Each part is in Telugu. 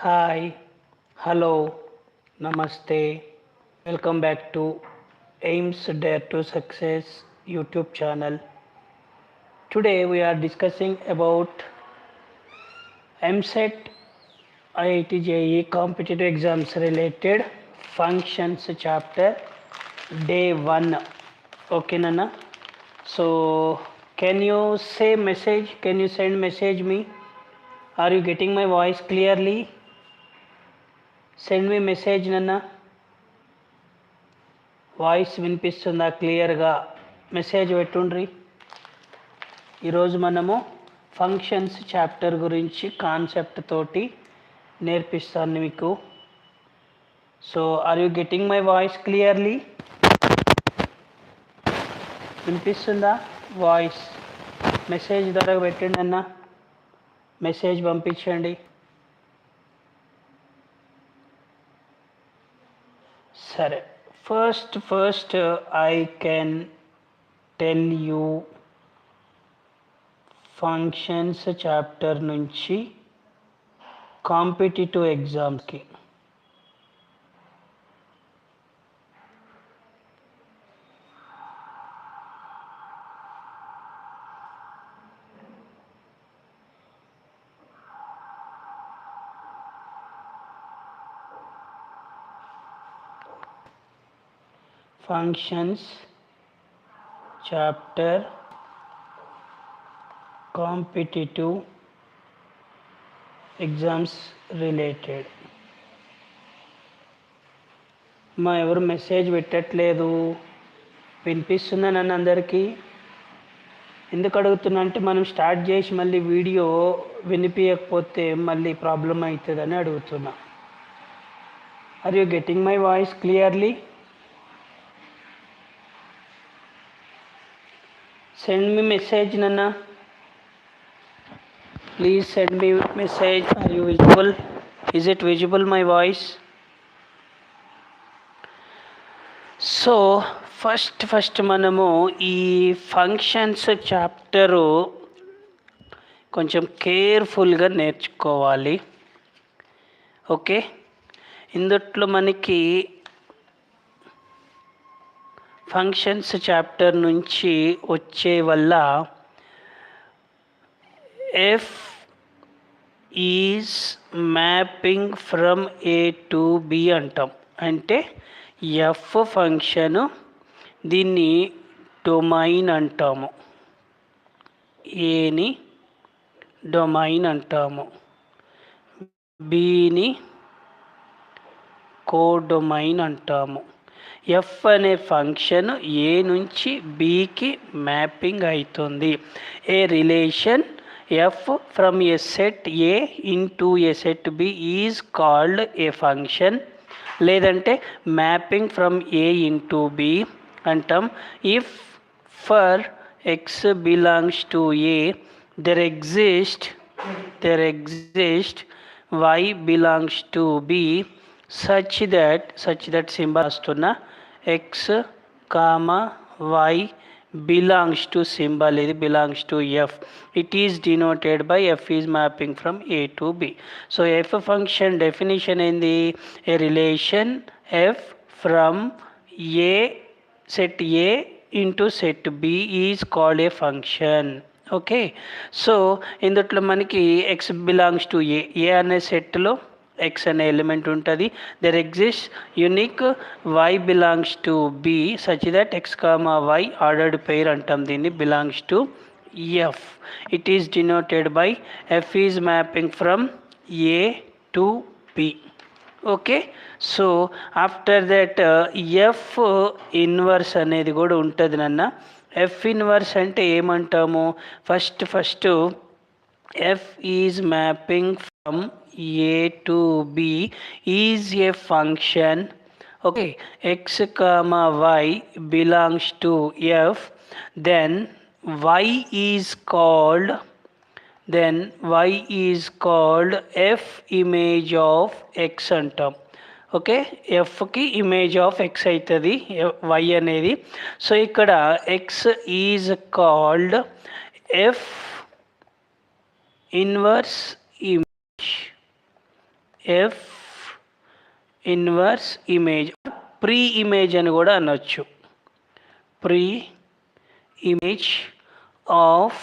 Hi, hello, namaste. Welcome back to Aim's Dare to Success YouTube channel. Today we are discussing about Eamcet Iitjee competitive exams related functions chapter day 1. Okay, Nana. So, can you say message? Can you send message me? Are you getting my voice clearly? Send me message, Nana. Voice వినిపిస్తుందా క్లియర్గా? మెసేజ్ పెట్టుండ్రి. ఈరోజు మనము ఫంక్షన్స్ చాప్టర్ గురించి కాన్సెప్ట్ తోటి నేర్పిస్తాను మీకు. So are you getting my voice clearly? వినిపిస్తుందా వాయిస్? మెసేజ్ ద్వారా పెట్టండి అన్న, మెసేజ్ పంపించండి. సరే, first I can tell you functions chapter నుంచి కాంపిటిటివ్ ఎగ్జామ్స్కి functions chapter competitive exams related. ఎవరు మెసేజ్ పెట్టట్లేదు? వినిపిస్తుందా నన్ను అందరికీ? ఎందుకు అడుగుతున్నా అంటే మనం స్టార్ట్ చేసి మళ్ళీ వీడియో వినిపించకపోతే మళ్ళీ ప్రాబ్లం అవుతుందని అడుగుతున్నా. Are you getting my voice clearly? Send me message, Nana. Please send me message. Are you visible? Is it visible my voice? So first మనము ఈ ఫంక్షన్స్ చాప్టరు కొంచెం కేర్ఫుల్గా నేర్చుకోవాలి. ఓకే, ఇందుట్లో మనకి ఫంక్షన్స్ చాప్టర్ నుంచి వచ్చే వల్ల F is mapping from A to B అంటాం. అంటే ఎఫ్ ఫంక్షను, దీన్ని డొమైన్ అంటాము, ఏని డొమైన్ అంటాము, బిని కోడొమైన్ అంటాము. ఎఫ్ అనే ఫంక్షన్ ఏ నుంచి బికి మ్యాపింగ్ అవుతుంది. A relation f from a set A into a set B is called a function. లేదంటే mapping from A into B అంటాం. If for x belongs to A there exist y belongs to b such that symbol వస్తున్న x, y belongs to symbol, ఇది belongs to f. It is denoted by f is mapping from a to b. So f function definition ఏంది? a relation f from a set a into set b is called a function. Okay, so ఇందుట్లో మనకి ఎక్స్ బిలాంగ్స్ టు ఏ అనే సెట్లో ఎక్స్ అనే ఎలిమెంట్ ఉంటుంది. There exist unique Y belongs to B such that X comma Y ordered pair అంటాం దీన్ని, belongs to F. It is denoted by F is mapping from A to B. Okay, so after that F inverse అనేది కూడా ఉంటుంది నాన్న. ఎఫ్ ఇన్వర్స్ అంటే ఏమంటాము? First F is mapping from A to B is a function. Okay, X comma why belongs to F, then Y is called F image of X అంటాం. ఓకే, ఎఫ్కి ఇమేజ్ ఆఫ్ ఎక్స్ అవుతుంది వై అనేది. సో ఇక్కడ X is called F inverse image. F inverse image, pre image అని కూడా అనొచ్చు. ప్రీ ఇమేజ్ ఆఫ్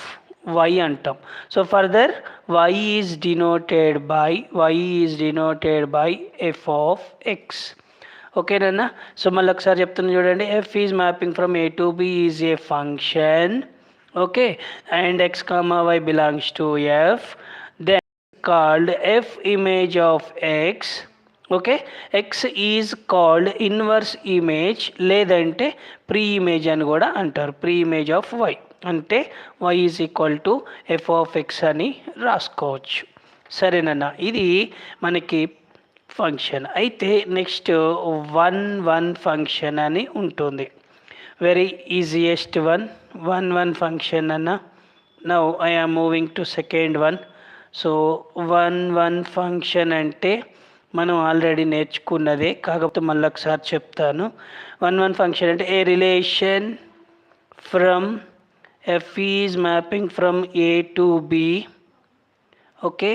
y అంటాం. So further y is denoted by f of x. ఓకేనా? సో మళ్ళీ ఒకసారి చెప్తున్నా చూడండి. F is mapping from A to B is a function. Okay, and x, y belongs to f. Then called f image of x. Okay, X is called inverse image, లేదంటే ప్రీ ఇమేజ్ అని కూడా అంటారు. ప్రీ ఇమేజ్ ఆఫ్ వై అంటే y is equal to f of X అని రాసుకోవచ్చు. సరేనన్నా, ఇది మనకి ఫంక్షన్. అయితే నెక్స్ట్ వన్ ఫంక్షన్ అని ఉంటుంది. వెరీ ఈజియెస్ట్ వన్ ఫంక్షన్ అన్న. Now I am moving to second one. So one function అంటే మనం ఆల్రెడీ నేర్చుకున్నదే, కాకపోతే మళ్ళీ ఒకసారి చెప్తాను. వన్ ఫంక్షన్ అంటే a relation from f is mapping from A to B. Okay,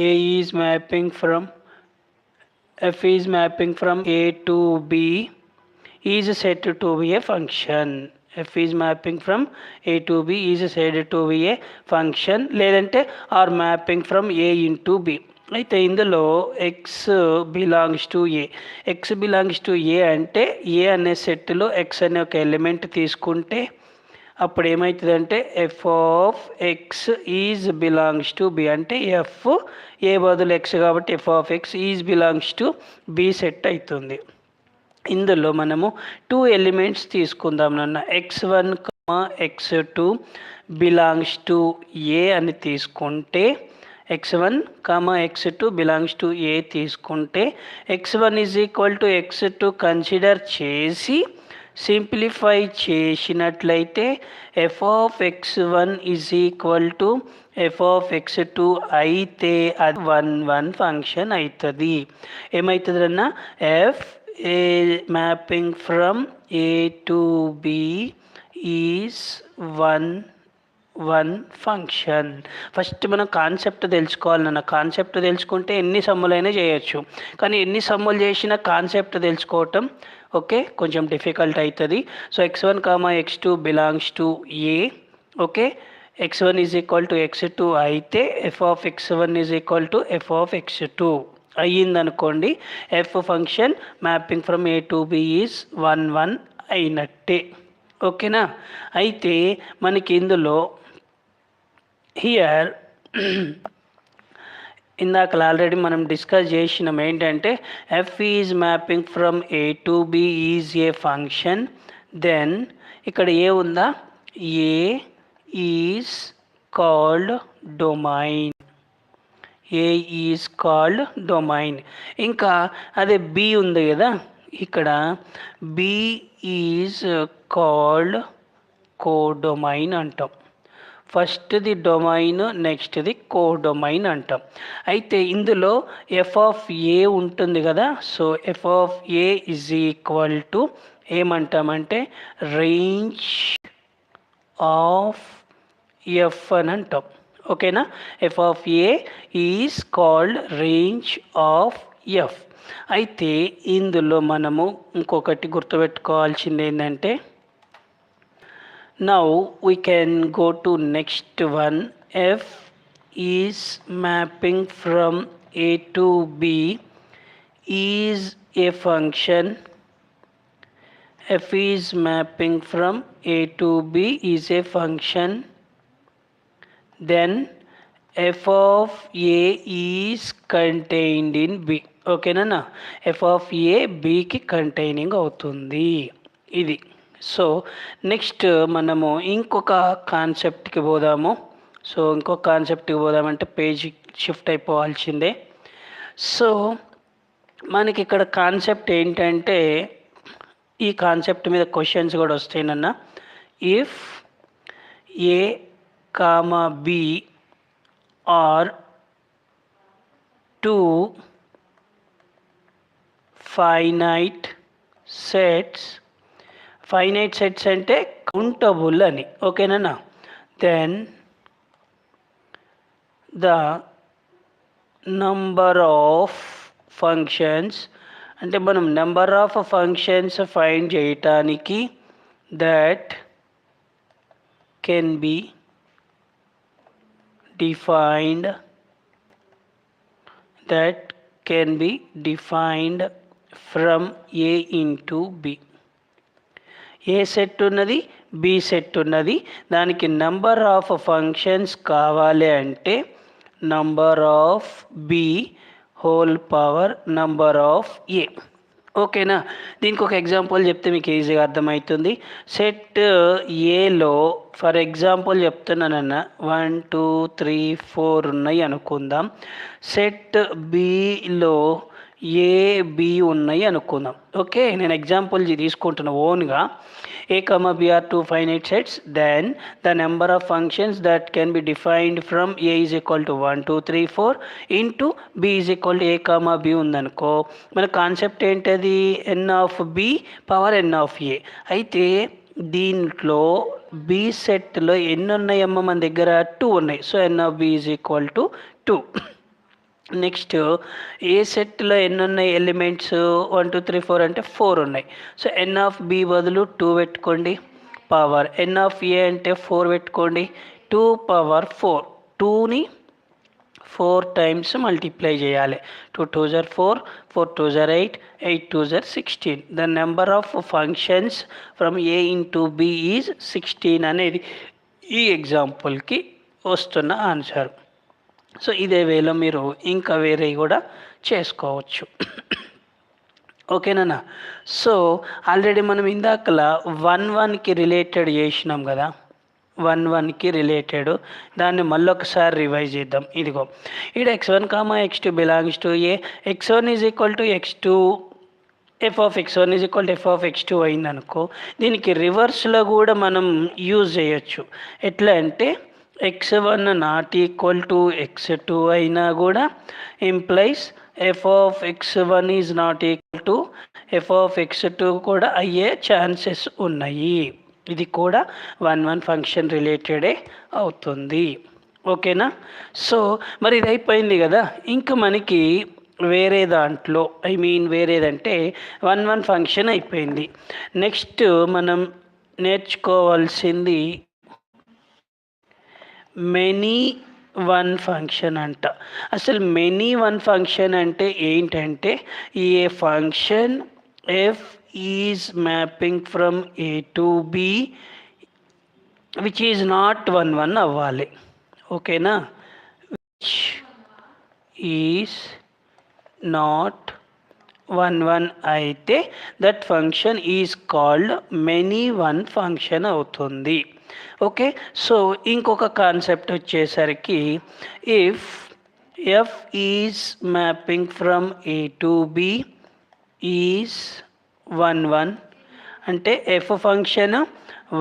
A is mapping from f is mapping from A to B is said to be a function. F is mapping from A to B is said to be a function, లేదంటే or mapping from A into B. అయితే ఇందులో x belongs to A. X belongs to A అంటే ఏ అనే సెట్లో ఎక్స్ అనే ఒక ఎలిమెంట్ తీసుకుంటే అప్పుడు ఏమవుతుందంటే F of X is belongs to B. అంటే ఎఫ్ ఏ బదులు ఎక్స్ కాబట్టి F of X is belongs to B set అవుతుంది. ఇందులో మనము 2 ఎలిమెంట్స్ తీసుకుందాం నాన్న. x1, x2 బిలాంగ్స్ టు ఏ అని తీసుకుంటే, x1, x2 బిలాంగ్స్ టు ఏ తీసుకుంటే x1 is equal to x2 consider చేసి సింప్లిఫై చేసినట్లయితే F of x1 is equal to f of x2 అయితే అది వన్ ఫంక్షన్ అవుతుంది. ఏమవుతుంది అన్న? F A mapping from A to B is one function. First మనం కాన్సెప్ట్ తెలుసుకోవాలన్న. కాన్సెప్ట్ తెలుసుకుంటే ఎన్ని సమ్ములైనా చేయొచ్చు, కానీ ఎన్ని సమ్ములు చేసినా కాన్సెప్ట్ తెలుసుకోవటం ఓకే కొంచెం డిఫికల్ట్ అవుతుంది. So x1, x2 belongs to A. Okay, x1 is equal to x2 అయితే f of x1 is equal to f of x2 అయ్యిందనుకోండి. F function mapping from A to B is one అయినట్టే. ఓకేనా? అయితే మనకి ఇందులో హియర్ ఇందాక ఆల్రెడీ మనం డిస్కస్ చేసినాం ఏంటంటే f is mapping from A to B is a function. Then ఇక్కడ ఏ ఉందా? A is called domain. A is called domain. ఇంకా అదే బి ఉంది కదా, ఇక్కడ బి ఈజ్ కాల్డ్ కోడొమైన్ అంటాం. ఫస్ట్ది డొమైన్, నెక్స్ట్ది కోడొమైన్ అంటాం. అయితే ఇందులో ఎఫ్ ఆఫ్ ఏ ఉంటుంది కదా, so f of A is equal to ఏమంటామంటే రేంజ్ ఆఫ్ ఎఫ్ అని అంటాం. ఓకేనా? F of A is called range of F. అయితే ఇందులో మనము ఇంకొకటి గుర్తుపెట్టుకోవాల్సింది ఏంటంటే, now we can go to next one. F is mapping from a to b is a function. F is mapping from a to b is a function. Then f of a is contained in b. ఓకేనా? ఎఫ్ ఆఫ్ ఏ బికి కంటైనింగ్ అవుతుంది. ఇది. సో నెక్స్ట్ మనము ఇంకొక కాన్సెప్ట్కి పోదాము. సో ఇంకొక కాన్సెప్ట్కి పోదామంటే పేజ్ షిఫ్ట్ అయిపోవాల్సిందే. సో మనకి ఇక్కడ కాన్సెప్ట్ ఏంటంటే, ఈ కాన్సెప్ట్ మీద క్వశ్చన్స్ కూడా వస్తాయినన్న. If A comma B are 2 finite sets. Finite sets అంటే కౌంటబుల్ అని. ఓకేనా? Then the number of functions అంటే మనం నెంబర్ ఆఫ్ ఫంక్షన్స్ ఫైండ్ చేయటానికి that can be defined from A into B. A set ఉన్నది, బి సెట్ ఉన్నది, దానికి నంబర్ ఆఫ్ ఫంక్షన్స్ కావాలి అంటే number of B whole power number of A. ఓకేనా? దీనికి ఒక ఎగ్జాంపుల్ చెప్తే మీకు ఈజీగా అర్థమవుతుంది. సెట్ ఏలో ఫర్ ఎగ్జాంపుల్ చెప్తున్నానన్న 1 2 3 4 ఉన్నాయి అనుకుందాం. సెట్ బిలో ఏబి ఉన్నాయి అనుకుందాం. ఓకే, నేను ఎగ్జాంపుల్ తీసుకుంటున్నా ఓన్గా. A comma b are two finite sets, then the number of functions that can be defined from a is equal to 1 2 3 4 into b is equal to a comma b ఉందనుకో, మన కాన్సెప్ట్ ఏంటది? n of b power n of a. అయితే దీంట్లో బి సెట్లో ఎన్ని ఉన్నాయమ్మా? మన దగ్గర 2 ఉన్నాయి. So n of b is equal to 2. Next A సెట్లో ఎన్ని ఉన్నాయి ఎలిమెంట్స్? 1 2 3 4 అంటే 4 ఉన్నాయి. సో ఎన్ ఆఫ్ బి బదులు 2 పెట్టుకోండి పవర్. ఎన్ ఆఫ్ ఏ అంటే 4 పెట్టుకోండి 2 పవర్ 4. 2ని 4 టైమ్స్ మల్టిప్లై చేయాలి. 2 2s are 4, 4 2s are 8, 8 2s are 16. The number of functions from A into B is 16 అనేది ఈ ఎగ్జాంపుల్కి వస్తున్న ఆన్సర్. సో ఇదే వేలో మీరు ఇంకా వేరే కూడా చేసుకోవచ్చు. ఓకేనా? సో ఆల్రెడీ మనం ఇందాకలా 1 రిలేటెడ్ చేసినాం కదా, 1 రిలేటెడ్. దాన్ని మళ్ళొకసారి రివైజ్ చేద్దాం. ఇదిగో ఇక్కడ x1, x2 belongs to A, x1 is equal to x2, F of x1 is equal to f of x2 అయిందనుకో, దీనికి రివర్స్లో కూడా మనం యూజ్ చేయొచ్చు. ఎట్లా అంటే x1 not equal to x2 అయినా కూడా implies F of x1 is not equal to f of x2 కూడా అయ్యే ఛాన్సెస్ ఉన్నాయి. ఇది కూడా 1 ఫంక్షన్ రిలేటెడే అవుతుంది. ఓకేనా? సో మరి ఇది అయిపోయింది కదా, ఇంకా మనకి వేరే దాంట్లో వేరేదంటే 1 ఫంక్షన్ అయిపోయింది. నెక్స్ట్ మనం నేర్చుకోవాల్సింది మెనీ 1 ఫంక్షన్ అంట. అసలు మెనీ 1 ఫంక్షన్ అంటే ఏంటంటే a function f is mapping from A to B which is not 1 1 అవ్వాలి. ఓకేనా? విచ్ ఈజ్ నాట్ 1 1 అయితే that function is called many 1 function అవుతుంది. ఓకే, సో ఇంకొక కాన్సెప్ట్ వచ్చేసరికి if F is mapping from A to B is 1 1 అంటే ఎఫ్ ఫంక్షన్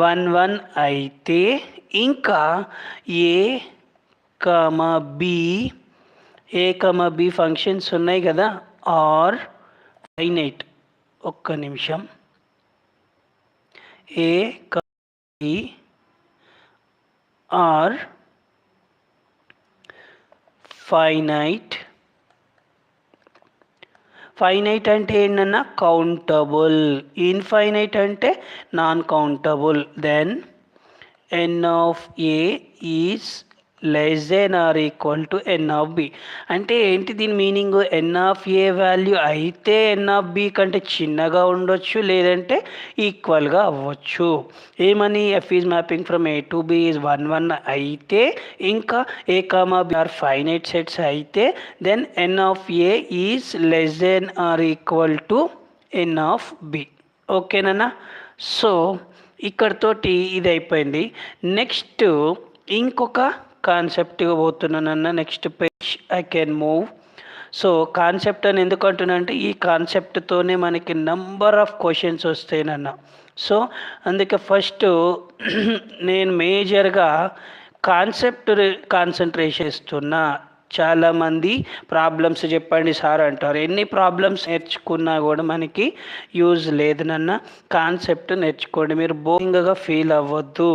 1 1 అయితే ఇంకా ఏ కామా బి ఫంక్షన్స్ ఉన్నాయి కదా ఆర్ ఫైనైట్. ఒక్క నిమిషం. ఏ బి ఆర్ ఫైనైట్ అంటే ఏంటన్నా కౌంటబుల్. ఇన్ఫైనైట్ అంటే non countable. Then N of A is less than or equal to N of B. అంటే ఏంటి దీని meaning? N of A value అయితే ఎన్ ఆఫ్ బి కంటే చిన్నగా ఉండొచ్చు, లేదంటే ఈక్వల్గా అవ్వచ్చు. ఏమని? F is mapping from A to B is 1 1 అయితే, ఇంకా A comma B are finite sets అయితే, then N of A is less than or equal to N of B. ఓకేనా? సో ఇక్కడతోటి ఇది అయిపోయింది. నెక్స్ట్ ఇంకొక కాన్సెప్ట్గా పోతున్నానన్న. Next page I can move. So concept అని ఎందుకు అంటున్నా అంటే ఈ కాన్సెప్ట్తోనే మనకి నంబర్ ఆఫ్ క్వశ్చన్స్ వస్తాయినన్న. సో అందుకే ఫస్ట్ నేను మేజర్గా కాన్సెప్ట్ కాన్సన్ట్రేషన్ ఇస్తున్నా. చాలామంది ప్రాబ్లమ్స్ చెప్పండి సార్ అంటారు. ఎన్ని ప్రాబ్లమ్స్ నేర్చుకున్నా కూడా మనకి యూజ్ లేదు నాన్న. కాన్సెప్ట్ నేర్చుకోండి. మీరు బోరింగ్గా ఫీల్ అవ్వద్దు.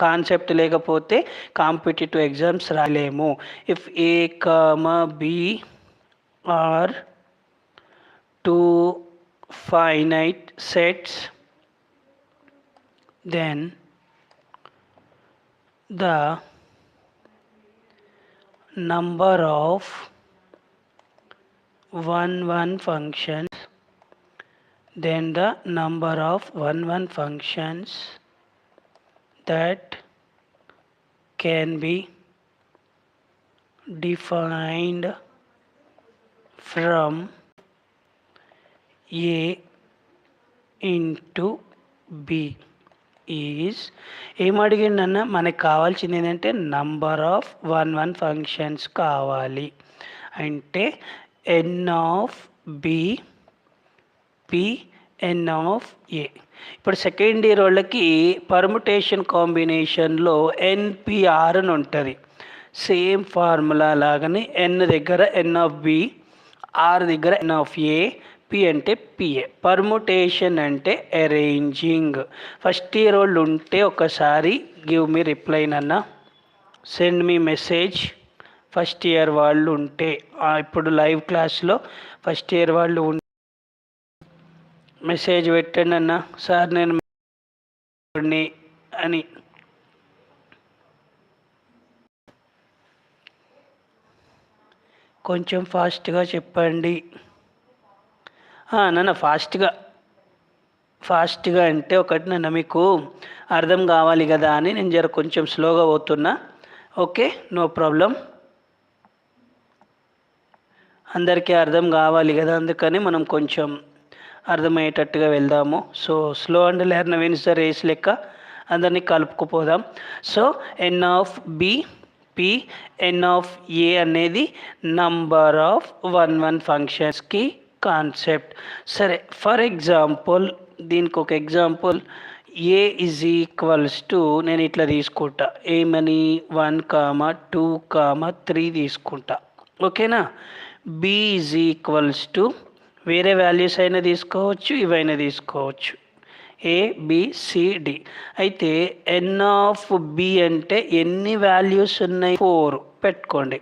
కాన్సెప్ట్ లేకపోతే కాంపిటేటివ్ ఎగ్జామ్స్ రాలేము. If A comma B are two finite sets, then the number of 1 functions, then the number of 1 functions that can be defined from A into B is ఏమడిగిండన్న మనకు కావాల్సింది ఏంటంటే నంబర్ ఆఫ్ వన్ ఫంక్షన్స్ కావాలి అంటే n of B P n of A. ఇప్పుడు సెకండ్ ఇయర్ వాళ్ళకి పర్ముటేషన్ కాంబినేషన్లో ఎన్పిఆర్ అని ఉంటుంది. సేమ్ ఫార్ములా లాగానే ఎన్ దగ్గర ఎన్ ఆఫ్ బి, ఆర్ దగ్గర ఎన్ ఆఫ్ ఏ, పి అంటే పిఏ. పర్ముటేషన్ అంటే అరేంజింగ్. ఫస్ట్ ఇయర్ వాళ్ళు ఉంటే ఒకసారి గివ్ మీ రిప్లై అన్న, send me message. First year వాళ్ళు ఉంటే ఇప్పుడు లైవ్ క్లాస్లో ఫస్ట్ ఇయర్ వాళ్ళు మెసేజ్ పెట్టండి అన్న, సార్ నేను అని. కొంచెం ఫాస్ట్గా చెప్పండి నాన్న. ఫాస్ట్గా అంటే ఒకటి నన్ను మీకు అర్థం కావాలి కదా అని నేను జర కొంచెం స్లోగా పోతున్నా. Okay, no problem. అందరికీ అర్థం కావాలి కదా, అందుకని మనం కొంచెం అర్థమయ్యేటట్టుగా వెళ్దాము. So slow and learn wins the race లెక్క అందరినీ కలుపుకుపోదాం. So n of B P n of A అనేది నంబర్ ఆఫ్ వన్ ఫంక్షన్స్కి కాన్సెప్ట్. సరే, ఫర్ ఎగ్జాంపుల్ దీనికి ఒక example A is equals to నేను ఇట్లా తీసుకుంటా, ఏమని 1, 2, 3 తీసుకుంటా. ఓకేనా. బి ఈజ్ ఈక్వల్స్ టు వేరే వాల్యూస్ అయినా తీసుకోవచ్చు, ఇవైనా తీసుకోవచ్చు, ఏబిసిడి. అయితే ఎన్ ఆఫ్ బి అంటే ఎన్ని వాల్యూస్ ఉన్నాయి, 4 పెట్టుకోండి.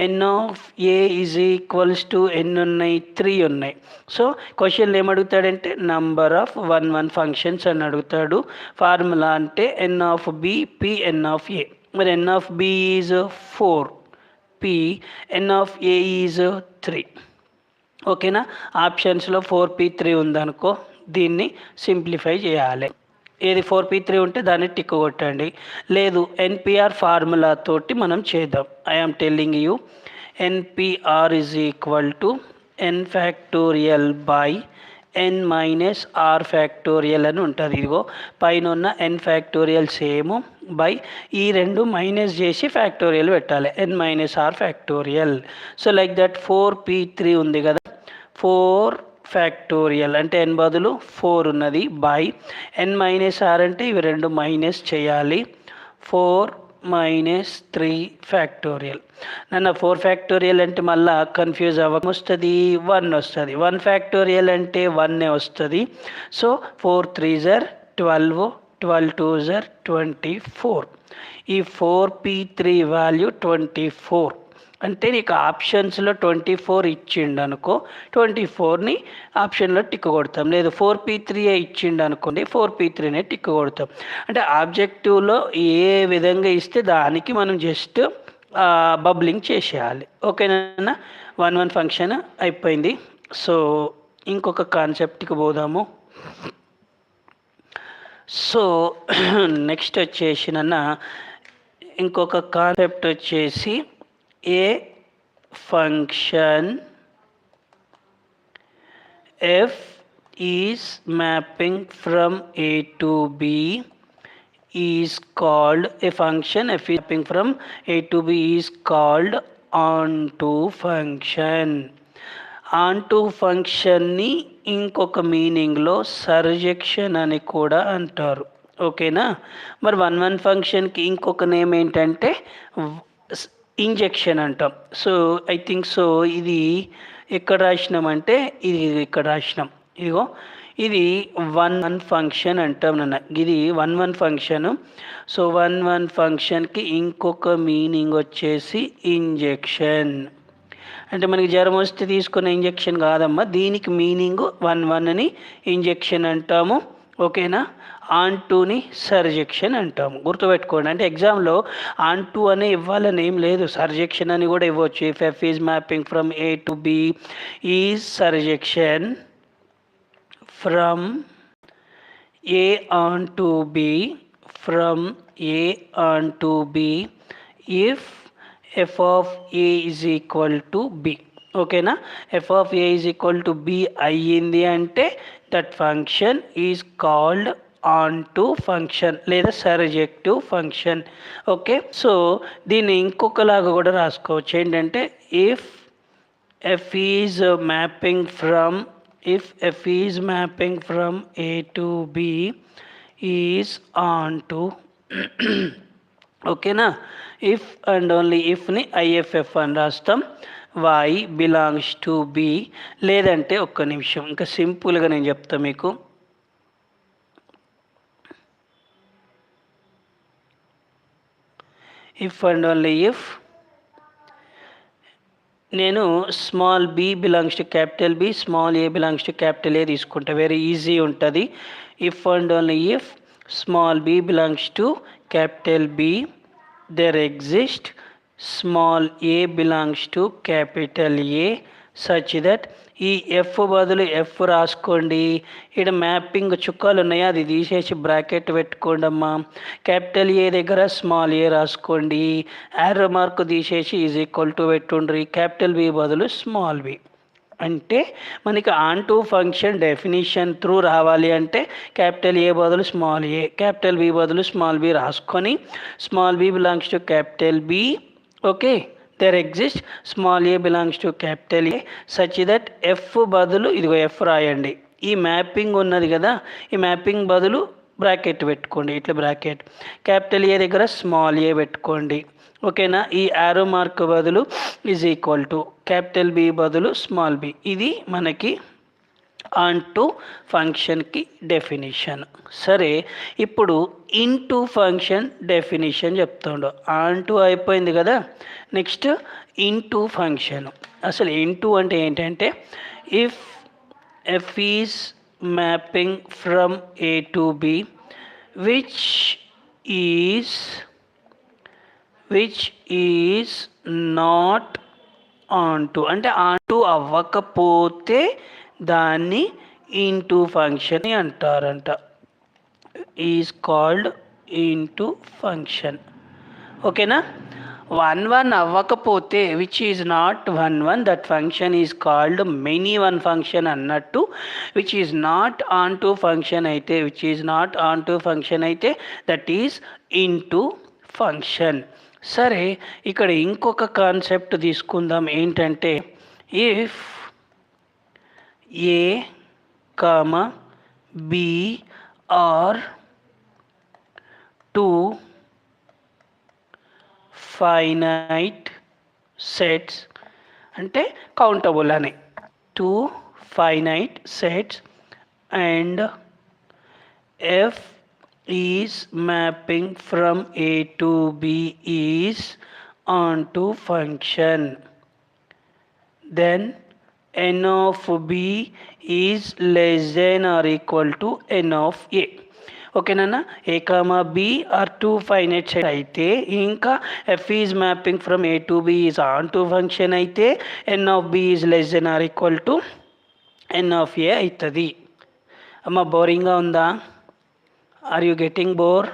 N of A is equals to ఎన్ని ఉన్నాయి, 3 ఉన్నాయి. సో క్వశ్చన్లు ఏమడుగుతాడంటే నంబర్ ఆఫ్ వన్ ఫంక్షన్స్ అని అడుగుతాడు. ఫార్ములా అంటే n of B P n of A. మరి n of B is 4, P n of A is 3. ఓకేనా. ఆప్షన్స్లో 4p3 ఉందనుకో, దీన్ని సింప్లిఫై చేయాలి. ఏది 4p3 ఉంటే దాన్ని టిక్ కొట్టండి. లేదు ఎన్పిఆర్ ఫార్ములా తోటి మనం చేద్దాం. I'm telling you nPr is equal to n factorial by n minus r factorial అని ఉంటుంది. ఇదిగో పైన ఉన్న ఎన్ ఫ్యాక్టోరియల్ సేమ్ బై ఈ రెండు మైనస్ చేసి ఫ్యాక్టోరియల్ పెట్టాలి, n minus r factorial. So like that 4p3 ఉంది కదా, 4 ఫ్యాక్టోరియల్ అంటే ఎన్ బదులు 4 ఉన్నది బై ఎన్ మైనస్ ఆర్ అంటే ఇవి రెండు మైనస్ చేయాలి, 4 మైనస్ 3 ఫ్యాక్టోరియల్. నన్ను 4 ఫ్యాక్టోరియల్ అంటే మళ్ళీ కన్ఫ్యూజ్ వస్తుంది, 1 వస్తుంది. 1 ఫ్యాక్టోరియల్ అంటే 1 వస్తుంది. So 4 3s are 12, 12 2s are 24. ఈ 4p3 వాల్యూ 24. అంటే నీకు ఆప్షన్స్లో 24 ఇచ్చిండు అనుకో, 24ని ఆప్షన్లో టిక్ కొడతాం. లేదు 4p3 ఇచ్చిండు అనుకోండి, 4p3నే టిక్ కొడతాం. అంటే ఆబ్జెక్టివ్లో ఏ విధంగా ఇస్తే దానికి మనం జస్ట్ బబ్లింగ్ చేసేయాలి. ఓకేనా. వన్ ఫంక్షన్ అయిపోయింది. సో ఇంకొక కాన్సెప్ట్కి పోదాము. సో నెక్స్ట్ వచ్చేసి ఇంకొక కాన్సెప్ట్ వచ్చేసి a function f is mapping from a to b is called a function f is mapping from a to b is called onto function. onto ఫంక్షన్ని ఇంకొక మీనింగ్లో సర్జెక్షన్ అని కూడా అంటారు. ఓకేనా. మరి వన్ ఫంక్షన్కి ఇంకొక నేమ్ ఏంటంటే ఇంజెక్షన్ అంటాం. సో ఐ థింక్ సో ఇది ఎక్కడ రాసినామంటే ఇది ఇక్కడ రాసినాం. ఇదిగో ఇది వన్ ఫంక్షన్ అంటాం నాన్న. ఇది వన్ ఫంక్షన్. సో వన్ ఫంక్షన్కి ఇంకొక మీనింగ్ వచ్చేసి ఇంజెక్షన్. అంటే మనకి జ్వరం వస్తే తీసుకునే ఇంజెక్షన్ కాదమ్మా, దీనికి మీనింగ్ 1 ఇంజెక్షన్ అంటాము. ఓకేనా. ఆన్2ని సర్జెక్షన్ అంటాము. గుర్తుపెట్టుకోండి. అంటే ఎగ్జామ్లో ఆన్2 అనే ఇవ్వాలని ఏం లేదు, సర్జెక్షన్ అని కూడా ఇవ్వచ్చు. If F is mapping from A to B is సర్జెక్షన్ from A on to B, from A on to B, if f of A is equal to B. ఓకేనా. f of A is equal to B అయ్యింది అంటే that function is called on to function లేదా సర్జెక్టివ్ ఫంక్షన్. ఓకే. సో దీన్ని ఇంకొకలాగా కూడా రాసుకోవచ్చు. ఏంటంటే if f is mapping from if f is mapping from A to B is on to ఓకేనా. ఇఫ్ అండ్ ఓన్లీ ఇఫ్ని ఐఎఫ్ఎఫ్ అని రాస్తాం. y belongs to B. లేదంటే ఒక్క నిమిషం ఇంకా సింపుల్గా నేను చెప్తా మీకు. ఇఫ్ అండ్ ఓన్లీ ఇఫ్ నేను small B belongs to capital B, small A belongs to capital A తీసుకుంటా. వెరీ ఈజీ ఉంటుంది. If and only if small B belongs to capital B, there exist small a belongs to capital A such that ఈ ఎఫ్ బదులు ఎఫ్ రాసుకోండి. ఇక్కడ మ్యాపింగ్ చుక్కలు ఉన్నాయి, అది తీసేసి బ్రాకెట్ పెట్టుకోండి అమ్మా. క్యాపిటల్ ఏ దగ్గర స్మాల్ ఏ రాసుకోండి, యారో మార్క్ తీసేసి ఈజ్ ఈక్వల్ టు పెట్టుండ్రి. క్యాపిటల్ బి బదులు స్మాల్ బి. అంటే మనకి onto function definition through రావాలి అంటే క్యాపిటల్ ఏ బదులు స్మాల్ ఏ, క్యాపిటల్ బి బదులు స్మాల్ బి రాసుకొని small B belongs to capital B. Okay. There exist small A belongs to capital A such that f బదులు ఇదిగో ఎఫ్ రాయండి. ఈ మ్యాపింగ్ ఉన్నది కదా, ఈ మ్యాపింగ్ బదులు బ్రాకెట్ పెట్టుకోండి, ఇట్లా బ్రాకెట్. క్యాపిటల్ ఏ దగ్గర స్మాల్ ఏ పెట్టుకోండి. ఓకేనా. ఈ యారో మార్క్ బదులు is equal to capital B బదులు స్మాల్ బి. ఇది మనకి ఆన్ టు ఫంక్షన్కి డెఫినిషన్. సరే, ఇప్పుడు ఇన్ టు ఫంక్షన్ డెఫినిషన్ చెప్తుండు. ఆన్ టు అయిపోయింది కదా, నెక్స్ట్ ఇన్ టు ఫంక్షన్. అసలు ఇన్ టు అంటే ఏంటంటే if F is mapping from A to B which is not onto, అంటే ఆన్ టు అవ్వకపోతే దాన్ని ఇంటూ ఫంక్షన్ అంటారంట. Is called into function. ఓకేనా. 1 అవ్వకపోతే which is not 1 that function is called many one function అన్నట్టు. Which is not onto function అయితే దట్ ఈజ్ ఇంటూ ఫంక్షన్. సరే, ఇక్కడ ఇంకొక కాన్సెప్ట్ తీసుకుందాం. ఏంటంటే if A comma B are 2 finite sets, అంటే కౌంటబుల్ అని 2 finite sets and f is mapping from A to B is onto function, then n of B is less than or equal to n of A. ఓకేనా. A comma B are 2 finite set అయితే, ఇంకా f is mapping from A to B is onto function అయితే ఎన్ of B is less than or equal to N of A అవుతుంది. అమ్మ బోరింగ్గా ఉందా? Are you getting bore?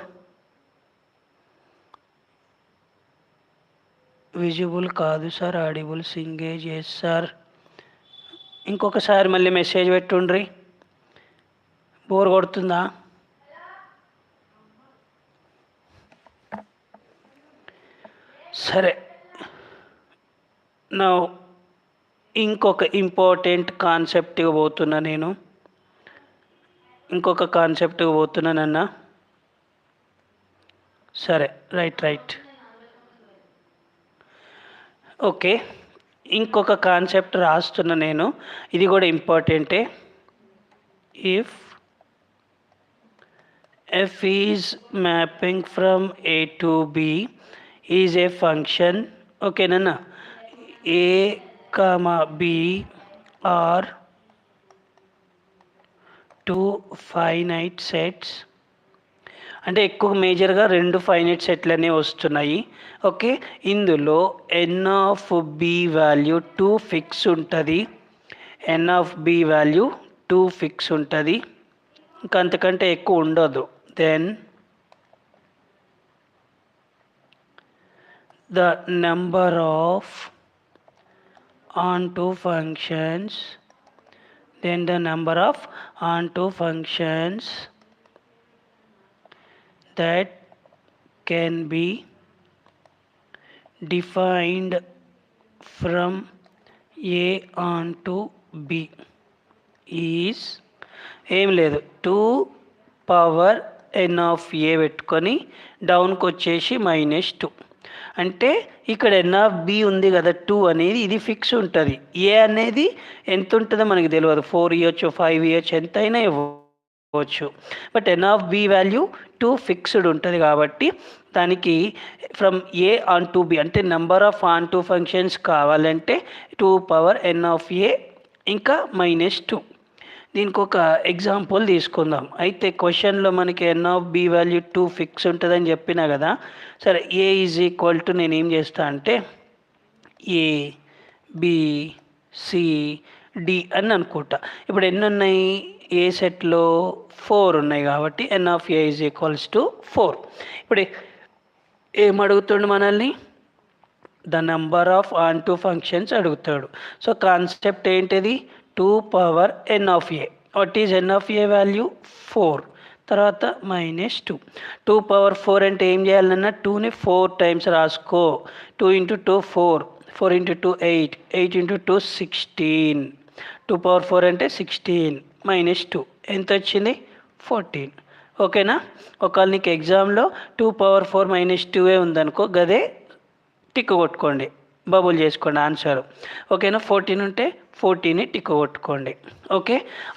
Visible కాదు సార్, ఆడిబుల్ సింగేజ్ ఎస్ సార్. ఇంకొకసారి మళ్ళీ మెసేజ్ పెట్టుండ్రి. బోర్ కొడుతుందా? సరే, నా ఇంకొక ఇంపార్టెంట్ కాన్సెప్ట్గా పోతున్నా నేను. పోతున్నానన్నా. సరే, రైట్. ఓకే, ఇంకొక కాన్సెప్ట్ రాస్తున్నా నేను, ఇది కూడా ఇంపార్టెంటే. If F is mapping from A to B is a function. ఓకేనా. ఏ comma b are two finite sets. అంటే ఎక్కువ మేజర్గా రెండు ఫైనైట్ సెట్లు అనేవి వస్తున్నాయి. ఓకే, ఇందులో N of B value 2 fix ఉంటుంది. N of B value 2 fix ఉంటుంది, ఇంకా అంతకంటే ఎక్కువ ఉండదు. Then the number of onto functions then the number of onto functions that can be defined from a onto b is ఏం లేదు 2 పవర్ ఎన్ ఆఫ్ ఏ పెట్టుకొని డౌన్కి వచ్చేసి -2. అంటే ఇక్కడ ఎన్ ఆఫ్ బి ఉంది కదా 2 అనేది ఇది ఫిక్స్ ఉంటుంది. ఏ అనేది ఎంత ఉంటుందో మనకి తెలియదు, 4 ఇవ్వచ్చు, 5 ఇవ్వచ్చు, ఎంతైనా ఇవ్వచ్చు. But n of B value 2 fixed ఉంటుంది కాబట్టి దానికి from A onto B అంటే number of onto functions కావాలంటే 2 పవర్ ఎన్ ఆఫ్ ఏ ఇంకా -2. దీనికి ఒక ఎగ్జాంపుల్ తీసుకుందాం. అయితే క్వశ్చన్లో మనకి ఎన్ ఆఫ్ బి వాల్యూ 2 ఫిక్స్ ఉంటుందని చెప్పినా కదా. సరే, ఏ ఈజ్ ఈక్వల్ టు నేను ఏం చేస్తా అంటే ఏ బి సి డి అని అనుకుంటా. ఇప్పుడు ఎన్ని ఉన్నాయి ఏ సెట్లో? 4 ఉన్నాయి కాబట్టి n of A is equals to 4. ఇప్పుడు ఏం అడుగుతుండు మనల్ని? The number of onto functions అడుగుతాడు. సో కాన్సెప్ట్ ఏంటిది? 2 power n of A. What is n of A value? 4. తర్వాత -2. 2 పవర్ 4 అంటే ఏం చేయాలన్నా 2ని 4 టైమ్స్ రాసుకో. 2 ఇంటూ 2 4, 4 ఇంటూ 2 8, 8 ఇంటూ 2 16. 2 పవర్ 4 అంటే 16 -2 ఎంత వచ్చింది? 14. ఓకేనా? ఒకవేళ నీకు ఎగ్జామ్లో 2 పవర్ 4 -2 ఉందనుకో, గదే టిక్ కొట్టుకోండి, బబుల్ చేసుకోండి ఆన్సర్. ఓకేనా? 14 ఉంటే 14ని టిక్ కొట్టుకోండి. Okay,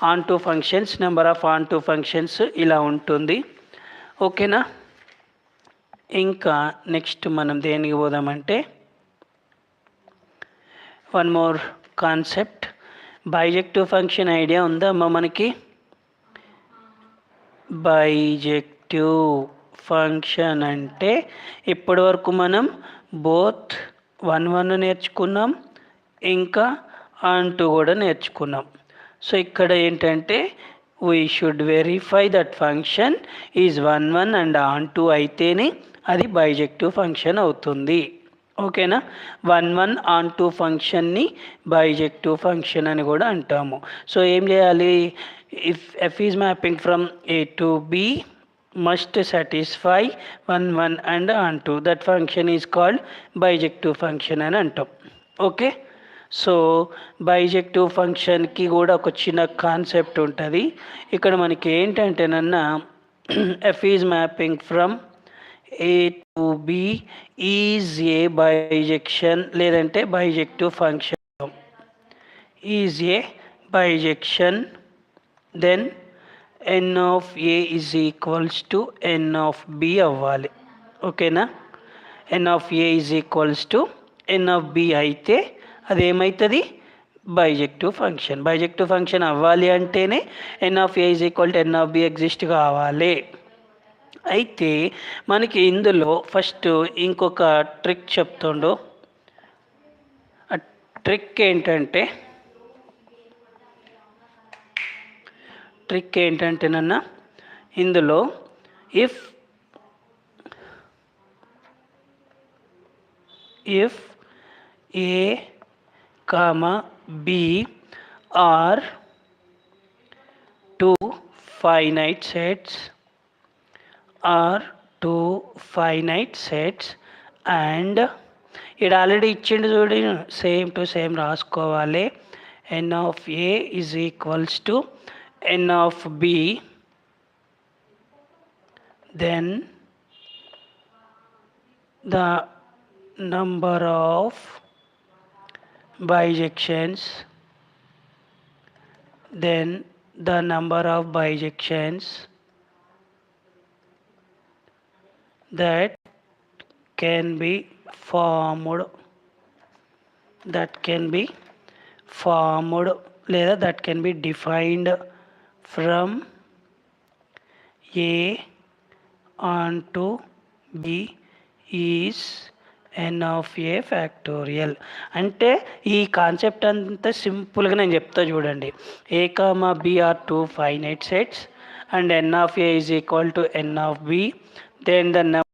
onto functions, number of onto functions ఇలా ఉంటుంది. ఓకేనా? ఇంకా నెక్స్ట్ మనం దేనికి పోదామంటే one more concept, bijective function idea ఉందా అమ్మ మనకి? బైజెక్టివ్ ఫంక్షన్ అంటే ఇప్పటి వరకు మనం బోత్ 1 నేర్చుకున్నాం, ఇంకా ఆన్2 కూడా నేర్చుకున్నాం. సో ఇక్కడ ఏంటంటే we should verify that function is 1 and ఆన్2 అయితేనే అది బైజెక్టివ్ ఫంక్షన్ అవుతుంది. ఓకేనా? 1 ఆన్2 ఫంక్షన్ని బైజెక్టివ్ ఫంక్షన్ అని కూడా అంటాము. సో ఏం చేయాలి? If F is mapping from A to B must satisfy 1 and onto, that function is called bijective function అని అంటాం. ఓకే, సో బైజెక్టివ్ ఫంక్షన్కి కూడా ఒక చిన్న కాన్సెప్ట్ ఉంటుంది. ఇక్కడ మనకి ఏంటంటేనన్నా f is mapping from A to B is a bijection, లేదంటే bijective function is a bijection, then N of A is equals to N of B అవ్వాలి. ఓకేనా? N of A is equals to N of B అయితే అదేమవుతుంది? Bijective function. బైజెక్టివ్ ఫంక్షన్ అవ్వాలి అంటేనే n of A is equal to N of B exist కావాలి. అయితే మనకి ఇందులో ఫస్ట్ ఇంకొక ట్రిక్ చెప్తుండు. ఆ ట్రిక్ ఏంటంటేనన్నా ఇందులో if A comma B are 2 finite sets and ఇక్కడ ఆల్రెడీ ఇచ్చిండు చూడండి, సేమ్ టు సేమ్ రాసుకోవాలి. N of A is equals to N of B, then the number of bijections, then the number of bijections that can be formed formed లేదా that can be defined from A onto B is n of A factorial. అంటే ఈ కాన్సెప్ట్ అంతా సింపుల్గా నేను చెప్తా చూడండి. A comma B are two finite sets and n of A is equal to N of B. Then the number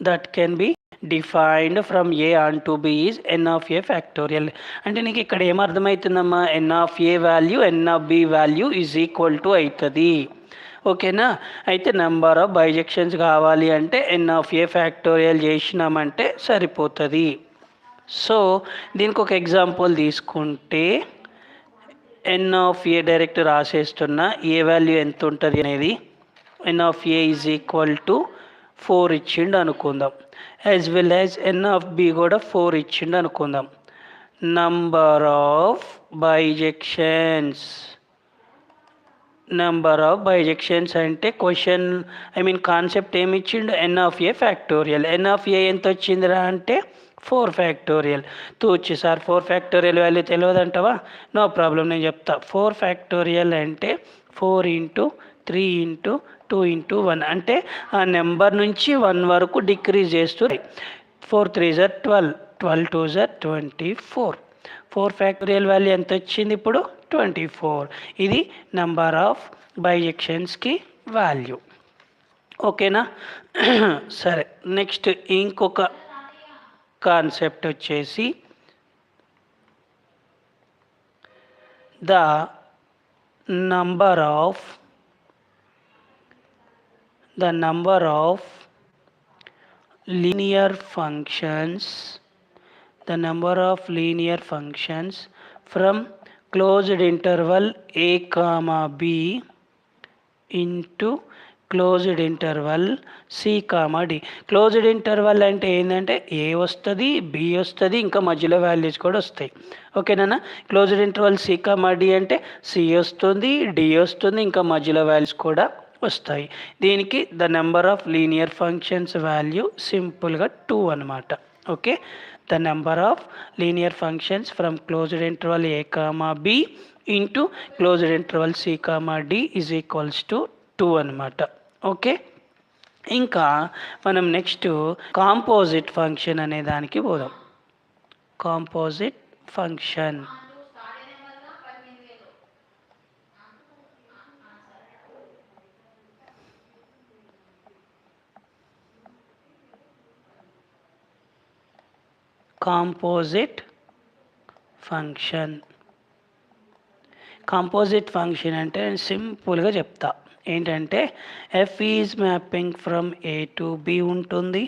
that can be defined from a on to b is n of a factorial. అంటే నీకు ఇక్కడ ఏమర్థమవుతుందమ్మా, n of a value n of b value is equal to అవుతుంది. ఓకేనా? అయితే నెంబర్ ఆఫ్ బైజెక్షన్స్ కావాలి అంటే n of a ఫ్యాక్టోరియల్ చేసినామంటే సరిపోతుంది. సో దీనికి ఒక ఎగ్జాంపుల్ తీసుకుంటే n of a డైరెక్ట్ రాసేస్తున్నా, ఏ వాల్యూ ఎంత ఉంటుంది అనేది. n of a is equal to 4 ఇచ్చిండు అనుకుందాం. As well as n of b కూడా 4 ఇచ్చిండు అనుకుందాం. నంబర్ ఆఫ్ బైజెక్షన్స్ అంటే క్వశ్చన్ కాన్సెప్ట్ ఏమి ఇచ్చిండు, n of a factorial. n of a ఎంత వచ్చిందిరా అంటే 4 ఫ్యాక్టోరియల్. తూచి సార్ 4 ఫ్యాక్టోరియల్ వాల్యూ తెలియదంటావా? నో ప్రాబ్లం, నేను చెప్తా. 4 ఫ్యాక్టోరియల్ అంటే 4 ఇంటూ 3 ఇంటూ 2 ఇంటూ 1 అంటే ఆ నెంబర్ నుంచి 1 వరకు డిక్రీజ్ చేస్తుంది. 4 3 జర్ 12, 12 2 జర్ 24. 4 ఫ్యాక్టోరియల్ వాల్యూ ఎంత వచ్చింది ఇప్పుడు? 24. ఇది నెంబర్ ఆఫ్ బైజెక్షన్స్కి వాల్యూ. ఓకేనా? సరే, నెక్స్ట్ ఇంకొక కాన్సెప్ట్ వచ్చేసి the number of linear functions from closed interval a comma b into closed interval C comma D. Closed interval అంటే ఏంటంటే ఏ వస్తుంది, బి వస్తుంది, ఇంకా మధ్యలో వాల్యూస్ కూడా వస్తాయి. ఓకేనా? Closed interval C comma D అంటే సి వస్తుంది, డి వస్తుంది, ఇంకా మధ్యలో వాల్యూస్ కూడా వస్తాయి. దీనికి the number of linear functions value సింపుల్గా 2 అనమాట. Okay, the number of linear functions from closed interval A comma B into closed interval C comma D is equals to 2 అనమాట. ఓకే, ఇంకా మనం నెక్స్ట్ కాంపోజిట్ ఫంక్షన్ అనే దానికి పోదాం. కాంపోజిట్ ఫంక్షన్ అంటే నేను సింపుల్గా చెప్తా. ఏంటంటే f is mapping from A to B ఉంటుంది,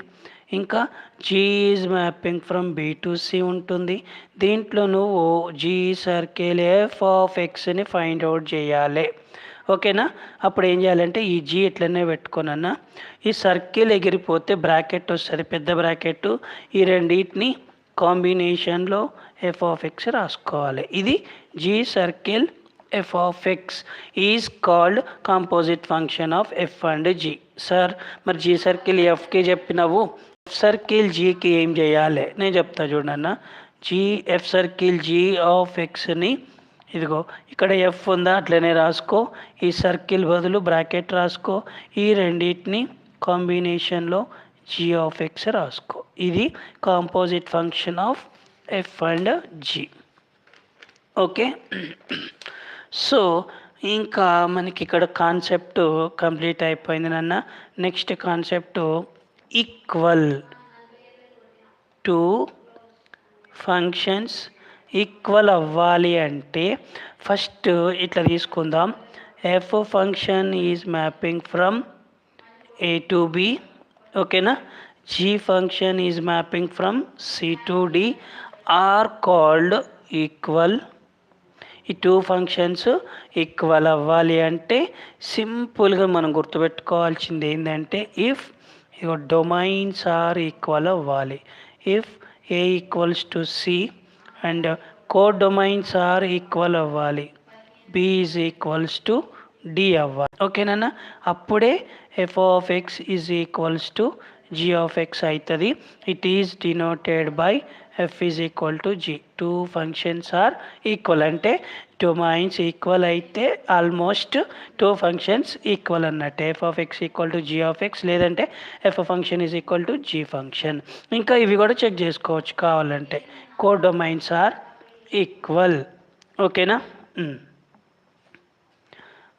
ఇంకా g is mapping from B to C ఉంటుంది. దీంట్లో నువ్వు జీ సర్కిల్ ఎఫ్ ఆఫ్ ఎక్స్ని ఫైండ్ అవుట్ చేయాలి. ఓకేనా? అప్పుడు ఏం చేయాలంటే ఈ జీ ఇట్లనే పెట్టుకోనన్నా, ఈ సర్కిల్ ఎగిరిపోతే బ్రాకెట్ వస్తుంది, పెద్ద బ్రాకెట్. ఈ రెండింటిని కాంబినేషన్లో ఎఫ్ ఆఫ్ ఎక్స్ రాసుకోవాలి. ఇది G circle f of x is called composite function of f and g. Sir మరి g సర్కిల్ fకి చెప్పినావు, f సర్కిల్ gకి ఏం చేయాలి నేను చెప్తా చూడన్నా. f సర్కిల్ g ఆఫ్ ఎక్స్ని ఇదిగో ఇక్కడ f ఉందా అట్లనే రాసుకో, ఈ సర్కిల్ బదులు బ్రాకెట్ రాసుకో, ఈ రెండింటిని కాంబినేషన్లో g ఆఫ్ ఎక్స్ రాసుకో. ఇది composite function of f and g. Okay, so ఇంకా మనకి ఇక్కడ కాన్సెప్ట్ కంప్లీట్ అయిపోయింది నాన్న. Next concept equal to functions. Equal అవ్వాలి అంటే ఫస్ట్ ఇట్లా తీసుకుందాం. F function is mapping from A to B. ఓకేనా? G function is mapping from C to D are called equal. ఈ 2 ఫంక్షన్స్ ఈక్వల్ అవ్వాలి అంటే సింపుల్గా మనం గుర్తుపెట్టుకోవాల్సింది ఏంటంటే ఇఫ్ డొమైన్స్ ఆర్ ఈక్వల్ అవ్వాలి. If A equals to C and codomains are equal అవ్వాలి, B is equals to D అవ్వాలి. ఓకేనా? అప్పుడే f of X is equals to g of x అవుతుంది. It is denoted by f is equal to g. Two functions are equal అంటే డొమైన్స్ ఈక్వల్ అయితే ఆల్మోస్ట్ టూ ఫంక్షన్స్ ఈక్వల్ అన్నట్టు. F of x equal to g of x, లేదంటే f function is equal to g function. ఇంకా ఇవి కూడా చెక్ చేసుకోవచ్చు కావాలంటే. Codomains are equal. ఓకేనా?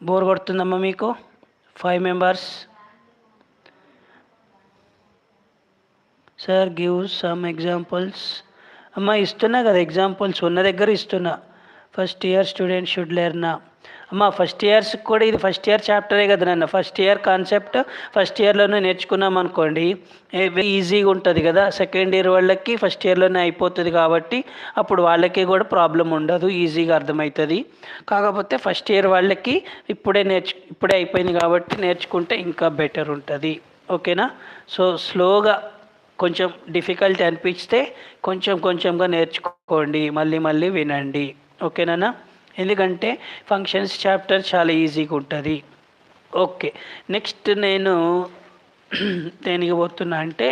బోర్ కొడుతుందమ్మా మీకు? 5 members. Sir give some examples. అమ్మ ఇస్తున్నా కదా ఎగ్జాంపుల్స్, ఉన్న దగ్గర ఇస్తున్నా. First year student should learn. అమ్మ ఫస్ట్ ఇయర్స్కి కూడా ఇది ఫస్ట్ ఇయర్ చాప్టరే కదా నాన్న. ఫస్ట్ ఇయర్ కాన్సెప్ట్ ఫస్ట్ ఇయర్లోనే నేర్చుకున్నాం అనుకోండి, ఈజీగా ఉంటుంది కదా. సెకండ్ ఇయర్ వాళ్ళకి ఫస్ట్ ఇయర్లోనే అయిపోతుంది కాబట్టి అప్పుడు వాళ్ళకి కూడా ప్రాబ్లం ఉండదు, ఈజీగా అర్థమవుతుంది. కాకపోతే ఫస్ట్ ఇయర్ వాళ్ళకి ఇప్పుడే అయిపోయింది కాబట్టి నేర్చుకుంటే ఇంకా బెటర్ ఉంటుంది. ఓకేనా? సో స్లోగా కొంచెం డిఫికల్ట్ అనిపిస్తే కొంచెంగా నేర్చుకోండి, మళ్ళీ వినండి. ఓకేనా? ఎందుకంటే ఫంక్షన్స్ చాప్టర్ చాలా ఈజీగా ఉంటుంది. ఓకే, నెక్స్ట్ నేను దేనికి పోతున్నా అంటే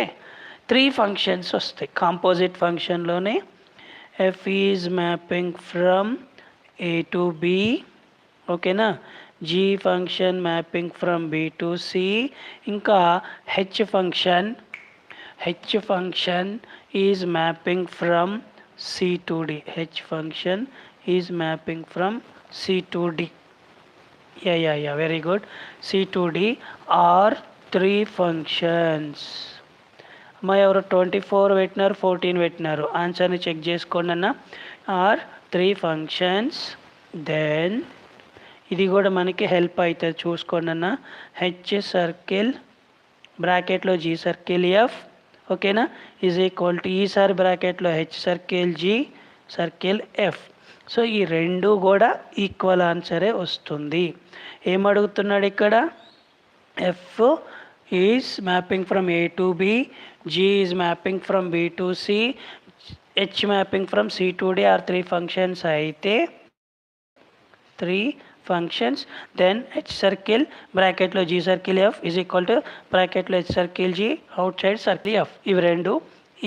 3 ఫంక్షన్స్ వస్తాయి కాంపోజిట్ ఫంక్షన్లోనే. F is mapping from A to B. ఓకేనా? G function mapping from B to C. ఇంకా h function is mapping from C to D. H function is mapping from C to D. Yeah, very good. C to D are 3 functions. మా ఎవరు 24 పెట్టినారు, 14 పెట్టినారు. ఆన్సర్ని చెక్ చేసుకోండి అన్న. Are 3 functions. దెన్ ఇది కూడా మనకి హెల్ప్ అవుతుంది, చూసుకోండి అన్న. హెచ్ సర్కిల్ బ్రాకెట్లో జీ సర్కిల్ ఎఫ్. ఓకేనా? ఈజ్ ఈక్వల్ టు ఈసారి బ్రాకెట్లో H circle G circle F. So ఈ రెండు కూడా ఈక్వల్ ఆన్సరే వస్తుంది. ఏమడుగుతున్నాడు ఇక్కడ? F is mapping from A to B, G is mapping from B to C, H mapping from C to D are 3 functions అయితే 3 ఫంక్షన్స్. దెన్ హెచ్ సర్కిల్ బ్రాకెట్లో G circle F is equal to బ్రాకెట్లో H circle G out side circle F. ఇవి రెండు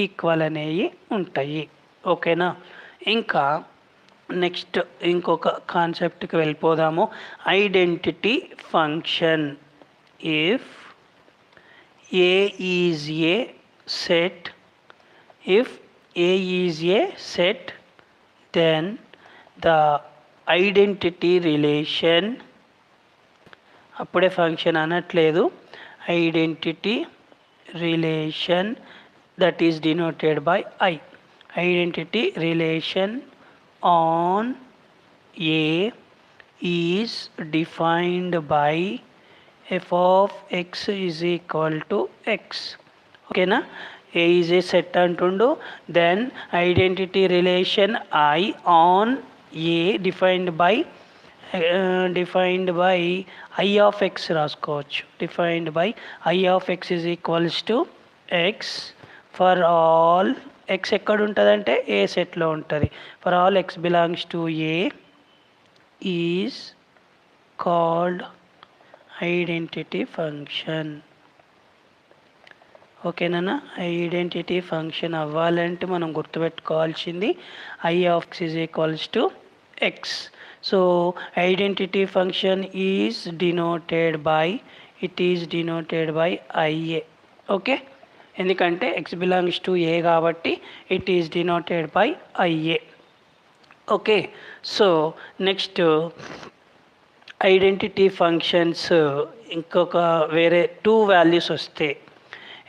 ఈక్వల్ అనేవి ఉంటాయి. ఓకేనా? ఇంకా నెక్స్ట్ ఇంకొక కాన్సెప్ట్కి వెళ్ళిపోదాము. Identity function. If A is a set, then the identity relation, అప్పుడే ఫంక్షన్ అనట్లేదు, identity relation that is denoted by I. Identity relation on A is defined by f of X is equal to x. ఓకేనా? ఏ ఈజ్ ఏ సెట్ అంటుండు. Then identity relation I on A defined by I of x రాసుకోవచ్చు. Defined by I of X is equals to x for all x ఎక్కడ ఉంటుందంటే ఏ సెట్లో ఉంటుంది. For all X belongs to A is called identity function. ఓకేనా? ఐడెంటిటీ ఫంక్షన్ అవ్వాలంటే మనం గుర్తుపెట్టుకోవాల్సింది I of X is equals to X. So identity function is denoted by IA. Okay, ఎందుకంటే ఎక్స్ బిలాంగ్స్ టు ఏ కాబట్టి it is denoted by IA. Okay, so next identity functions ఇంకొక వేరే 2 వాల్యూస్ వస్తాయి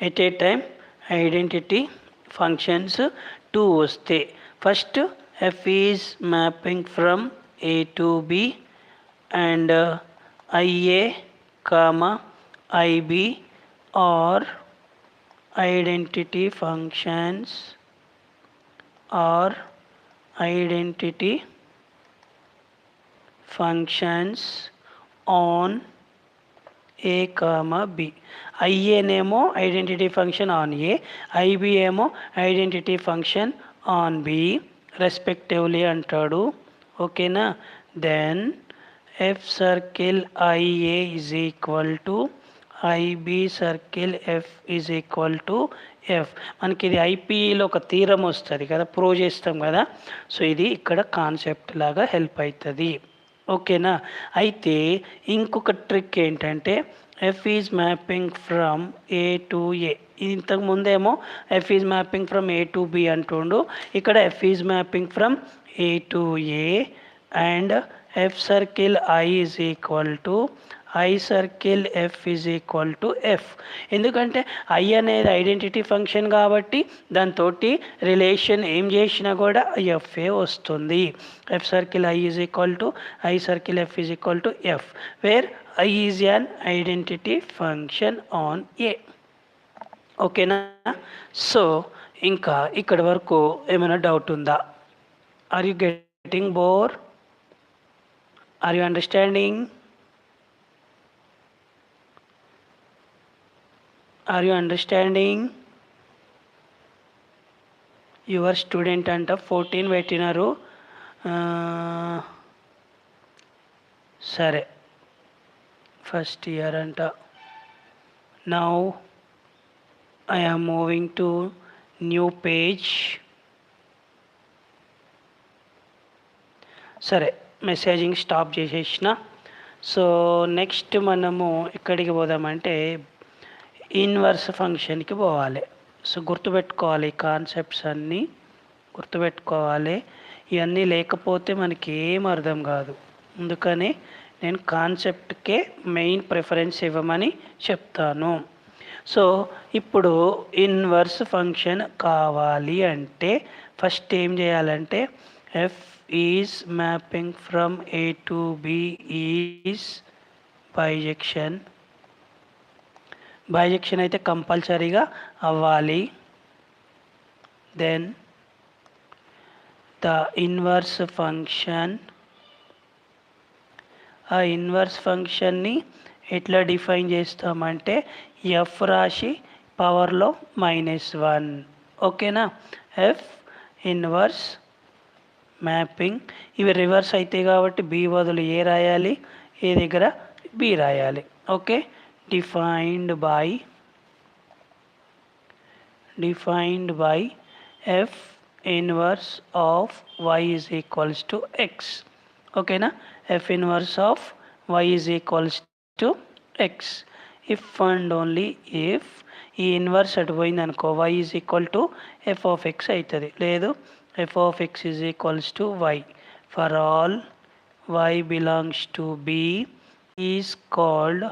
ఎట్ ఏ టైం. ఐడెంటిటీ ఫంక్షన్స్ 2 వస్తే first F is mapping from A to B and IA comma IB are identity functions on A comma B. ఐఏనేమో identity function on A, IB ఏమో identity function on B respectively అంటాడు. ఓకేనా? Then f circle IA is equal to IB circle F is equal to f. మనకి ఇది ఐపీలో ఒక థీరం వస్తుంది కదా, ప్రూవ్ చేస్తాం కదా. సో ఇది ఇక్కడ కాన్సెప్ట్ లాగా హెల్ప్ అవుతుంది. ఓకేనా. అయితే ఇంకొక ట్రిక్ ఏంటంటే f is mapping from A to A. ఇంతకు ముందేమో f is mapping from A to B అంటుండు. ఇక్కడ F is mapping from A to A and f circle I is equal to I circle F is equal to f. ఎందుకంటే ఐ అనేది ఐడెంటిటీ ఫంక్షన్ కాబట్టి దాంతో రిలేషన్ ఏం చేసినా కూడా ఎఫ్ఏ వస్తుంది. F circle I is equal to I circle F is equal to f, where I is an identity function on A. ఓకేనా. సో ఇంకా ఇక్కడి వరకు ఏమైనా డౌట్ ఉందా? Are you getting bore? Are you understanding? Are you understanding? Your student అంట 14 పెట్టినారు. సరే, ఫస్ట్ ఇయర్ అంట. Now I am moving to new page. సరే, మెసేజింగ్ స్టాప్ చేసేసిన. సో నెక్స్ట్ మనము ఎక్కడికి పోదామంటే ఇన్వర్స్ ఫంక్షన్కి పోవాలి. సో గుర్తుపెట్టుకోవాలి, ఈ కాన్సెప్ట్స్ అన్నీ గుర్తుపెట్టుకోవాలి. ఇవన్నీ లేకపోతే మనకి ఏం అర్థం కాదు. అందుకని నేను కాన్సెప్ట్కే మెయిన్ ప్రిఫరెన్స్ ఇవ్వమని చెప్తాను. సో ఇప్పుడు ఇన్వర్స్ ఫంక్షన్ కావాలి అంటే ఫస్ట్ ఏం చేయాలంటే F is mapping from A to B is bijection. Bijection అయితే కంపల్సరీగా అవ్వాలి. Then the inverse function. ఆ ఇన్వర్స్ ఫంక్షన్ని ఎట్లా డిఫైన్ చేస్తామంటే ఎఫ్ రాసి పవర్లో -1. ఓకేనా. F inverse mapping. ఇవి రివర్స్ అవుతాయి కాబట్టి బి బదులు ఏ రాయాలి, ఏ దగ్గర బి రాయాలి. Okay. defined by f inverse of y is equals to x. ఓకేనా. f inverse of y is equals to x if and only if ఈ ఇన్వర్స్ అటు పోయింది అనుకో y is equal to f of x అవుతుంది. లేదు f of x is equals to y. for all y belongs to b is called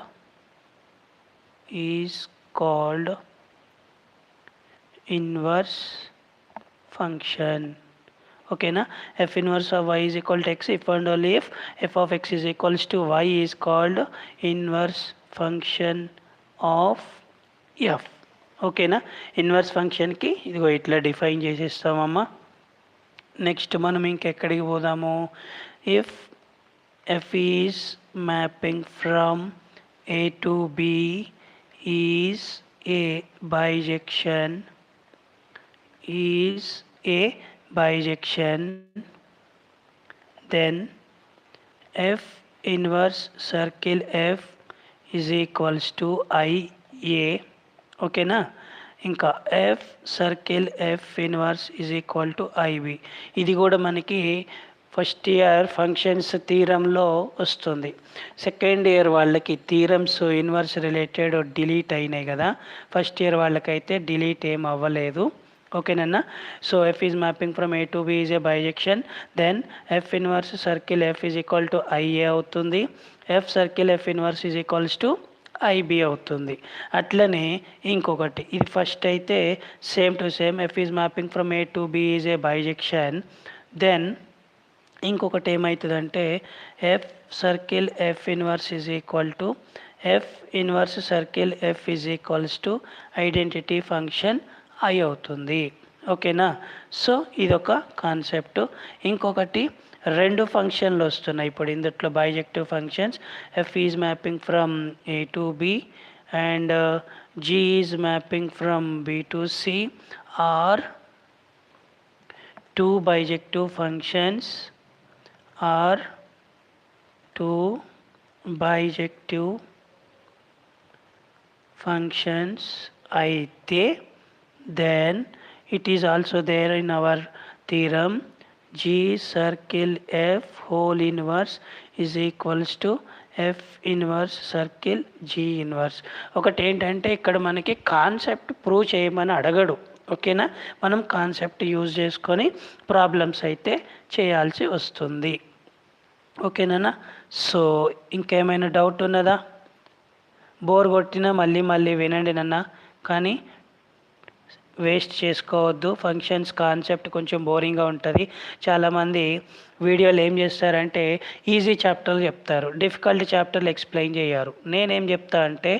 inverse function. ఓకేనా. f inverse of y is equal to x if and only if f of x is equals to y is called inverse function of f. ఓకేనా. ఇన్వర్స్ ఫంక్షన్కి ఇదిగో ఇట్లా డిఫైన్ చేసేస్తామమ్మా. నెక్స్ట్ మనం ఇంకెక్కడికి పోదాము. If F is mapping from A to B is a bijection then f inverse circle f is equals to ia. ఓకేనా. ఇంకా f circle F inverse is equal to IB. ఇది కూడా మనకి ఫస్ట్ ఇయర్ ఫంక్షన్స్ థీరంలో వస్తుంది. సెకండ్ ఇయర్ వాళ్ళకి థీరమ్స్ ఇన్వర్స్ రిలేటెడ్ డిలీట్ అయినాయి కదా, ఫస్ట్ ఇయర్ వాళ్ళకైతే డిలీట్ ఏం అవ్వలేదు. ఓకేనన్నా. So f is mapping from A to B is a bijection. Then f inverse circle F is equal to IA అవుతుంది. F circle F inverse is equals to IB అవుతుంది. అట్లనే ఇంకొకటి, ఇది ఫస్ట్ అయితే same to same F is mapping from A to B is a bijection. Then ఇంకొకటి ఏమవుతుందంటే F circle F inverse is equal to F inverse circle F is equals to identity function I అవుతుంది. ఓకేనా. సో ఇదొక కాన్సెప్ట్. ఇంకొకటి రెండు ఫంక్షన్లు వస్తున్నాయి ఇప్పుడు ఇందులో bijective functions. F is mapping from A to B and G is mapping from B to C are two bijective functions are two bijective functions అయితే then it is also there in our theorem g circle f whole inverse is equals to f inverse circle g inverse. ఒకటి ఏంటంటే ఇక్కడ మనకి కాన్సెప్ట్ ప్రూవ్ చేయమని అడగడు. ఓకేనా, మనం కాన్సెప్ట్ యూజ్ చేసుకొని ప్రాబ్లమ్స్ అయితే చేయాల్సి వస్తుంది. ఓకేనా. సో ఇంకేమైనా డౌట్ ఉన్నదా? బోర్ కొట్టినా మళ్ళీ మళ్ళీ వినండి నాన్న, కానీ వేస్ట్ చేసుకోవద్దు. ఫంక్షన్స్ కాన్సెప్ట్ కొంచెం బోరింగ్గా ఉంటుంది. చాలామంది వీడియోలు ఏం చేస్తారంటే ఈజీ చాప్టర్లు చెప్తారు, డిఫికల్ట్ చాప్టర్లు ఎక్స్ప్లెయిన్ చేయరు. నేనేం చెప్తా అంటే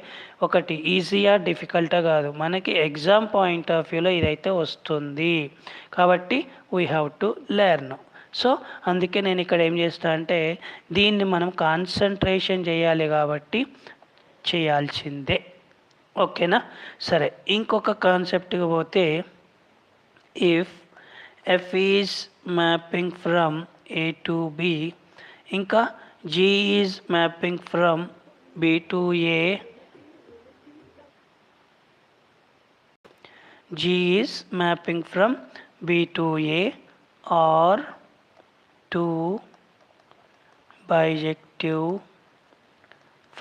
ఒకటి ఈజీయా డిఫికల్టా కాదు, మనకి ఎగ్జామ్ పాయింట్ ఆఫ్ వ్యూలో ఇదైతే వస్తుంది కాబట్టి we have to learn. So అందుకే నేను ఇక్కడ ఏం చేస్తా అంటే దీన్ని మనం కాన్సన్ట్రేషన్ చేయాలి కాబట్టి చేయాల్సిందే. ఓకేనా. సరే, ఇంకొక కాన్సెప్ట్కి పోతే if F is mapping from A to B, ఇంకా g is mapping from B to A, g is mapping from B to A are two bijective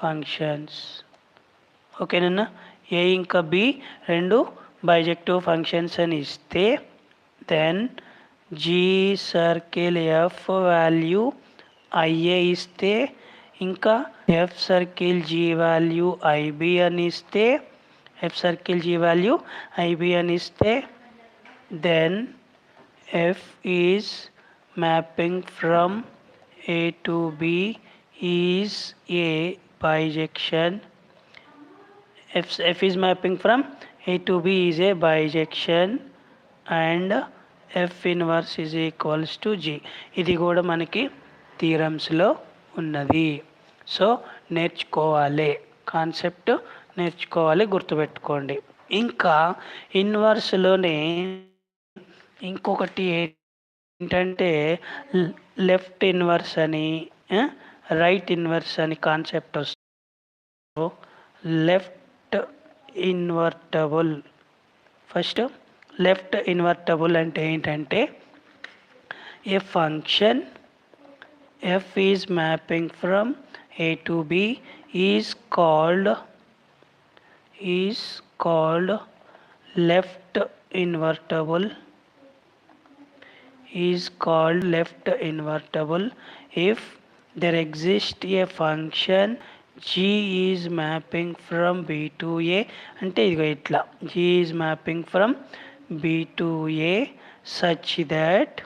functions. ఓకేనన్నా, ఏ ఇంకా బి రెండు బైజెక్టివ్ ఫంక్షన్స్ అని ఇస్తే then g circle f value IA ఇస్తే, ఇంకా f circle g value IB అని ఇస్తే, f circle g value IB అని ఇస్తే then f is mapping from A to B is A bijection. F is mapping from A to B is a bijection and F inverse is equals to G. ఇది కూడా మనకి థీరమ్స్లో ఉన్నది. సో నేర్చుకోవాలి, కాన్సెప్ట్ నేర్చుకోవాలి, గుర్తుపెట్టుకోండి. ఇంకా ఇన్వర్స్లోనే ఇంకొకటి ఏంటంటే లెఫ్ట్ ఇన్వర్స్ అని రైట్ ఇన్వర్స్ అని కాన్సెప్ట్ వస్తుంది. Left invertible, first left invertible అంటే ఏంటంటే a function f is mapping from A to B is called left invertible, is called left invertible if there exists a function g is mapping from b to a. అంటే ఇదిగో ఇట్లా g is mapping from b to a such that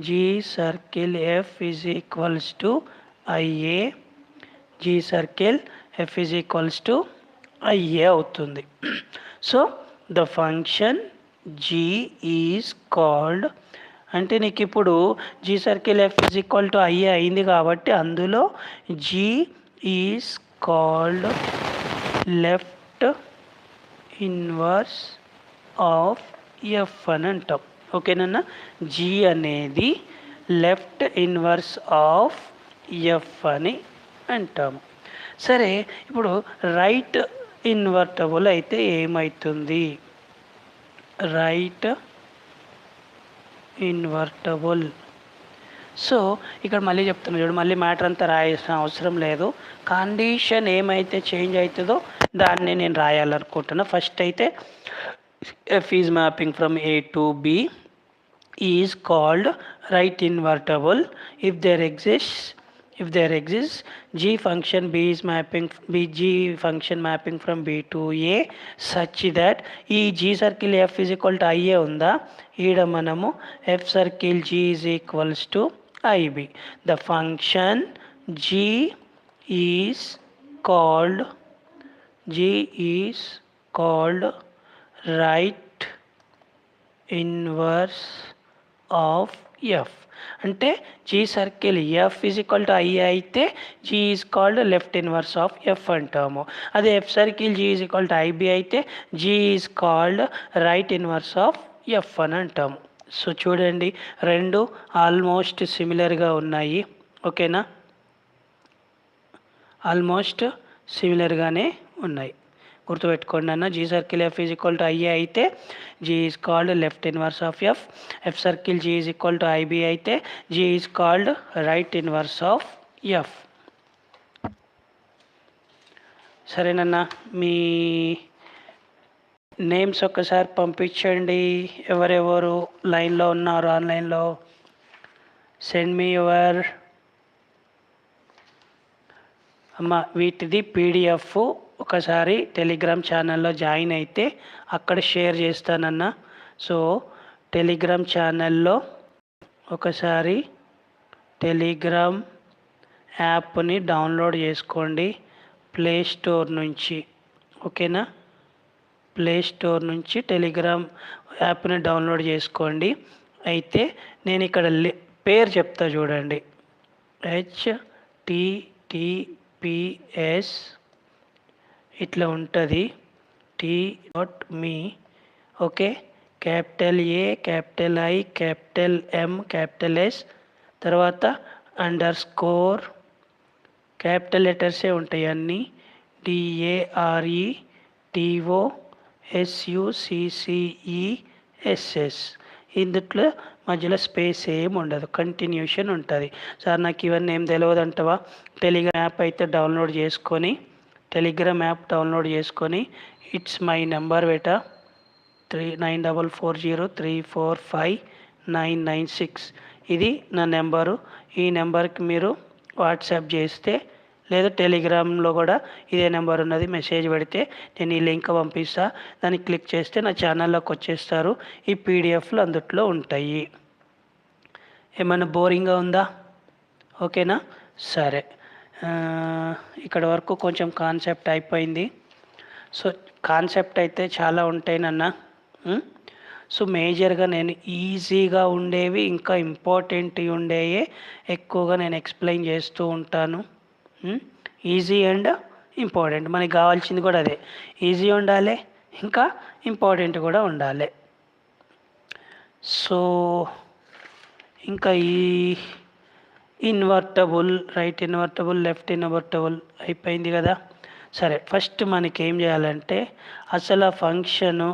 g circle f is equals to ia, g circle f is equals to ia అవుతుంది. So the function g is called, అంటే నీకు ఇప్పుడు G circle F is equal to IA అయింది కాబట్టి అందులో G is called left inverse of F అని అంటాం. ఓకేనన్నా, జీ అనేది లెఫ్ట్ ఇన్వర్స్ ఆఫ్ ఎఫ్ అని అంటాము. సరే, ఇప్పుడు రైట్ ఇన్వర్టబుల్ అయితే ఏమవుతుంది? Right invertible. సో ఇక్కడ మళ్ళీ చెప్తున్నా చూడు, మళ్ళీ మ్యాటర్ అంతా రాయాల్సిన అవసరం లేదు. కండిషన్ ఏమైతే చేంజ్ అవుతుందో దాన్ని నేను రాయాలనుకుంటున్నా. ఫస్ట్ అయితే F is mapping from A to B is called right invertible if there exists g function b is mapping g function mapping from b to a such that ఈ g circle f is equal to ia ఉందా, ఈడ మనము f circle g is equals to ib. the function g is called right inverse of f. అంటే g circle F is equal to I అయితే g is called left inverse of f అంటాము. అదే f circle g is equal to IB అయితే g is called right inverse of F అని అంటాము. సో చూడండి, రెండు ఆల్మోస్ట్ సిమిలర్గా ఉన్నాయి. ఓకేనా, ఆల్మోస్ట్ సిమిలర్గానే ఉన్నాయి. గుర్తుపెట్టుకోండి అన్న. G circle F is equal to IA అయితే g is called left inverse of f. F circle g is equal to IB అయితే g is called right inverse of f. సరేనన్నా, మీ నేమ్స్ ఒక్కసారి పంపించండి. ఎవరెవరు లైన్లో ఉన్నారు ఆన్లైన్లో? సెండ్ మీ యువర్ అమ్మ వీటిది పీడిఎఫ్ ఒకసారి టెలిగ్రామ్ ఛానల్లో జాయిన్ అయితే అక్కడ షేర్ చేస్తానన్నా. సో టెలిగ్రామ్ ఛానల్లో ఒకసారి టెలిగ్రామ్ యాప్ని డౌన్లోడ్ చేసుకోండి ప్లే స్టోర్ నుంచి. ఓకేనా, ప్లే స్టోర్ నుంచి టెలిగ్రామ్ యాప్ని డౌన్లోడ్ చేసుకోండి. అయితే నేను ఇక్కడ పేరు చెప్తా చూడండి. https ఇట్లా ఉంటుంది t.me. Okay, capital A, capital I, capital M, capital S, తర్వాత _ క్యాపిటల్ లెటర్సే ఉంటాయి అన్నీ. DARETOSUCCESS. ఇందుట్లో మధ్యలో స్పేస్ ఏమి ఉండదు, కంటిన్యూషన్ ఉంటుంది. సార్ నాకు ఇవన్నీ ఏం తెలియదు అంటవా? టెలిగ్రామ్ యాప్ అయితే డౌన్లోడ్ చేసుకొని ఇట్స్ మై నెంబర్ బేటా 9440345996. ఇది నా నెంబరు. ఈ నెంబర్కి మీరు వాట్సాప్ చేస్తే లేదా టెలిగ్రామ్లో కూడా ఇదే నెంబర్ ఉన్నది, మెసేజ్ పెడితే నేను ఈ లింక్ పంపిస్తా. దాన్ని క్లిక్ చేస్తే నా ఛానల్లోకి వచ్చేస్తారు. ఈ పీడిఎఫ్లు అందుట్లో ఉంటాయి. ఏమైనా బోరింగ్గా ఉందా? ఓకేనా, సరే. ఇక్కడ వరకు కొంచెం కాన్సెప్ట్ అయిపోయింది. సో కాన్సెప్ట్ అయితే చాలా ఉంటాయి నాన్న. సో మేజర్గా నేను ఈజీగా ఉండేవి ఇంకా ఇంపార్టెంట్ ఉండేవి ఎక్కువగా నేను ఎక్స్ప్లెయిన్ చేస్తూ ఉంటాను. ఈజీ అండ్ ఇంపార్టెంట్, మనకి కావాల్సింది కూడా అదే. ఈజీ ఉండాలి, ఇంకా ఇంపార్టెంట్ కూడా ఉండాలి. సో ఇంకా ఈ invertible, right invertible, left invertible అయిపోయింది కదా. సరే, ఫస్ట్ మనకి ఏం చేయాలంటే అసలు ఆ ఫంక్షను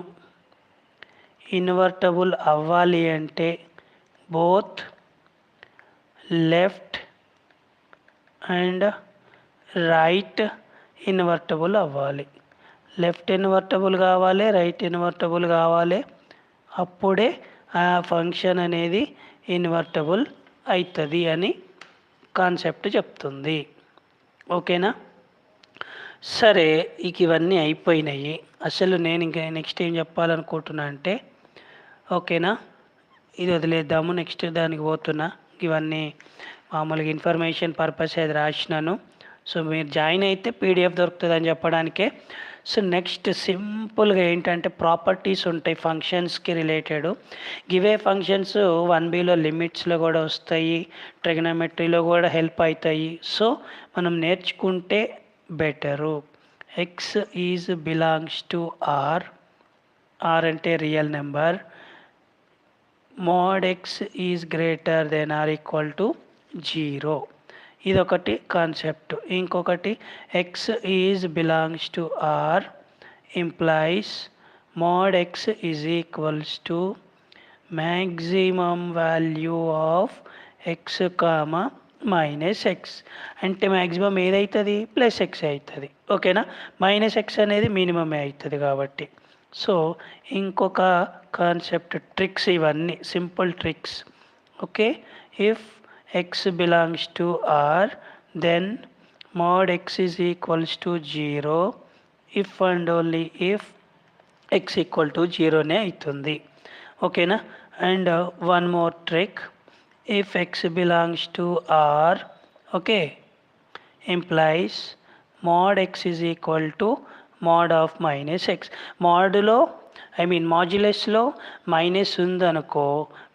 ఇన్వర్టబుల్ అవ్వాలి అంటే both left and right invertible అవ్వాలి. లెఫ్ట్ ఇన్వర్టబుల్ కావాలి, రైట్ ఇన్వర్టబుల్ కావాలి. అప్పుడే ఆ ఫంక్షన్ అనేది ఇన్వర్టబుల్ అవుతుంది అని కాన్సెప్ట్ చెప్తుంది. ఓకేనా, సరే. ఇవన్నీ అయిపోయినాయి. అసలు నేను ఇంకా నెక్స్ట్ ఏం చెప్పాలనుకుంటున్నా అంటే, ఓకేనా, ఇది వదిలేద్దాము, నెక్స్ట్ దానికి పోతున్నా. ఇవన్నీ మామూలుగా ఇన్ఫర్మేషన్ పర్పస్ అది రాసినాను. సో మీరు జాయిన్ అయితే పీడిఎఫ్ దొరుకుతుంది అని చెప్పడానికే. సో నెక్స్ట్ సింపుల్గా ఏంటంటే ప్రాపర్టీస్ ఉంటాయి ఫంక్షన్స్కి రిలేటెడ్. గివే ఫంక్షన్స్ 1Bలో లిమిట్స్లో కూడా వస్తాయి, ట్రిగనోమెట్రీలో కూడా హెల్ప్ అవుతాయి. సో మనం నేర్చుకుంటే better. X is belongs to R, R అంటే real number. mod x is greater than or equal to 0. ఇదొకటి కాన్సెప్ట్. ఇంకొకటి x is belongs to R implies mod x is equals to maximum value of x comma -x. అంటే మ్యాక్సిమం ఏదవుతుంది? +x అవుతుంది. ఓకేనా, -x అనేది మినిమమే అవుతుంది కాబట్టి. సో ఇంకొక కాన్సెప్ట్, ట్రిక్స్, ఇవన్నీ simple tricks. Okay, if x belongs to R then mod x is equals to 0 if and only if x equal to 0నే అవుతుంది. ఓకేనా, and one more trick, if x belongs to R, okay, implies mod x is equal to mod of -x. మోడ్లో మాడ్యులస్లో మైనస్ ఉందనుకో,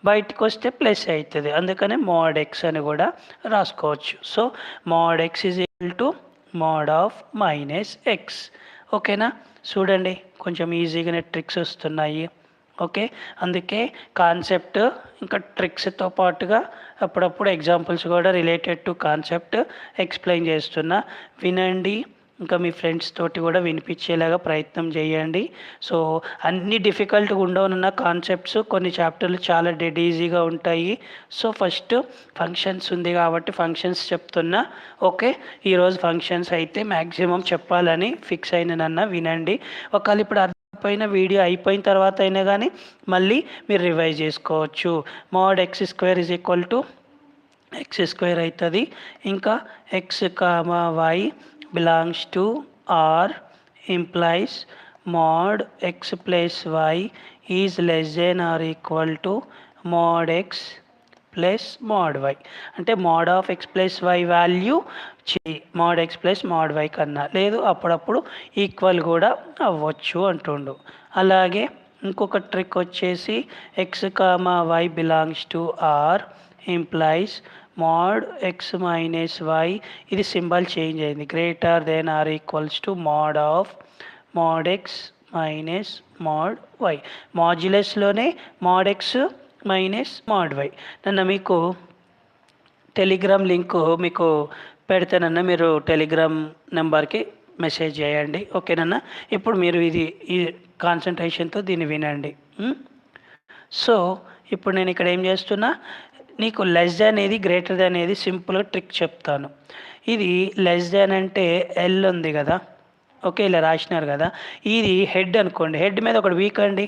బయటకు వస్తే ప్లస్ అవుతుంది, అందుకనే mod x అని కూడా రాసుకోవచ్చు. So mod x is equal to mod of -x. ఓకేనా, చూడండి కొంచెం ఈజీగానే ట్రిక్స్ వస్తున్నాయి. ఓకే, అందుకే కాన్సెప్ట్ ఇంకా ట్రిక్స్తో పాటుగా అప్పుడప్పుడు ఎగ్జాంపుల్స్ కూడా రిలేటెడ్ టు కాన్సెప్ట్ ఎక్స్ప్లెయిన్ చేస్తున్నా. వినండి, ఇంకా మీ ఫ్రెండ్స్ తోటి కూడా వినిపించేలాగా ప్రయత్నం చేయండి. సో అన్ని డిఫికల్ట్గా ఉండవనున్న కాన్సెప్ట్స్ కొన్ని చాప్టర్లు చాలా డెడ్ ఈజీగా ఉంటాయి. సో ఫస్ట్ ఫంక్షన్స్ ఉంది కాబట్టి ఫంక్షన్స్ చెప్తున్నా. ఓకే, ఈరోజు ఫంక్షన్స్ అయితే మ్యాక్సిమం చెప్పాలని ఫిక్స్ అయినన్న వినండి. ఒకవేళ ఇప్పుడు అర్థమైపోయిన వీడియో అయిపోయిన తర్వాత అయినా కానీ మళ్ళీ మీరు రివైజ్ చేసుకోవచ్చు. Mod x square is equal to x square అవుతుంది. ఇంకా x comma why belongs to R implies mod x plus y is less than or equal to mod x plus mod y. అంటే mod of x plus y value mod x plus mod y కన్నా లేదు, అప్పుడప్పుడు ఈక్వల్ కూడా అవ్వచ్చు అంటుండు. అలాగే ఇంకొక ట్రిక్ వచ్చేసి x comma why belongs to R implies mod x minus y, ఇది సింబల్ చేంజ్ అయింది, greater than or equals to mod of mod x minus mod y. మాడ్యులస్లోనే mod x minus mod y. నన్ను మీకు టెలిగ్రామ్ లింక్ మీకు పెడతానన్న, మీరు టెలిగ్రామ్ నెంబర్కి మెసేజ్ చేయండి. ఓకేనన్నా. ఇప్పుడు మీరు ఇది ఈ కాన్సన్ట్రేషన్తో దీన్ని వినండి. సో ఇప్పుడు నేను ఇక్కడ ఏం చేస్తున్నా, నీకు లెస్ దాన్ ఏది గ్రేటర్ దాన్ ఏది సింపుల్గా ట్రిక్ చెప్తాను. ఇది లెస్ దాన్ అంటే ఎల్ ఉంది కదా, ఓకే, ఇలా రాసినారు కదా, ఇది హెడ్ అనుకోండి. హెడ్ మీద ఒకటి వీక్ అండి,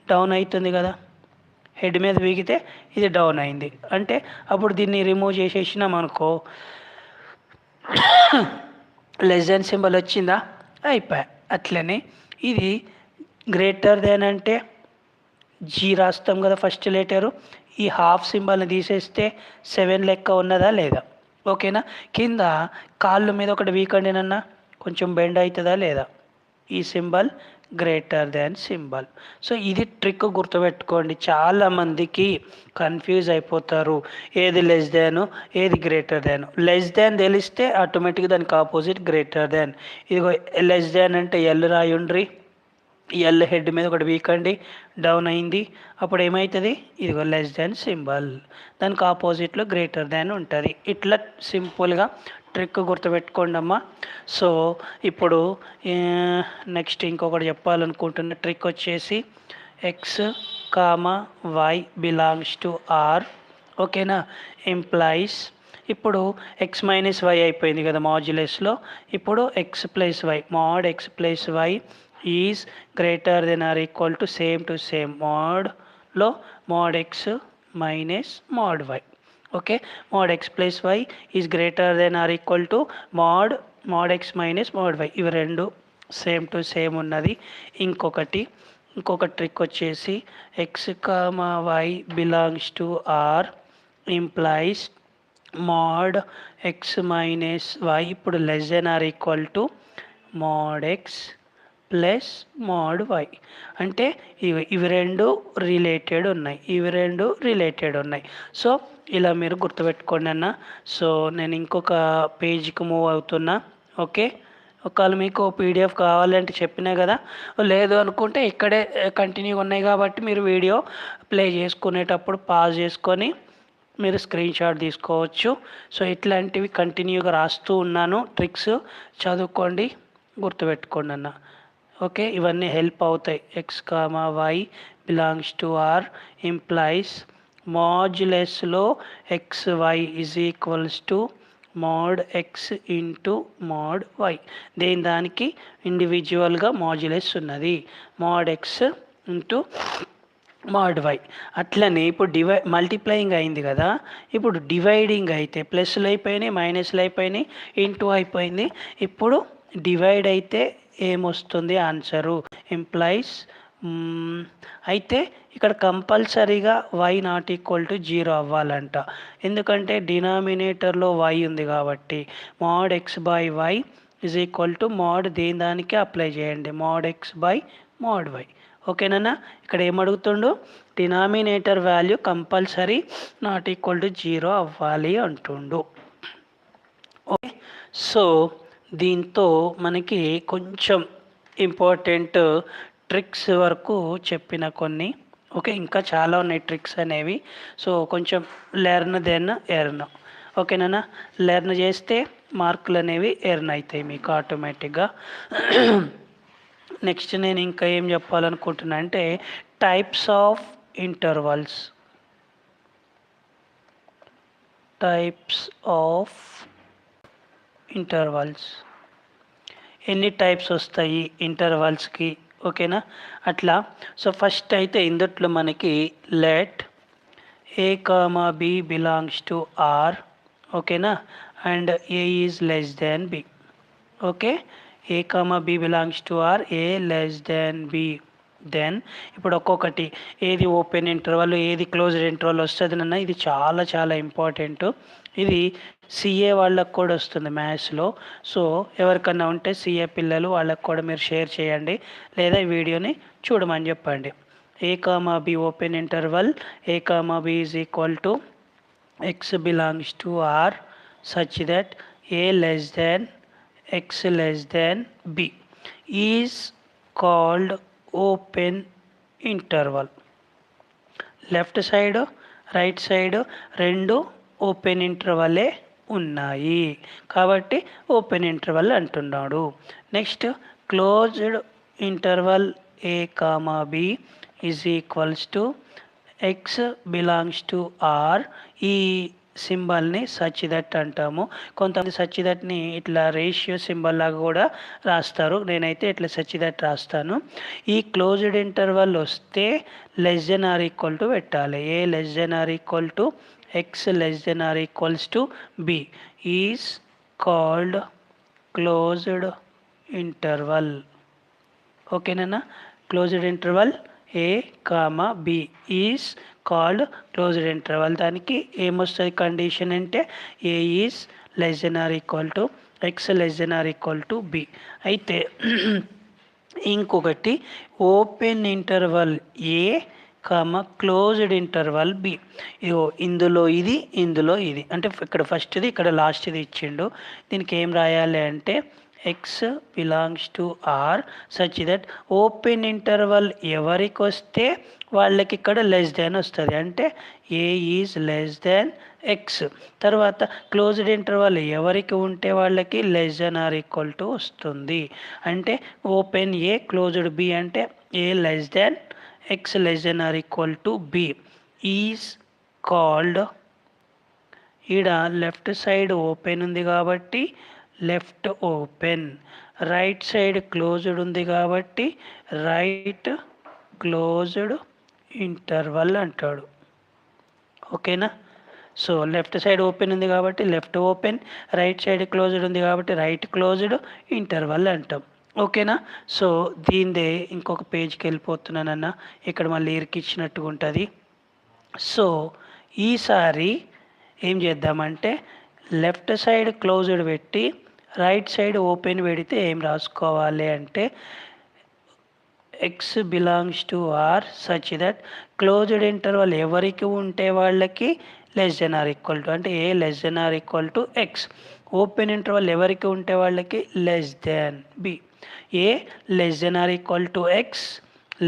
డౌన్ అవుతుంది కదా, హెడ్ మీద వీగితే ఇది డౌన్ అయింది అంటే అప్పుడు దీన్ని రిమూవ్ చేసేసినాం అనుకో, లెస్ దాన్ సింబల్ వచ్చిందా, అయిపోయా. అట్లనే ఇది గ్రేటర్ దాన్ అంటే జీ రాస్తాం కదా ఫస్ట్ లెటరు, ఈ హాఫ్ సింబల్ని తీసేస్తే 7 లెక్క ఉన్నదా లేదా, ఓకేనా. కింద కాళ్ళు మీద ఒకటి వీకండినన్నా కొంచెం బెండ్ అవుతుందా లేదా, ఈ symbol greater than symbol. So ఇది ట్రిక్ గుర్తుపెట్టుకోండి. చాలామందికి కన్ఫ్యూజ్ అయిపోతారు, ఏది లెస్ దాను ఏది గ్రేటర్ దాను. లెస్ దాన్ తెలిస్తే ఆటోమేటిక్గా దానికి ఆపోజిట్ గ్రేటర్ దాన్. ఇదిగో లెస్ దాన్ అంటే ఎల్ రాయుండ్రి, ఎల్ హెడ్ మీద ఒకటి వీకండి, డౌన్ అయింది, అప్పుడు ఏమవుతుంది, ఇదిగో లెస్ దాన్ సింబల్, దానికి ఆపోజిట్లో గ్రేటర్ దాన్ ఉంటుంది. ఇట్లా సింపుల్గా ట్రిక్ గుర్తుపెట్టుకోండి అమ్మా. సో ఇప్పుడు నెక్స్ట్ ఇంకొకటి చెప్పాలనుకుంటున్న ట్రిక్ వచ్చేసి x comma why belongs to R, ఓకేనా, ఇంప్లైస్ ఇప్పుడు ఎక్స్ మైనస్ వై అయిపోయింది కదా మాడ్యులస్లో, ఇప్పుడు x plus y, mod x plus y is greater than or equal to same మోడ్లో mod x minus mod y. Okay, mod x plus y is greater than or equal to mod x minus mod y. ఇవి రెండు సేమ్ ఉన్నది. ఇంకొక ట్రిక్ వచ్చేసి x comma why belongs to R implies mod x minus y ఇప్పుడు less than or equal to mod x plus mod y. అంటే ఇవి రెండు రిలేటెడ్ ఉన్నాయి. సో ఇలా మీరు గుర్తుపెట్టుకోండి అన్న. సో నేను ఇంకొక పేజ్కి మూవ్ అవుతున్నా. ఓకే, ఒకవేళ మీకు పీడిఎఫ్ కావాలంటే చెప్పినా కదా, లేదు అనుకుంటే ఇక్కడే కంటిన్యూ ఉన్నాయి కాబట్టి మీరు వీడియో ప్లే చేసుకునేటప్పుడు పాజ్ చేసుకొని మీరు స్క్రీన్ షాట్ తీసుకోవచ్చు. సో ఇట్లాంటివి కంటిన్యూగా రాస్తూ ఉన్నాను, ట్రిక్స్ చదువుకోండి, గుర్తుపెట్టుకోండి అన్న. ఓకే, ఇవన్నీ హెల్ప్ అవుతాయి. X comma why belongs to R implies మాడ్యులస్లో x y is equals to mod x into mod y. దానికి ఇండివిజువల్గా మాడ్యులస్ ఉన్నది, mod x into mod y. అట్లనే ఇప్పుడు మల్టిప్లయింగ్ అయింది కదా, ఇప్పుడు డివైడింగ్ అయితే ప్లస్లు అయిపోయినాయి, మైనస్లు అయిపోయినాయి, ఇంటూ అయిపోయింది. ఇప్పుడు డివైడ్ అయితే ఏమొస్తుంది ఆన్సరు, ఇంప్లైస్. అయితే ఇక్కడ కంపల్సరీగా వై నాట్ ఈక్వల్ టు 0 అవ్వాలంట, ఎందుకంటే డినామినేటర్లో వై ఉంది కాబట్టి. Mod x by y is equal to mod దానికి అప్లై చేయండి, mod x by mod y. ఓకేనా. ఇక్కడ ఏమడుగుతుండు, denominator value compulsory not equal to 0 అవ్వాలి అంటుండు. ఓకే, సో దీంతో మనకి కొంచెం ఇంపార్టెంట్ ట్రిక్స్ వరకు చెప్పిన కొన్ని. ఓకే, ఇంకా చాలా ఉన్నాయి ట్రిక్స్ అనేవి. సో కొంచెం లెర్న్ దెన్ ఎర్న్. ఓకేనా, లెర్న్ చేస్తే మార్కులు అనేవి ఎర్న్ అవుతాయి మీకు ఆటోమేటిక్గా. నెక్స్ట్ నేను ఇంకా ఏం చెప్పాలనుకుంటున్నా అంటే types of intervals. Types of intervals ఎన్ని టైప్స్ వస్తాయి ఇంటర్వల్స్కి, ఓకేనా అట్లా. సో ఫస్ట్ అయితే ఇందుట్లో మనకి let A comma B belongs to R, ఓకేనా, and A is less than B. Okay, A comma B belongs to R, A less than B. Then ఇప్పుడు ఒక్కొక్కటి ఏది ఓపెన్ ఇంటర్వల్ ఏది క్లోజ్డ్ ఇంటర్వల్ వస్తుంది అన్న, ఇది చాలా చాలా ఇంపార్టెంట్. ఇది సిఏ వాళ్ళకు కూడా వస్తుంది మ్యాథ్స్లో. సో ఎవరికన్నా ఉంటే సిఏ పిల్లలు వాళ్ళకు కూడా మీరు షేర్ చేయండి, లేదా ఈ వీడియోని చూడమని చెప్పండి. A comma B open interval, A comma B is equal to x belongs to R such that A less than x less than b is called open interval. Left side right side రెండు ఓపెన్ ఇంటర్వలే ఉన్నాయి కాబట్టి ఓపెన్ ఇంటర్వల్ అంటున్నాడు. Next closed interval A comma B is equals to x belongs to R. ఈ సింబల్ని సచ్ దట్ అంటాము. కొంతమంది సచ్ దట్ని ఇట్లా రేషియో సింబల్ లాగా కూడా రాస్తారు, నేనైతే ఇట్లా సచ్ దట్ రాస్తాను. ఈ క్లోజ్డ్ ఇంటర్వల్ వస్తే less than or equal to పెట్టాలి. A less than or equal to x less than or equals to B is called closed interval. ఓకేనా, closed interval A comma B is called closed interval. దానికి ఏమొస్తుంది కండిషన్ అంటే A is less than or equal to x less than or equal to B. అయితే ఇంకొకటి open interval A comma closed interval B. ఇగో ఇందులో ఇది ఇందులో ఇది, అంటే ఇక్కడ ఫస్ట్ది ఇక్కడ లాస్ట్ది ఇచ్చిండు. దీనికి ఏం రాయాలి అంటే x belongs to R such that open interval ఎవరికి వస్తే వాళ్ళకి ఇక్కడ లెస్ దాన్ వస్తుంది, అంటే A is less than x. తర్వాత క్లోజ్డ్ ఇంటర్వల్ ఎవరికి ఉంటే వాళ్ళకి less than or equal to వస్తుంది, అంటే ఓపెన్ ఏ క్లోజ్డ్ బి అంటే ఏ less than x less than or equal to B is called. ఈడ లెఫ్ట్ సైడ్ ఓపెన్ ఉంది కాబట్టి left open, right side closed ఉంది కాబట్టి రైట్ క్లోజ్డ్ ఇంటర్వల్ అంటాడు. ఓకేనా, సో లెఫ్ట్ సైడ్ ఓపెన్ ఉంది కాబట్టి left open, right side closed ఉంది కాబట్టి రైట్ క్లోజ్డ్ ఇంటర్వల్ అంటాం. ఓకేనా, సో దీనిదే ఇంకొక పేజ్కి వెళ్ళిపోతున్నానన్న, ఇక్కడ మళ్ళీ ఇరికిచ్చినట్టుగా ఉంటుంది. సో ఈసారి ఏం చేద్దామంటే లెఫ్ట్ సైడ్ క్లోజ్డ్ పెట్టి రైట్ సైడ్ ఓపెన్ పెడితే ఏం రాసుకోవాలి అంటే x belongs to R such that closed interval ఎవరికి ఉంటే వాళ్ళకి less than or equal to, అంటే ఏ less than or equal to x. Open interval ఎవరికి ఉంటే వాళ్ళకి less than b. A less than or equal to x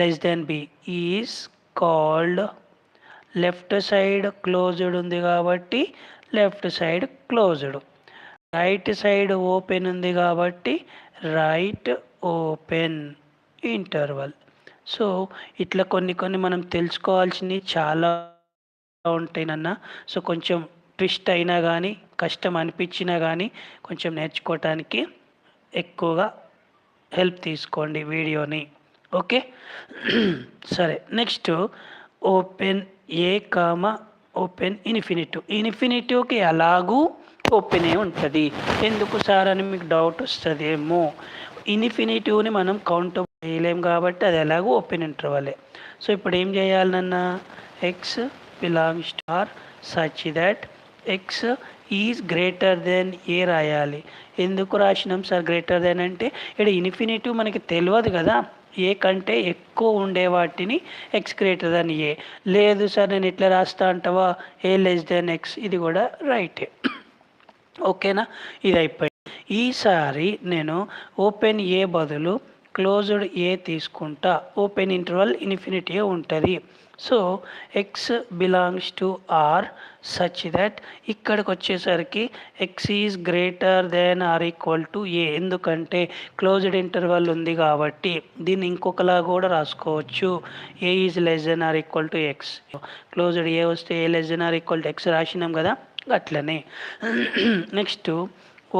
less than b is called. Left side closed ఉంది కాబట్టి left side closed, right side open ఉంది కాబట్టి రైట్ ఓపెన్ ఇంటర్వల్. సో ఇట్లా కొన్ని కొన్ని మనం తెలుసుకోవాల్సినవి చాలా ఉంటాయి నాన్న. సో కొంచెం ట్విస్ట్ అయినా కానీ కష్టం అనిపించినా కానీ కొంచెం నేర్చుకోవటానికి ఎక్కువగా హెల్ప్ తీసుకోండి వీడియోని. ఓకే సరే, నెక్స్ట్ ఓపెన్ ఏ కామ ఓపెన్ ఇన్ఫినిటివ్. ఇన్ఫినిటివ్కి ఎలాగూ ఓపెనే ఉంటుంది. ఎందుకు సార్ అని మీకు డౌట్ వస్తుందేమో. ఇన్ఫినిటివ్ని మనం కౌంట్ చేయలేం కాబట్టి అది ఎలాగో ఓపెన్ ఇంటర్వలే. సో ఇప్పుడు ఏం చేయాలన్నా x belongs to R such that x is greater than a రాయాలి. ఎందుకు రాసినాం సార్ గ్రేటర్ దెన్ అంటే, ఇక్కడ ఇన్ఫినిటివ్ మనకి తెలియదు కదా, ఏ కంటే ఎక్కువ ఉండే వాటిని ఎక్స్ గ్రేటర్ దెన్ ఏ. లేదు సార్ నేను ఇట్లా రాస్తా అంటావా, ఏ లెస్ దెన్ ఎక్స్, ఇది కూడా రైటే. ఓకేనా, ఇది అయిపోయింది. ఈసారి నేను ఓపెన్ ఏ బదులు క్లోజ్డ్ ఏ తీసుకుంటా. ఓపెన్ ఇంటర్వల్ ఇన్ఫినిటీ ఉంటుంది. So x belongs to R such that ఇక్కడికి వచ్చేసరికి x is greater than or equal to a, ఎందుకంటే క్లోజ్డ్ ఇంటర్వల్ ఉంది కాబట్టి. దీన్ని ఇంకొకలా కూడా రాసుకోవచ్చు, a is less than or equal to x. Closed a వస్తే a less than or equal to x రాసినాం కదా, అట్లనే. Next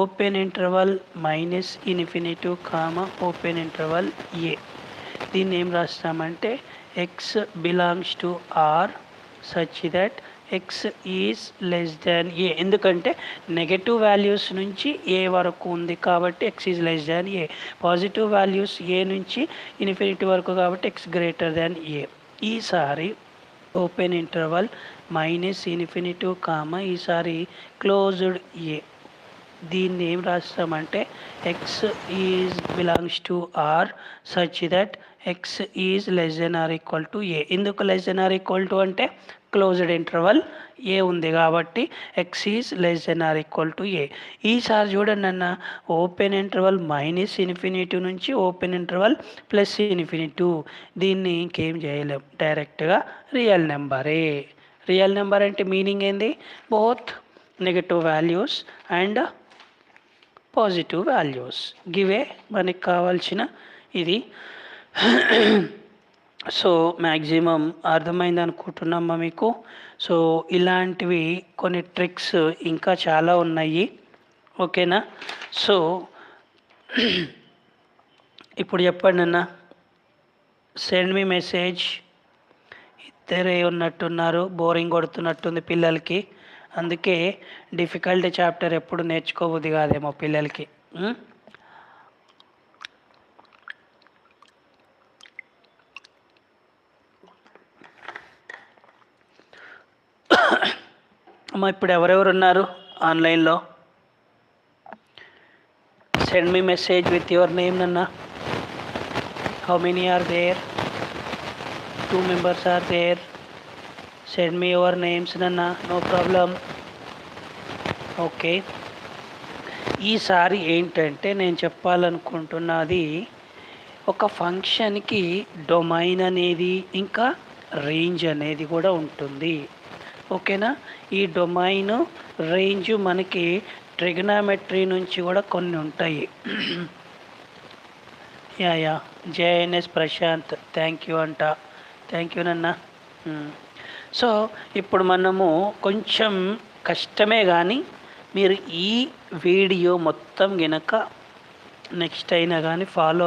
open interval minus infinity comma open interval a. దీన్ని ఏం రాస్తామంటే x belongs to R such that x is less than a, ఎందుకంటే నెగటివ్ వాల్యూస్ నుంచి ఏ వరకు ఉంది కాబట్టి x is less than a. Positive values a నుంచి ఇన్ఫినిటీ వరకు కాబట్టి ఎక్స్ గ్రేటర్ దాన్ ఏ. ఈసారి open interval minus infinity comma ఈసారి క్లోజ్డ్ ఏ. దీన్ని ఏం రాస్తామంటే x is belongs to R such that x is less than or equal to a. ఎందుకు less than or equal to అంటే క్లోజ్డ్ ఇంటర్వల్ ఏ ఉంది కాబట్టి x is less than or equal to a. ఈసారి చూడండి అన్న, ఓపెన్ ఇంటర్వల్ మైనస్ ఇన్ఫినిటీ నుంచి ఓపెన్ ఇంటర్వల్ ప్లస్ ఇన్ఫినిటీ. దీన్ని ఇంకేం చేయలేం, డైరెక్ట్గా రియల్ నెంబరే. రియల్ నెంబర్ అంటే మీనింగ్ ఏంది, both negative values and positive values, గివే మనకి కావాల్సిన ఇది. సో మ్యాక్సిమం అర్థమైంది అనుకుంటున్నామా మీకు. సో ఇలాంటివి కొన్ని ట్రిక్స్ ఇంకా చాలా ఉన్నాయి, ఓకేనా. సో ఇప్పుడు చెప్పండి అన్న, సెండ్ మీ మెసేజ్. ఇద్దరే ఉన్నట్టున్నారు, బోరింగ్ కొడుతున్నట్టుంది పిల్లలకి, అందుకే డిఫికల్ట్ చాప్టర్ ఎప్పుడు నేర్చుకోబుద్ది కాదేమో పిల్లలకి. అమ్మ ఇప్పుడు ఎవరెవరు ఉన్నారు ఆన్లైన్లో? Send me message with your name నన్న. How many are there? 2 members are there. Send me your names nana, no problem. Okay. ఈసారి ఏంటంటే నేను చెప్పాలనుకుంటున్నది, ఒక ఫంక్షన్కి డొమైన్ అనేది ఇంకా రేంజ్ అనేది కూడా ఉంటుంది, ఓకేనా. ఈ డొమైన్ రేంజ్ మనకి ట్రిగనామెట్రీ నుంచి కూడా కొన్ని ఉంటాయి. Yeah JNS Prashanth, thank you అంట, థ్యాంక్ యూ నన్న. సో ఇప్పుడు మనము కొంచెం కష్టమే కానీ మీరు ఈ వీడియో మొత్తం గనక నెక్స్ట్ అయినా కానీ ఫాలో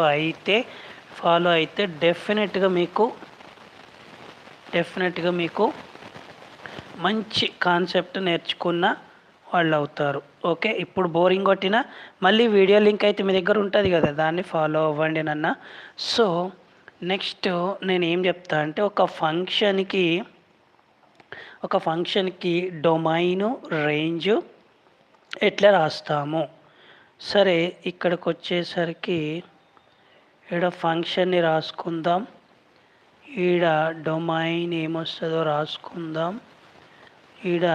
అయితే డెఫినెట్గా మీకు మంచి కాన్సెప్ట్ నేర్చుకున్న వాళ్ళు అవుతారు, ఓకే. ఇప్పుడు బోరింగ్ కొట్టినా మళ్ళీ వీడియో లింక్ అయితే మీ దగ్గర ఉంటుంది కదా, దాన్ని ఫాలో అవ్వండి నన్న. సో నెక్స్ట్ నేను ఏం చెప్తా అంటే, ఒక ఫంక్షన్కి డొమైను రేంజ్ ఎట్లా రాస్తాము. సరే ఇక్కడికి వచ్చేసరికి ఈడ ఫంక్షన్ని రాసుకుందాం, ఈడ డొమైన్ ఏమొస్తుందో రాసుకుందాం, ఈడ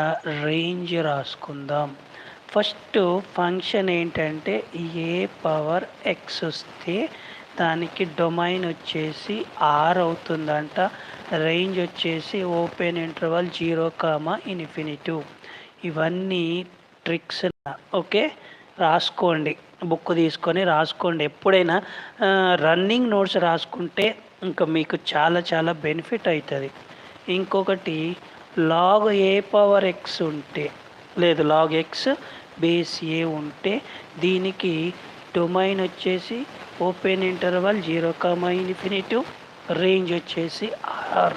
రేంజ్ రాసుకుందాం. ఫస్ట్ ఫంక్షన్ ఏంటంటే ఏ పవర్ ఎక్స్ వస్తే దానికి డొమైన్ వచ్చేసి ఆర్ అవుతుందంట, రేంజ్ వచ్చేసి ఓపెన్ ఇంటర్వల్ 0, ఇవన్నీ ట్రిక్స్, ఓకే. రాసుకోండి, బుక్ తీసుకొని రాసుకోండి. ఎప్పుడైనా రన్నింగ్ నోట్స్ రాసుకుంటే ఇంకా మీకు చాలా చాలా బెనిఫిట్ అవుతుంది. ఇంకొకటి లాగ్ ఏ పవర్ ఎక్స్ ఉంటే, లేదు లాగ్ ఎక్స్ బేస్ ఏ ఉంటే దీనికి డొమైన్ వచ్చేసి ఓపెన్ ఇంటర్వల్ 0, రేంజ్ వచ్చేసి ఆర్.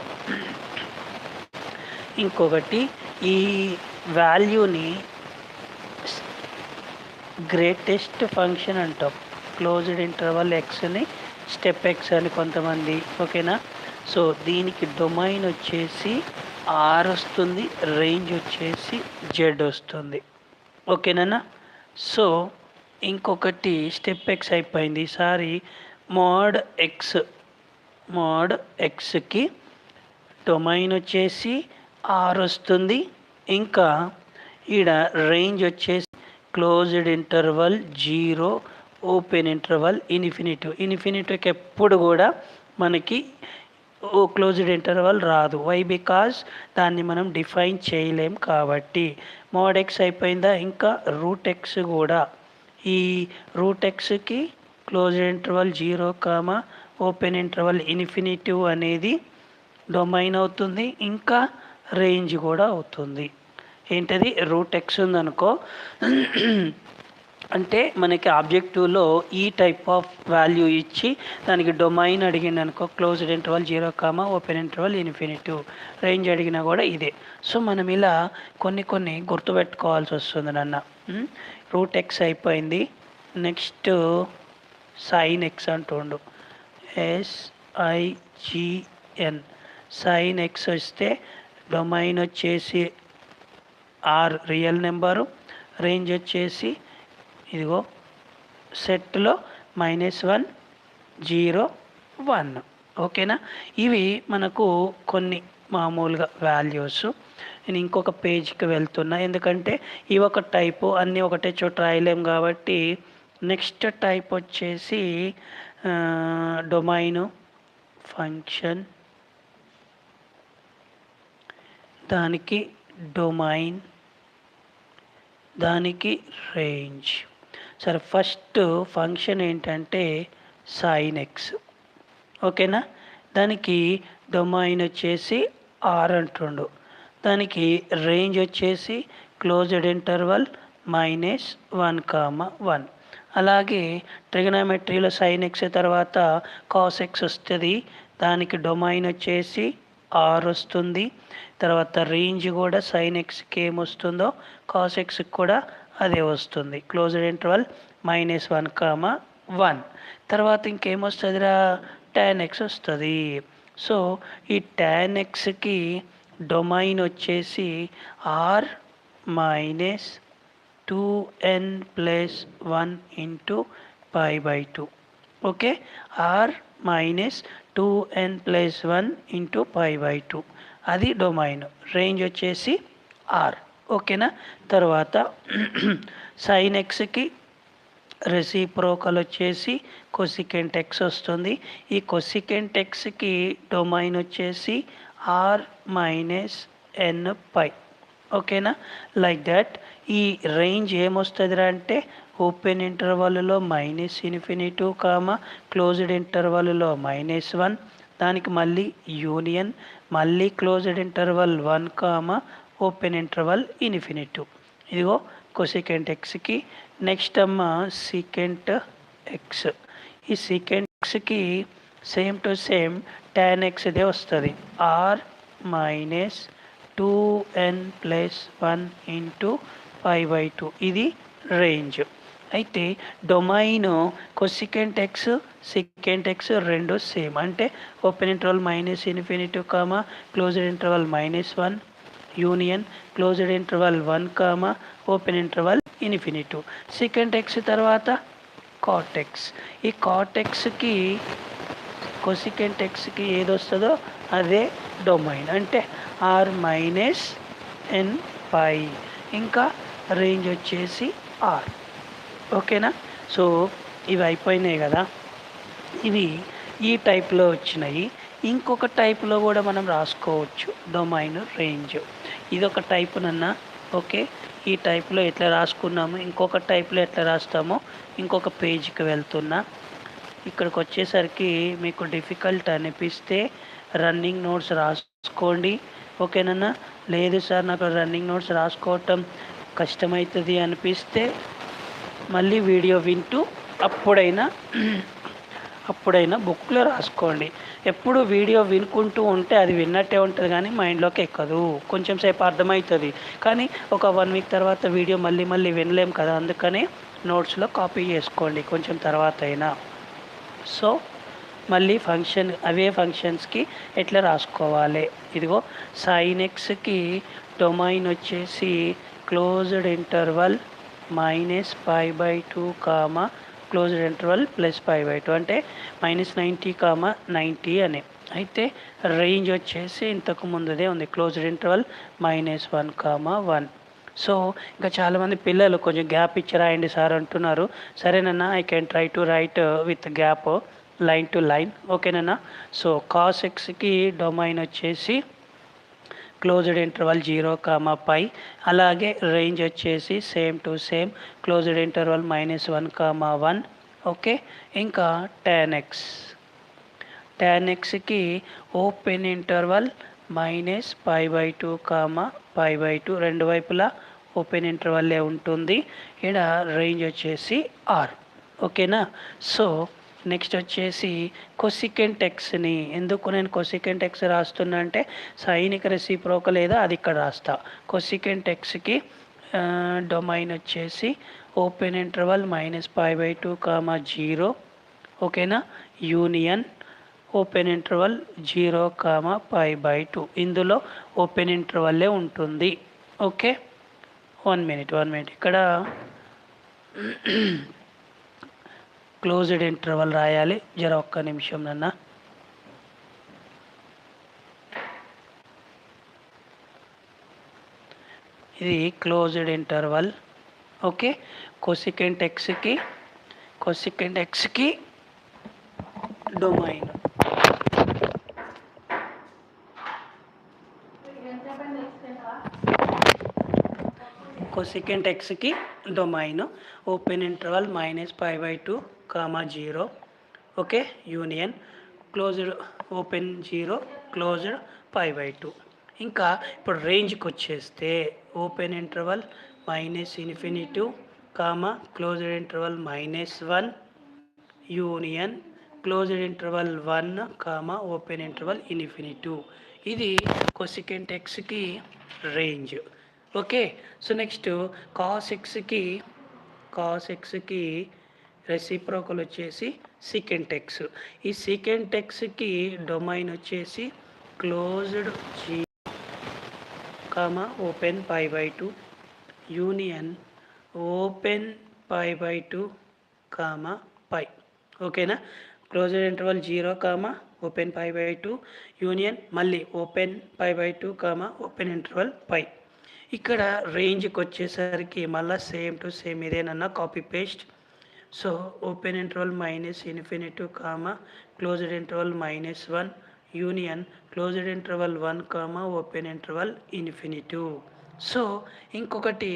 ఇంకొకటి ఈ వాల్యూని గ్రేటెస్ట్ ఫంక్షన్ అంటాం, క్లోజ్డ్ ఇంటర్వల్ ఎక్స్ని స్టెప్ ఎక్స్ అని కొంతమంది, ఓకేనా. సో దీనికి డొమైన్ వచ్చేసి ఆర్ వస్తుంది, రేంజ్ వచ్చేసి జెడ్ వస్తుంది, ఓకేనా. సో ఇంకొకటి స్టెప్ ఎక్స్ అయిపోయింది. ఈసారి మోడ్ ఎక్స్కి డొమైన్ వచ్చేసి ఆర్ వస్తుంది, ఇంకా ఈడ రేంజ్ వచ్చేసి క్లోజ్డ్ ఇంటర్వల్ 0, ఓపెన్ ఇంటర్వల్ ఇన్ఫినిటీకి ఎప్పుడు కూడా మనకి క్లోజ్డ్ ఇంటర్వల్ రాదు. వై? బికాజ్ దాన్ని మనం డిఫైన్ చేయలేం కాబట్టి. మోడ్ ఎక్స్ అయిపోయిందా? ఇంకా రూట్ ఎక్స్ కూడా. ఈ రూట్ ఎక్స్కి closed interval 0, open interval infinitive అనేది డొమైన్ అవుతుంది, ఇంకా రేంజ్ కూడా అవుతుంది. ఏంటది? రూట్ ఎక్స్ ఉందనుకో, అంటే మనకి ఆబ్జెక్టివ్లో ఈ టైప్ ఆఫ్ వాల్యూ ఇచ్చి దానికి డొమైన్ అడిగింది అనుకో, closed interval 0, open interval infinitive, range అడిగినా కూడా ఇదే. సో మనం ఇలా కొన్ని గుర్తుపెట్టుకోవాల్సి వస్తుంది నాన్న. రూట్ ఎక్స్ అయిపోయింది. నెక్స్ట్ సైన్ ఎక్స్ అంటుండు. SIGN సైన్ ఎక్స్ వస్తే డొమైన్ వచ్చేసి ఆర్ రియల్ నెంబరు, రేంజ్ వచ్చేసి ఇదిగో సెట్లో -1, 0, 1. ఓకేనా? ఇవి మనకు కొన్ని మామూలుగా వాల్యూస్. నేను ఇంకొక పేజ్కి వెళ్తున్నా, ఎందుకంటే ఇవి ఒక టైపు, అన్నీ ఒకటే చోట రాయలేం కాబట్టి. నెక్స్ట్ టైప్ వచ్చేసి డొమైను, ఫంక్షన్, దానికి డొమైన్, దానికి రేంజ్. సరే, ఫస్ట్ ఫంక్షన్ ఏంటంటే సైన్ ఎక్స్. ఓకేనా? దానికి డొమైన్ వచ్చేసి ఆర్ అంటుండు, దానికి రేంజ్ వచ్చేసి క్లోజ్డ్ ఇంటర్వల్ -1, 1. అలాగే ట్రిగనామెట్రీలో సైన్ ఎక్స్ తర్వాత కాస్ ఎక్స్ వస్తుంది, దానికి డొమైన్ వచ్చేసి ఆర్ వస్తుంది. తర్వాత రేంజ్ కూడా సైన్ ఎక్స్కి ఏమొస్తుందో కాస్ ఎక్స్కి కూడా అదే వస్తుంది, క్లోజ్డ్ ఇంటర్వల్ -1, 1. తర్వాత ఇంకేమొస్తుందిరా? tan x వస్తుంది. సో ఈ tan xకి డొమైన్ వచ్చేసి r -2n + 1 × π/2. Okay, r -2n + 1 × π/2 అది డొమైన్. రేంజ్ వచ్చేసి ఆర్. ఓకేనా? తర్వాత సైన్ ఎక్స్కి రెసిప్రోకల్ వచ్చేసి కొసికెంట్ ఎక్స్ వస్తుంది. ఈ కొసికెంట్ ఎక్స్కి డొమైన్ వచ్చేసి r -nπ. ఓకేనా? Like that. ఈ రేంజ్ ఏమొస్తుందిరా అంటే ఓపెన్ ఇంటర్వల్లో -∞, క్లోజ్డ్ ఇంటర్వల్లో -1, దానికి మళ్ళీ యూనియన్, మళ్ళీ closed interval 1, open interval infinitive. ఇదిగో కొసికెంట్ ఎక్స్కి. నెక్స్ట్ అమ్మ సీకెంట్ ఎక్స్. ఈ సీకెంట్ ఎక్స్కి సేమ్ టు సేమ్ tan xదే వస్తుంది, r -2n + 1 × π/2. ఇది రేంజ్. అయితే domain cosecant X, secant X రెండు సేమ్, అంటే open interval -∞, closed interval -1, union closed interval 1, open interval infinitive. Secant X తర్వాత కాట్ ఎక్స్. ఈ కాట్ ఎక్స్కి కొసికెంట్ ఎక్స్కి ఏది వస్తుందో అదే డొమైన్, అంటే r -nπ, ఇంకా రేంజ్ వచ్చేసి r. ఓకేనా? సో ఇవి అయిపోయినాయి కదా. ఇవి ఈ టైప్లో వచ్చినాయి. ఇంకొక టైప్లో కూడా మనం రాసుకోవచ్చు డొమైన్, రేంజ్. ఇదొక టైపు నన్న. ఓకే, ఈ టైప్లో ఎట్లా రాసుకున్నాము, ఇంకొక టైప్లో ఎట్లా రాస్తామో ఇంకొక పేజ్కి వెళ్తున్నా. ఇక్కడికి వచ్చేసరికి మీకు డిఫికల్ట్ అనిపిస్తే రన్నింగ్ నోట్స్ రాసుకోండి. ఓకేనన్నా? లేదు సార్ నాకు రన్నింగ్ నోట్స్ రాసుకోవటం కష్టమవుతుంది అనిపిస్తే మళ్ళీ వీడియో వింటూ అప్పుడైనా బుక్లో రాసుకోండి. ఎప్పుడు వీడియో వినుకుంటూ ఉంటే అది విన్నట్టే ఉంటుంది కానీ మైండ్లోకి ఎక్కదు. కొంచెం సేపు అర్థమవుతుంది కానీ ఒక 1 వీక్ తర్వాత వీడియో మళ్ళీ వినలేం కదా, అందుకనే నోట్స్లో కాపీ చేసుకోండి కొంచెం తర్వాత అయినా. సో మళ్ళీ అవే ఫంక్షన్స్కి ఎట్లా రాసుకోవాలి. ఇదిగో సైన్ ఎక్స్కి డొమైన్ వచ్చేసి క్లోజ్డ్ ఇంటర్వల్ -π/2, క్లోజ్డ్ ఇంటర్వల్ +π/2, అంటే -90, 90 అని. అయితే రేంజ్ వచ్చేసి ఇంతకు ముందుదే ఉంది, క్లోజ్డ్ ఇంటర్వల్ -1, 1. సో ఇంకా చాలామంది పిల్లలు కొంచెం గ్యాప్ ఇచ్చి రాయండి సార్ అంటున్నారు. సరేనన్నా, I can try to write with gap. Line to line. ఓకేనా. సో కాస్ ఎక్స్కి డొమైన్ వచ్చేసి క్లోజ్డ్ ఇంటర్వల్ 0, అలాగే రేంజ్ వచ్చేసి same to same closed interval -1, 1. Okay. ఇంకా tan xకి ఓపెన్ ఇంటర్వల్ -π/2, π/2 రెండు వైపులా ఓపెన్ ఇంటర్వల్లే ఉంటుంది. ఇక్కడ రేంజ్ వచ్చేసి r. ఓకేనా. సో నెక్స్ట్ వచ్చేసి కొసికెంట్ ఎక్స్ని ఎందుకు నేను కొసికెంట్ ఎక్స్ రాస్తున్నా అంటే సైనిక రెసిప్రోకల్ లేదా అది ఇక్కడ రాస్తా. కొసికెంట్ ఎక్స్కి డొమైన్ వచ్చేసి ఓపెన్ ఇంటర్వల్ -π/2, 0. ఓకేనా. యూనియన్ ఓపెన్ ఇంటర్వల్ 0, π/2 ఇందులో ఓపెన్ ఇంటర్వల్లే ఉంటుంది. ఓకే. 1 minute ఇక్కడ క్లోజ్డ్ ఇంటర్వల్ రాయాలి. ఒక్క నిమిషం నన్న. ఇది క్లోజ్డ్ ఇంటర్వల్. ఓకే. కొసికెంట్ ఎక్స్కి డొమైన్ కొసికెంట్ ఎక్స్కి domain open interval -π/2, 0. Okay. Union closed open 0, closed π/2. ఇంకా ఇప్పుడు రేంజ్కి వచ్చేస్తే open interval -∞, closed interval -1, union closed interval 1, open interval ∞. ఇది కొసికెంట్ ఎక్స్కి range. Okay. So next cos ఎక్స్కి రెసిప్రోకల్ వచ్చేసి సీకెంట్ ఎక్స్. ఈ సీకెంట్ ఎక్స్కి డొమైన్ వచ్చేసి క్లోజ్డ్ 0, ఓపెన్ π/2, యూనియన్ ఓపెన్ π/2, π. ఓకేనా. క్లోజ్డ్ ఇంటర్వల్ 0, ఓపెన్ π/2, యూనియన్ మళ్ళీ ఓపెన్ π/2, ఓపెన్ ఇంటర్వల్ π. ఇక్కడ రేంజ్కి వచ్చేసరికి మళ్ళీ సేమ్ టు సేమ్ ఇదేనన్నా copy paste. So open interval -∞, closed interval -1, union closed interval 1, open interval ∞. So ఇంకొకటి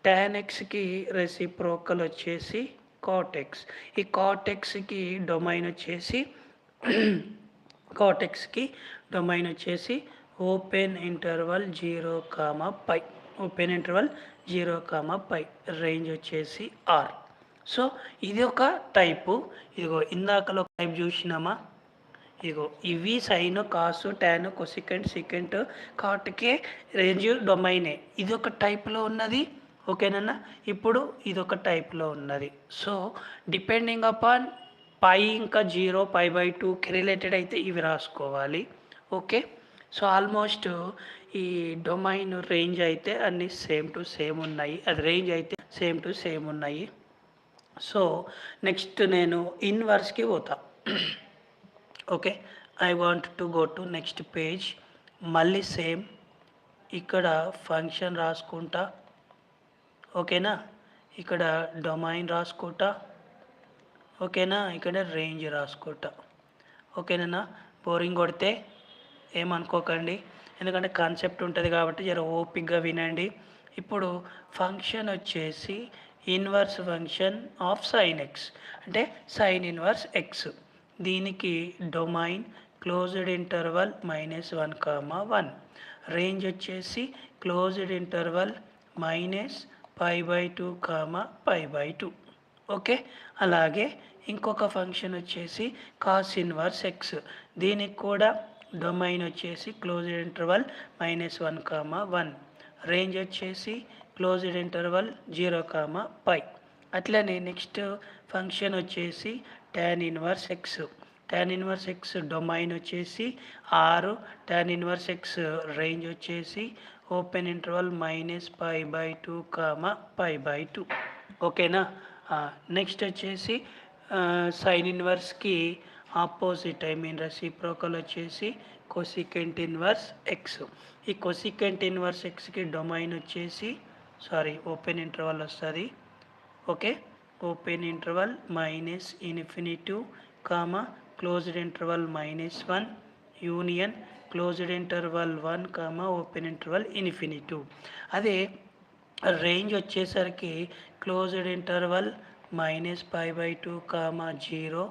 tan xకి రెసిప్రోకల్ వచ్చేసి cot x. ఈ cot xకి డొమైన్ వచ్చేసి open interval 0, π. Open interval 0, π. Range వచ్చేసి r. సో ఇది ఒక టైపు. ఇదిగో ఇందాకలో టైప్ చూసినామా. ఇదిగో ఇవి సైన్, కాసు, టాన్, కొసికెంట్, సీకెంట్, కాట్కే రేంజ్ డొమైనే. ఇది ఒక టైప్లో ఉన్నది. ఓకేనన్నా. ఇప్పుడు ఇదొక టైప్లో ఉన్నది. సో డిపెండింగ్ అపాన్ π ఇంకా 0, π/2కి రిలేటెడ్ అయితే ఇవి రాసుకోవాలి. ఓకే. సో ఆల్మోస్ట్ ఈ డొమైన్ రేంజ్ అయితే అన్నీ సేమ్ టు సేమ్ ఉన్నాయి. అది రేంజ్ అయితే సేమ్ టు సేమ్ ఉన్నాయి. సో నెక్స్ట్ నేను ఇన్వర్స్కి పోతా. Okay. I want to go to next page. మళ్ళీ సేమ్ ఇక్కడ ఫంక్షన్ రాసుకుంటా. ఓకేనా. ఇక్కడ డొమైన్ రాసుకుంటా. ఓకేనా. ఇక్కడ రేంజ్ రాసుకుంటా. ఓకేనా. బోరింగ్ కొడితే ఏమనుకోకండి, ఎందుకంటే కాన్సెప్ట్ ఉంటుంది కాబట్టి జర ఓపిక్గా వినండి. ఇప్పుడు ఫంక్షన్ వచ్చేసి inverse function of sign X అంటే సైన్ ఇన్వర్స్ ఎక్స్. దీనికి డొమైన్ క్లోజ్డ్ ఇంటర్వల్ -1, 1. రేంజ్ వచ్చేసి క్లోజ్డ్ ఇంటర్వల్ -π/2, π/2. ఓకే. అలాగే ఇంకొక ఫంక్షన్ వచ్చేసి కాస్ ఇన్వర్స్ ఎక్స్. దీనికి కూడా డొమైన్ వచ్చేసి క్లోజ్డ్ ఇంటర్వల్ -1, 1. రేంజ్ వచ్చేసి క్లోజ్డ్ ఇంటర్వల్ 0, π. అట్లనే నెక్స్ట్ ఫంక్షన్ వచ్చేసి tan inverse x. tan inverse X domain వచ్చేసి 6, tan ఇన్వర్స్ ఎక్స్ రేంజ్ వచ్చేసి ఓపెన్ ఇంటర్వల్ -π/2, π/2. ఓకేనా. నెక్స్ట్ వచ్చేసి సైన్ ఇన్వర్స్కి ఆపోజిట్ రెసిప్రోకల్ వచ్చేసి కొసికెంట్ ఇన్వర్స్ ఎక్స్. ఈ కొసికెంట్ ఇన్వర్స్ ఎక్స్కి డొమైన్ వచ్చేసి ఓపెన్ ఇంటర్వల్ వస్తుంది. Okay. Open interval -∞, comma closed interval -1 union closed interval 1 comma open interval infinity. అదే రేంజ్ వచ్చేసరికి closed interval -π/2 comma 0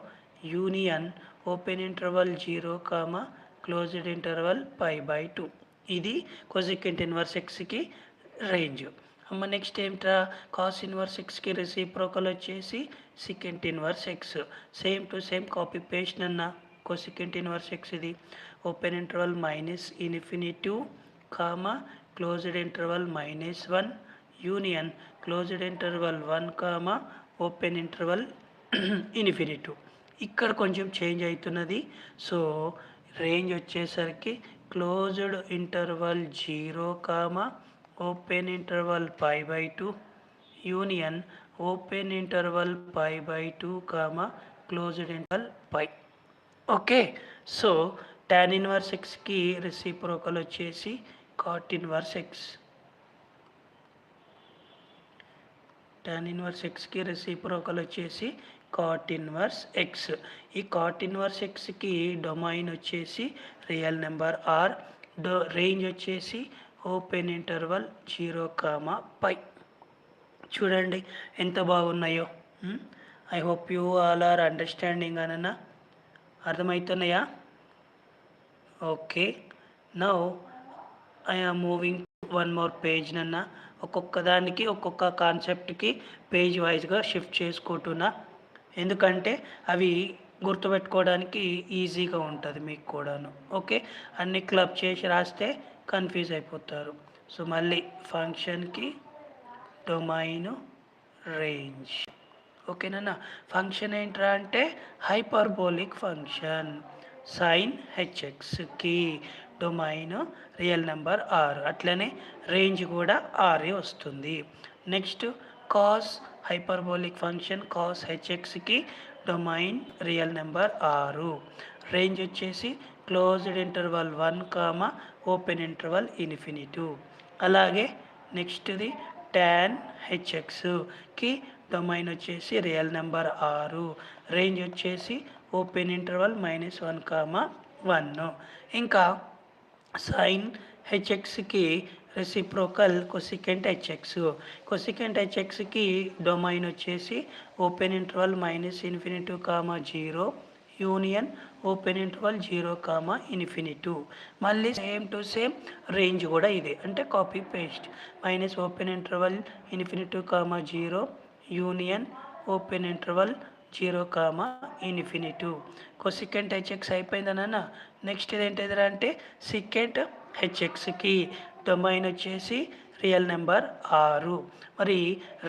union open interval 0 comma closed interval π/2. ఇది కొసెకెంట్ ఇన్వర్స్ ఎక్స్కి రేంజ్. అమ్మ నెక్స్ట్ ఏమిట్రా, కాస్ ఇన్వర్స్ ఎక్స్కి రెసిప్రోకల్ వచ్చేసి secant inverse x. Same to same copy paste అన్న. కొసెకెంట్ ఇన్వర్స్ ఎక్స్ ఇది open interval -∞ comma closed interval -1 union closed interval 1 comma open interval infinity. ఇక్కడ కొంచెం చేంజ్ అవుతున్నది. సో రేంజ్ వచ్చేసరికి closed interval 0 comma open interval π/2 union open interval π/2 comma closed interval π. Okay, so tan inverse ఎక్స్కి రెసిప్రోకల్ వచ్చేసి cot inverse x. tan inverse ఎక్స్కి రెసిప్రోకల్ వచ్చేసి కాట్ ఇన్వర్స్ ఎక్స్. ఈ కాట్ ఇన్వర్స్ ఎక్స్కి డొమైన్ వచ్చేసి రియల్ నెంబర్ ఆర్, రేంజ్ వచ్చేసి ఓపెన్ ఇంటర్వల్ 0 కామా π. చూడండి ఎంత బాగున్నాయో. I hope you all are understanding అనన్నా. అర్థమవుతున్నాయా? Okay, now I am moving one more page నన్న. ఒక్కొక్క దానికి ఒక్కొక్క కాన్సెప్ట్కి పేజ్ వైజ్గా షిఫ్ట్ చేసుకుంటున్నా. ఎందుకంటే అవి గుర్తుపెట్టుకోవడానికి ఈజీగా ఉంటుంది మీకు కూడాను. ఓకే, అన్ని క్లబ్ చేసి రాస్తే కన్ఫ్యూజ్ అయిపోతారు. సో మళ్ళీ ఫంక్షన్కి డొమైన్ రేంజ్. ఓకేనా? ఫంక్షన్ ఏంట్రా అంటే హైపర్బోలిక్ ఫంక్షన్. సైన్ హెచ్ఎక్స్కి డొమైన్ రియల్ నెంబర్ ఆర్, అట్లనే రేంజ్ కూడా ఆరే వస్తుంది. Next cos hyperbolic function cos హెచ్ఎక్స్కి డొమైన్ రియల్ నెంబర్ 6, రేంజ్ వచ్చేసి closed interval 1 comma open interval infinity. అలాగే నెక్స్ట్ది tan హెచ్ఎక్స్కి డొమైన్ వచ్చేసి రియల్ నెంబర్ 6, రేంజ్ వచ్చేసి ఓపెన్ ఇంటర్వల్ -1 కామా 1. ఇంకా సైన్ హెచ్ఎక్స్కి రెసిప్రోకల్ కొసికెంట్ హెచ్ఎక్స్. కొసికెంట్ హెచ్ఎక్స్కి డొమైన్ వచ్చేసి open interval -∞ comma 0 union open interval 0 comma infinity. మళ్ళీ సేమ్ టు సేమ్ రేంజ్ కూడా ఇదే, అంటే copy paste. Open interval ∞ comma 0 union open interval 0 comma infinity. Cosecant h x అయిపోయిందన్న. నెక్స్ట్ ఇదేంటిదిరా అంటే సికెంట్ హెచ్ఎక్స్కి డొమైన్ వచ్చేసి రియల్ నెంబర్ 6, మరి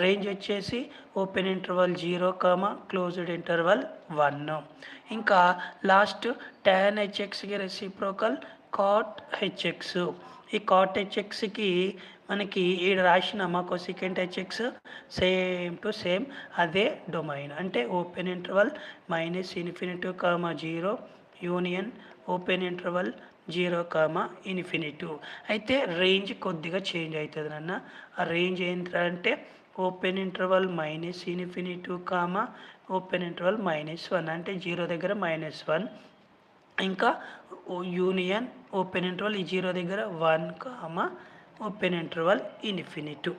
రేంజ్ వచ్చేసి open interval 0 comma closed interval 1. ఇంకా లాస్ట్ tan హెచ్ఎక్స్కి రెసిప్రోకల్ కాట్ హెచ్ఎక్స్. ఈ కాట్ హెచ్ఎక్స్కి మనకి ఈ రాసిన cosecant h x same to same అదే డొమైన్, అంటే open interval -∞ comma 0 union open interval 0 comma infinity. అయితే రేంజ్ కొద్దిగా చేంజ్ అవుతుంది నాన్న. ఆ రేంజ్ ఏంటంటే open interval -∞ comma open interval -1, అంటే 0 దగ్గర -1. ఇంకా యూనియన్ ఓపెన్ ఇంటర్వల్ ఈ 0 దగ్గర 1 కామా ఓపెన్ ఇంటర్వల్ ఇన్ఫినిటీ.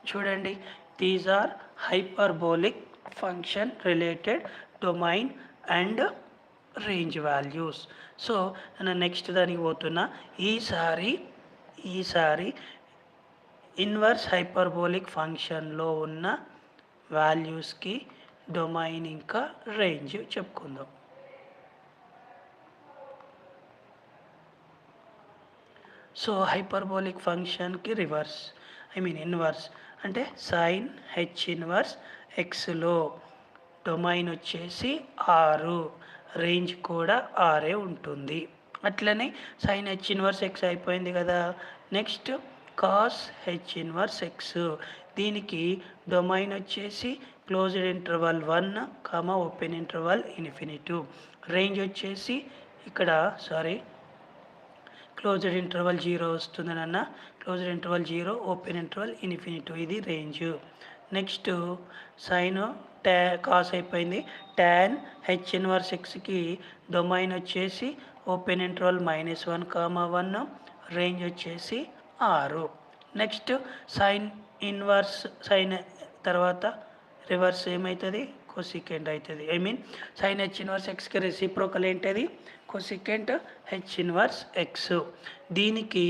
చూడండి, these are hyperbolic function related domain and range values. So నేను నెక్స్ట్ దానికి పోతున్నా. ఈసారి ఇన్వర్స్ హైపర్బోలిక్ ఫంక్షన్లో ఉన్న వాల్యూస్కి డొమైన్ ఇంకా రేంజ్ చెప్పుకుందాం. సో హైపర్బోలిక్ ఫంక్షన్కి రివర్స్, ఇన్వర్స్ అంటే సైన్ హెచ్ ఇన్వర్స్ ఎక్స్లో డొమైన్ వచ్చేసి 6, రేంజ్ కూడా 6 ఉంటుంది. అట్లనే సైన్ హెచ్ ఇన్వర్స్ ఎక్స్ అయిపోయింది కదా. Next cos h inverse x, దీనికి డొమైన్ వచ్చేసి closed interval 1 comma open interval infinity. Range వచ్చేసి ఇక్కడ క్లోజ్డ్ ఇంటర్వల్ 0 వస్తుంది నాన్న. Closed interval 0 open interval infinity, ఇది రేంజ్. నెక్స్ట్ సైన్ కాస్ అయిపోయింది. ట్యాన్ హెచ్ ఇన్వర్స్ ఎక్స్కి డొమైన్ వచ్చేసి ఓపెన్ ఇంటర్వల్ -1, 1 రేంజ్ వచ్చేసి 6. నెక్స్ట్ సైన్ ఇన్వర్స్ సైన్ తర్వాత రివర్స్ ఏమవుతుంది, కొసికెంట్ అవుతుంది. I mean sine H inverse ఎక్స్కి రెసిప్రోకల్ ఏంటది, కొసికెంట్ హెచ్ ఇన్వర్స్ ఎక్స్. దీనికి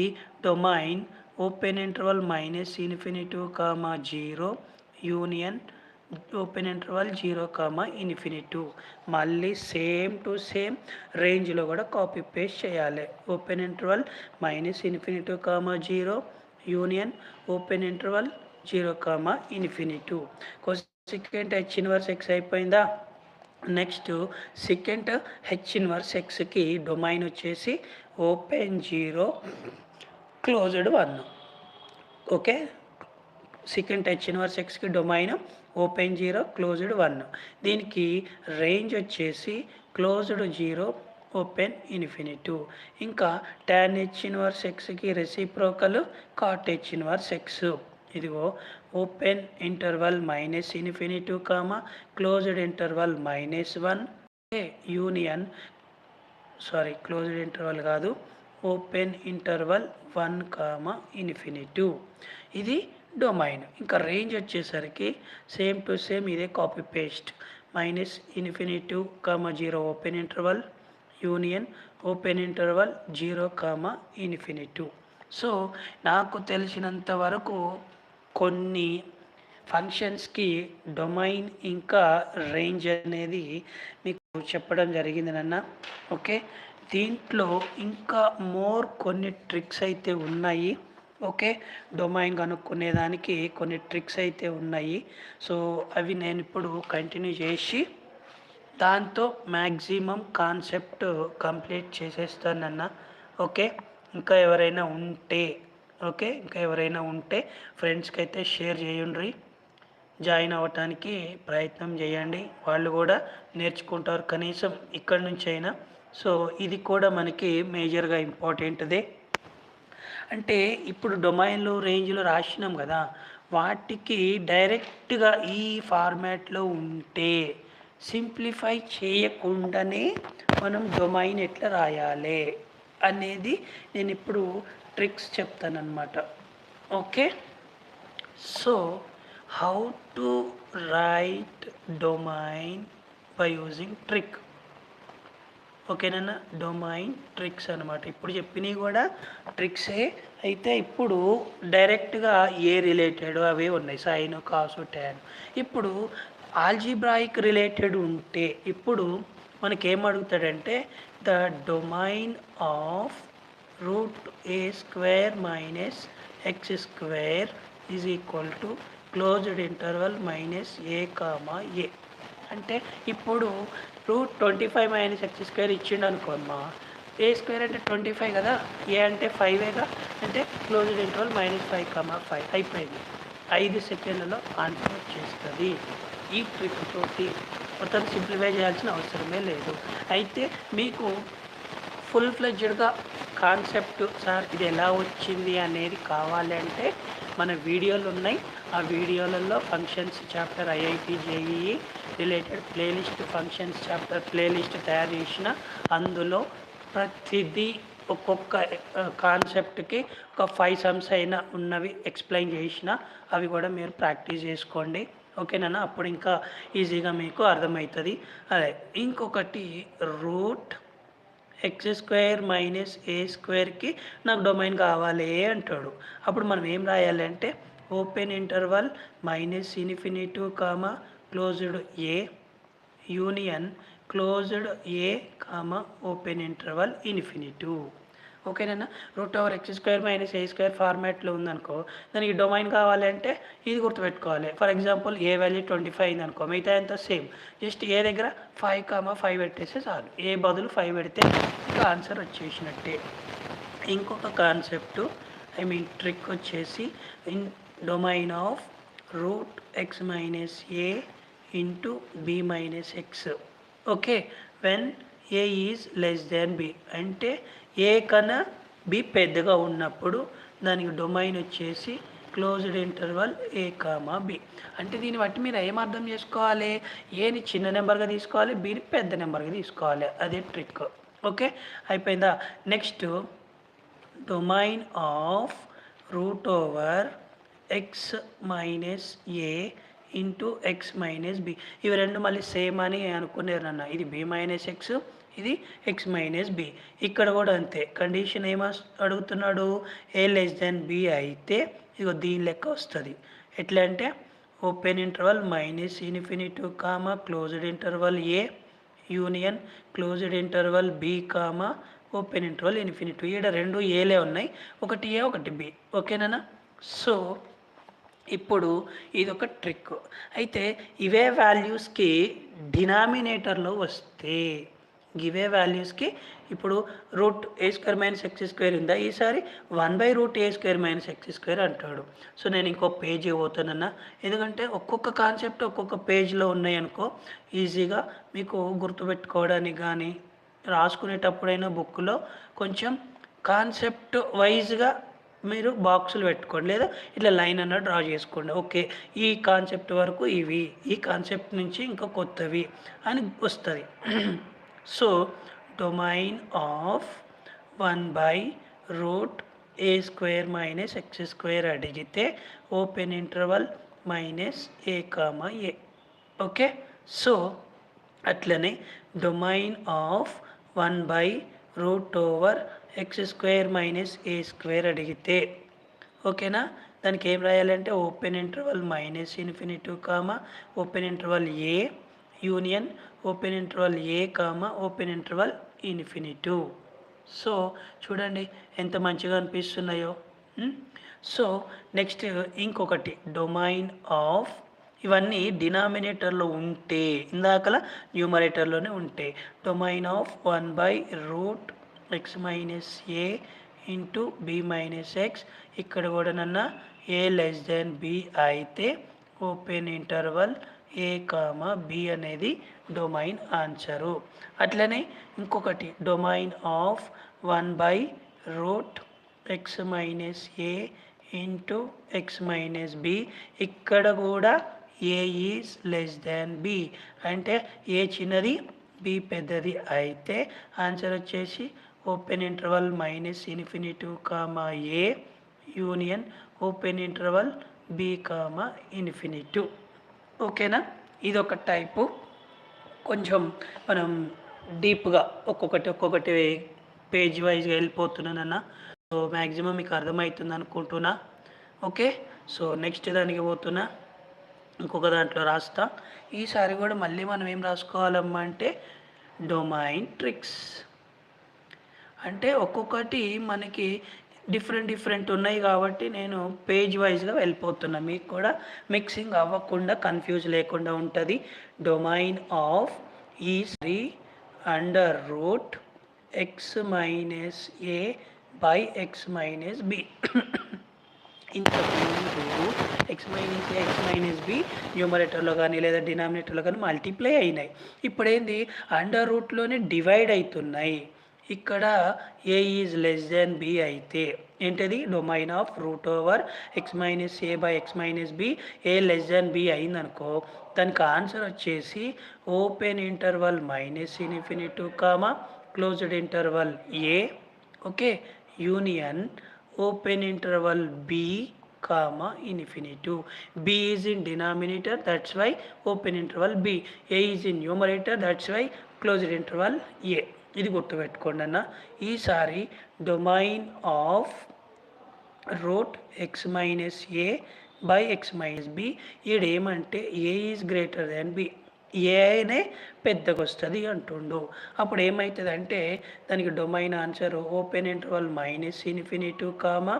domain open interval -∞, 0 union open interval 0, మళ్ళీ సేమ్ టు సేమ్ రేంజ్లో కూడా కాపీ పేస్ట్ చేయాలి. Open interval -∞, 0 union open interval 0, cosecant h inverse x అయిపోయిందా. నెక్స్ట్ సెకండ్ హెచ్ ఇన్వర్స్ ఎక్స్కి డొమైన్ వచ్చేసి open 0, closed 1. Okay, second h inverse ఎక్స్కి డొమైన్ ఓపెన్ 0, క్లోజ్డ్ 1. దీనికి రేంజ్ వచ్చేసి క్లోజ్డ్ 0, ఓపెన్ ∞. ఇంకా tan హెచ్ ఇన్వర్స్ ఎక్స్కి reciprocal cot h inverse x. ఇదిగో open interval -∞, closed interval -1 union closed interval కాదు, ఓపెన్ ఇంటర్వల్ 1, ఇది డొమైన్. ఇంకా రేంజ్ వచ్చేసరికి సేమ్ టు సేమ్ ఇదే copy paste. -∞, 0 open interval union open interval 0, so నాకు తెలిసినంత వరకు కొన్ని ఫంక్షన్స్కి డొమైన్ ఇంకా రేంజ్ అనేది మీకు చెప్పడం జరిగింది నాన్న. ఓకే, దీంట్లో ఇంకా కొన్ని ట్రిక్స్ అయితే ఉన్నాయి. ఓకే, డొమైన్ కనుక్కునేదానికి కొన్ని ట్రిక్స్ అయితే ఉన్నాయి. సో అవి నేను ఇప్పుడు కంటిన్యూ చేసి దాంతో మ్యాక్సిమం కాన్సెప్ట్ కంప్లీట్ చేసేస్తానన్న. ఓకే, ఇంకా ఎవరైనా ఉంటే ఫ్రెండ్స్కి అయితే షేర్ చేయండి, జాయిన్ అవ్వటానికి ప్రయత్నం చేయండి. వాళ్ళు కూడా నేర్చుకుంటారు కనీసం ఇక్కడి నుంచి అయినా. సో ఇది కూడా మనకి మేజర్గా ఇంపార్టెంట్దే. అంటే ఇప్పుడు డొమైన్లో రేంజ్లో రాసినాం కదా, వాటికి డైరెక్ట్గా ఈ ఫార్మాట్లో ఉంటే సింప్లిఫై చేయకుండానే మనం డొమైన్ ఎట్లా రాయాలి అనేది నేను ఇప్పుడు ట్రిక్స్ చెప్తానన్నమాట. Okay, so how to write domain by using trick. ఓకేనా, డొమైన్ ట్రిక్స్ అనమాట. ఇప్పుడు చెప్పినవి కూడా ట్రిక్సే. అయితే ఇప్పుడు డైరెక్ట్గా ఏ రిలేటెడ్ అవే ఉన్నాయి, సైన్ కాసు ట్యాన్. ఇప్పుడు ఆల్జీబ్రాయిక్ రిలేటెడ్ ఉంటే ఇప్పుడు మనకేం అడుగుతాడంటే the domain of √a² - x² is equal to closed interval -a, అంటే ఇప్పుడు √25 - x² ఇచ్చిండు అనుకోమ్మా. a² అంటే 25 కదా, ఏ అంటే 5 అంటే క్లోజ్డ్ ఇంటర్వల్ -5, అయిపోయింది. 5 సెకండ్లలో ఆన్సర్ వచ్చేస్తుంది. ఈ ట్రిక్ తోటి మొత్తం సింప్లిఫై చేయాల్సిన అవసరమే లేదు. అయితే మీకు ఫుల్ ఫ్లెడ్జ్డ్గా కాన్సెప్ట్ సార్ ఇది ఎలా వచ్చింది అనేది కావాలి అంటే మన వీడియోలు ఉన్నాయి. ఆ వీడియోలలో functions chapter IIT JEE related playlist, functions chapter playlist తయారు చేసిన, అందులో ప్రతిదీ ఒక్కొక్క కాన్సెప్ట్కి ఒక 5 సమ్స్ అయినా ఉన్నవి ఎక్స్ప్లెయిన్ చేసిన, అవి కూడా మీరు ప్రాక్టీస్ చేసుకోండి. ఓకేనా, అప్పుడు ఇంకా ఈజీగా మీకు అర్థమవుతుంది. అదే ఇంకొకటి √x² - a²కి నాకు డొమైన్ కావాలి అంటాడు. అప్పుడు మనం ఏం రాయాలి అంటే open interval -∞, closed a union closed a, open interval ∞. ఓకేనా, √x² - a² ఫార్మాట్లో ఉందనుకో, దానికి డొమైన్ కావాలంటే ఇది గుర్తుపెట్టుకోవాలి. ఫర్ ఎగ్జాంపుల్ ఏ వాల్యూ 25 అయిందనుకో, మిగతా అంతా సేమ్, జస్ట్ ఏ దగ్గర 5, పెట్టేస్తే చాలు. ఏ బదులు 5 పెడితే ఇంకా ఆన్సర్ వచ్చేసినట్టే. ఇంకొక కాన్సెప్ట్ ట్రిక్ వచ్చేసి in domain of √x - a into b - x. Okay, when a is less than b, అంటే ఏ కన్నా బి పెద్దగా ఉన్నప్పుడు దానికి డొమైన్ వచ్చేసి క్లోజ్డ్ ఇంటర్వల్ ఏ కామా బి. అంటే దీన్ని బట్టి మీరు ఏం అర్థం చేసుకోవాలి, ఏని చిన్న నెంబర్గా తీసుకోవాలి, బిని పెద్ద నెంబర్గా తీసుకోవాలి, అదే ట్రిక్. ఓకే, అయిపోయిందా. Next domain of root over X minus A into X minus B. ఇవి రెండు మళ్ళీ సేమ్ అని అనుకునేరు అన్న. ఇది బి మైనస్ ఎక్స్, ఇది ఎక్స్ మైనస్ బి. ఇక్కడ కూడా అంతే, కండిషన్ ఏమ అడుగుతున్నాడు, ఏ లెస్ దెన్ బి అయితే ఇగో దీని లెక్క వస్తుంది. ఎట్లా అంటే open interval minus infinity comma closed interval a union closed interval b comma open interval infinity. ఇక్కడ రెండు ఏలే ఉన్నాయి, ఒకటి ఏ ఒకటి బి. ఓకేనా. సో ఇప్పుడు ఇది ఒక ట్రిక్. అయితే ఇవే వాల్యూస్కి డినామినేటర్లో వస్తే, ఇవే వాల్యూస్కి ఇప్పుడు రూట్ ఏ స్క్వేర్ మైనస్ ఎక్స్ స్క్వేర్ ఉందా, ఈసారి 1/√a² మైనస్ ఎక్స్ స్క్వేర్ అంటాడు. సో నేను ఇంకో పేజీ పోతానన్నా, ఎందుకంటే ఒక్కొక్క కాన్సెప్ట్ ఒక్కొక్క పేజ్లో ఉన్నాయి అనుకో, ఈజీగా మీకు గుర్తుపెట్టుకోవడానికి కానీ రాసుకునేటప్పుడైనా బుక్లో కొంచెం కాన్సెప్ట్ వైజ్గా మీరు బాక్సులు పెట్టుకోండి, లేదా ఇట్లా లైన్ అన్న డ్రా చేసుకోండి. ఓకే, ఈ కాన్సెప్ట్ వరకు ఇవి, ఈ కాన్సెప్ట్ నుంచి ఇంకా కొత్తవి అని వస్తుంది. So domain of 1/√a² minus x square అడిగితే open interval minus a comma a. Okay, so అట్లనే domain of 1/√x² minus a² అడిగితే, ఓకేనా, దానికి ఏం రాయాలంటే open interval minus infinity comma open interval a union open interval A comma open interval infinity. So చూడండి ఎంత మంచిగా అనిపిస్తున్నాయో. సో నెక్స్ట్ ఇంకొకటి డొమైన్ ఆఫ్, ఇవన్నీ డినామినేటర్లో ఉంటే, ఇందాకలా న్యూమరేటర్లోనే ఉంటే, domain of 1/√x minus A into B minus x. ఇక్కడ కూడా నన్న ఏ లెస్ దెన్ బి అయితే ఓపెన్ ఇంటర్వల్ ఏ కామా బి అనేది డొమైన్ ఆన్సరు. అట్లనే ఇంకొకటి domain of 1/√x minus A into X minus B. ఇక్కడ కూడా a is less than b, అంటే ఏ చిన్నది బి పెద్దది అయితే ఆన్సర్ వచ్చేసి open interval minus infinity comma a union open interval b comma infinity. ఓకేనా, ఇదొక టైపు. కొంచెం మనం డీప్గా ఒక్కొక్కటి పేజ్ వైజ్గా వెళ్ళిపోతున్నానన్న. సో మ్యాక్సిమం మీకు అర్థమవుతుంది అనుకుంటున్నా. ఓకే, సో నెక్స్ట్ దానికి పోతున్నా, ఇంకొక దాంట్లో రాస్తా. ఈసారి కూడా మళ్ళీ మనం ఏం రాసుకోవాలమ్మా అంటే డొమైన్ ట్రిక్స్. అంటే ఒక్కొక్కటి మనకి డిఫరెంట్ ఉన్నాయి కాబట్టి నేను పేజ్ వైజ్గా వెళ్ళిపోతున్నా, మీకు కూడా మిక్సింగ్ అవ్వకుండా కన్ఫ్యూజ్ లేకుండా ఉంటుంది. డొమైన్ ఆఫ్ ఈసారి √x minus A by X minus B. ఇంతకుముందు X minus A X minus B న్యూమరేటర్లో కానీ లేదా డినామినేటర్లో కానీ మల్టిప్లై అయినాయి. ఇప్పుడేంది అండర్ రూట్లోనే డివైడ్ అవుతున్నాయి. ఇక్కడ a is less than b అయితే ఏంటిది domain of √x minus A by X minus b a less than b అయిందనుకో, దానికి ఆన్సర్ వచ్చేసి open interval minus infinity comma closed interval a, okay, union open interval b comma infinity. B is in denominator, that's why open interval b. A is in numerator, that's why closed interval a. ఇది గుర్తుపెట్టుకోండి అన్న. ఈసారి domain of √x minus A by X minus b. ఈడేమంటే a is greater than b, ఏనే పెద్దగా వస్తుంది అంటుండు. అప్పుడు ఏమవుతుంది అంటే దానికి domain answer open interval minus infinity comma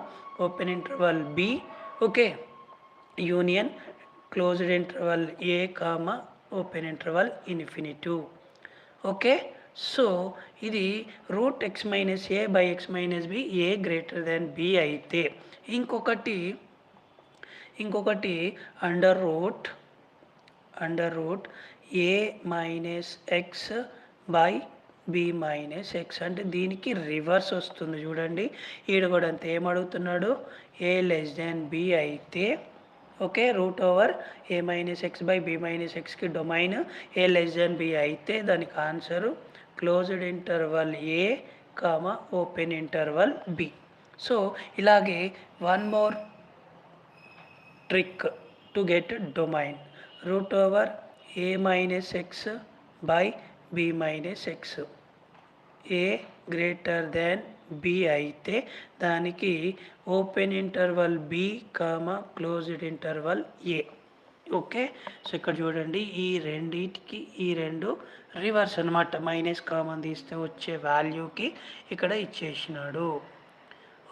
open interval b, okay, union closed interval ఏ comma open interval infinity. Okay, so ఇది √x minus A by X minus b a greater than B అయితే, ఇంకొకటి under root a minus x by b minus x అంటే దీనికి రివర్స్ వస్తుంది చూడండి. ఈడ కూడా అంతే, ఏమడుగుతున్నాడు, ఏ లెస్ దాన్ బి అయితే okay root over a minus x by b minus ఎక్స్కి domain a less than B అయితే దానికి ఆన్సరు క్లోజ్డ్ ఇంటర్వల్ ఏ comma open interval b. So ఇలాగే one more trick to get domain root over a minus x by b minus x. A greater than B అయితే దానికి open interval b comma closed interval a. Okay, so ఇక్కడ చూడండి ఈ రెండింటికి ఈ రెండు రివర్స్ అనమాట. మైనస్ కామన్ తీస్తే వచ్చే వాల్యూకి ఇక్కడ ఇచ్చేసినాడు.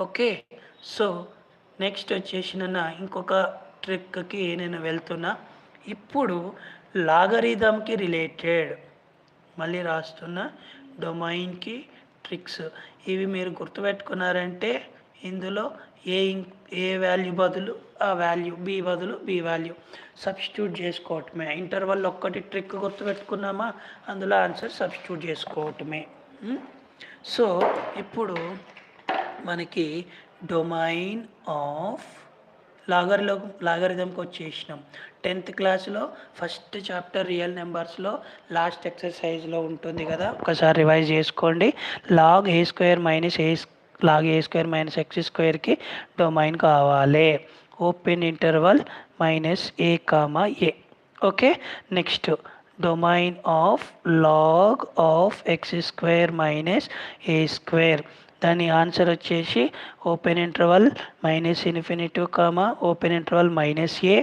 ఓకే, సో నెక్స్ట్ వచ్చేసిన ఇంకొక ట్రిక్కి నేను వెళ్తున్నా. ఇప్పుడు లాగరిథంకి రిలేటెడ్ మళ్ళీ రాస్తున్నా, డొమైన్కి ట్రిక్స్. ఇవి మీరు గుర్తుపెట్టుకున్నారంటే ఇందులో ఏ వాల్యూ బదులు ఆ వాల్యూ, బి బదులు బి వాల్యూ సబ్స్టిట్యూట్ చేసుకోవటమే. ఇంటర్వల్ ఒక్కటి ట్రిక్ గుర్తుపెట్టుకున్నామా, అందులో ఆన్సర్ సబ్స్టిట్యూట్ చేసుకోవటమే. సో ఇప్పుడు మనకి డొమైన్ ఆఫ్ లాగరిథంకి వచ్చేసినాం. 10th క్లాస్లో ఫస్ట్ చాప్టర్ రియల్ నెంబర్స్లో లాస్ట్ ఎక్సర్సైజ్లో ఉంటుంది కదా, ఒకసారి రివైజ్ చేసుకోండి. Log a square minus x స్క్వేర్కి డొమైన్ కావాలి, open interval minus a comma a. Okay, next domain of log of x square minus a square, దాని ఆన్సర్ వచ్చేసి open interval minus infinity comma open interval minus a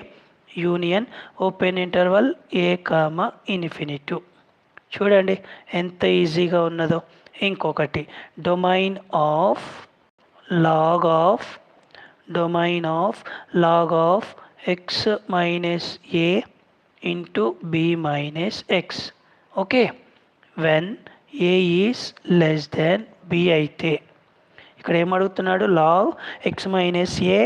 union open interval A comma infinity. చూడండి ఎంత ఈజీగా ఉన్నదో. ఇంకొకటి domain of log of X minus A into B minus X. Okay, when A is less than B అయితే ఇక్కడ ఏమడుగుతున్నాడు, లాగ్ ఎక్స్ మైనస్ ఏ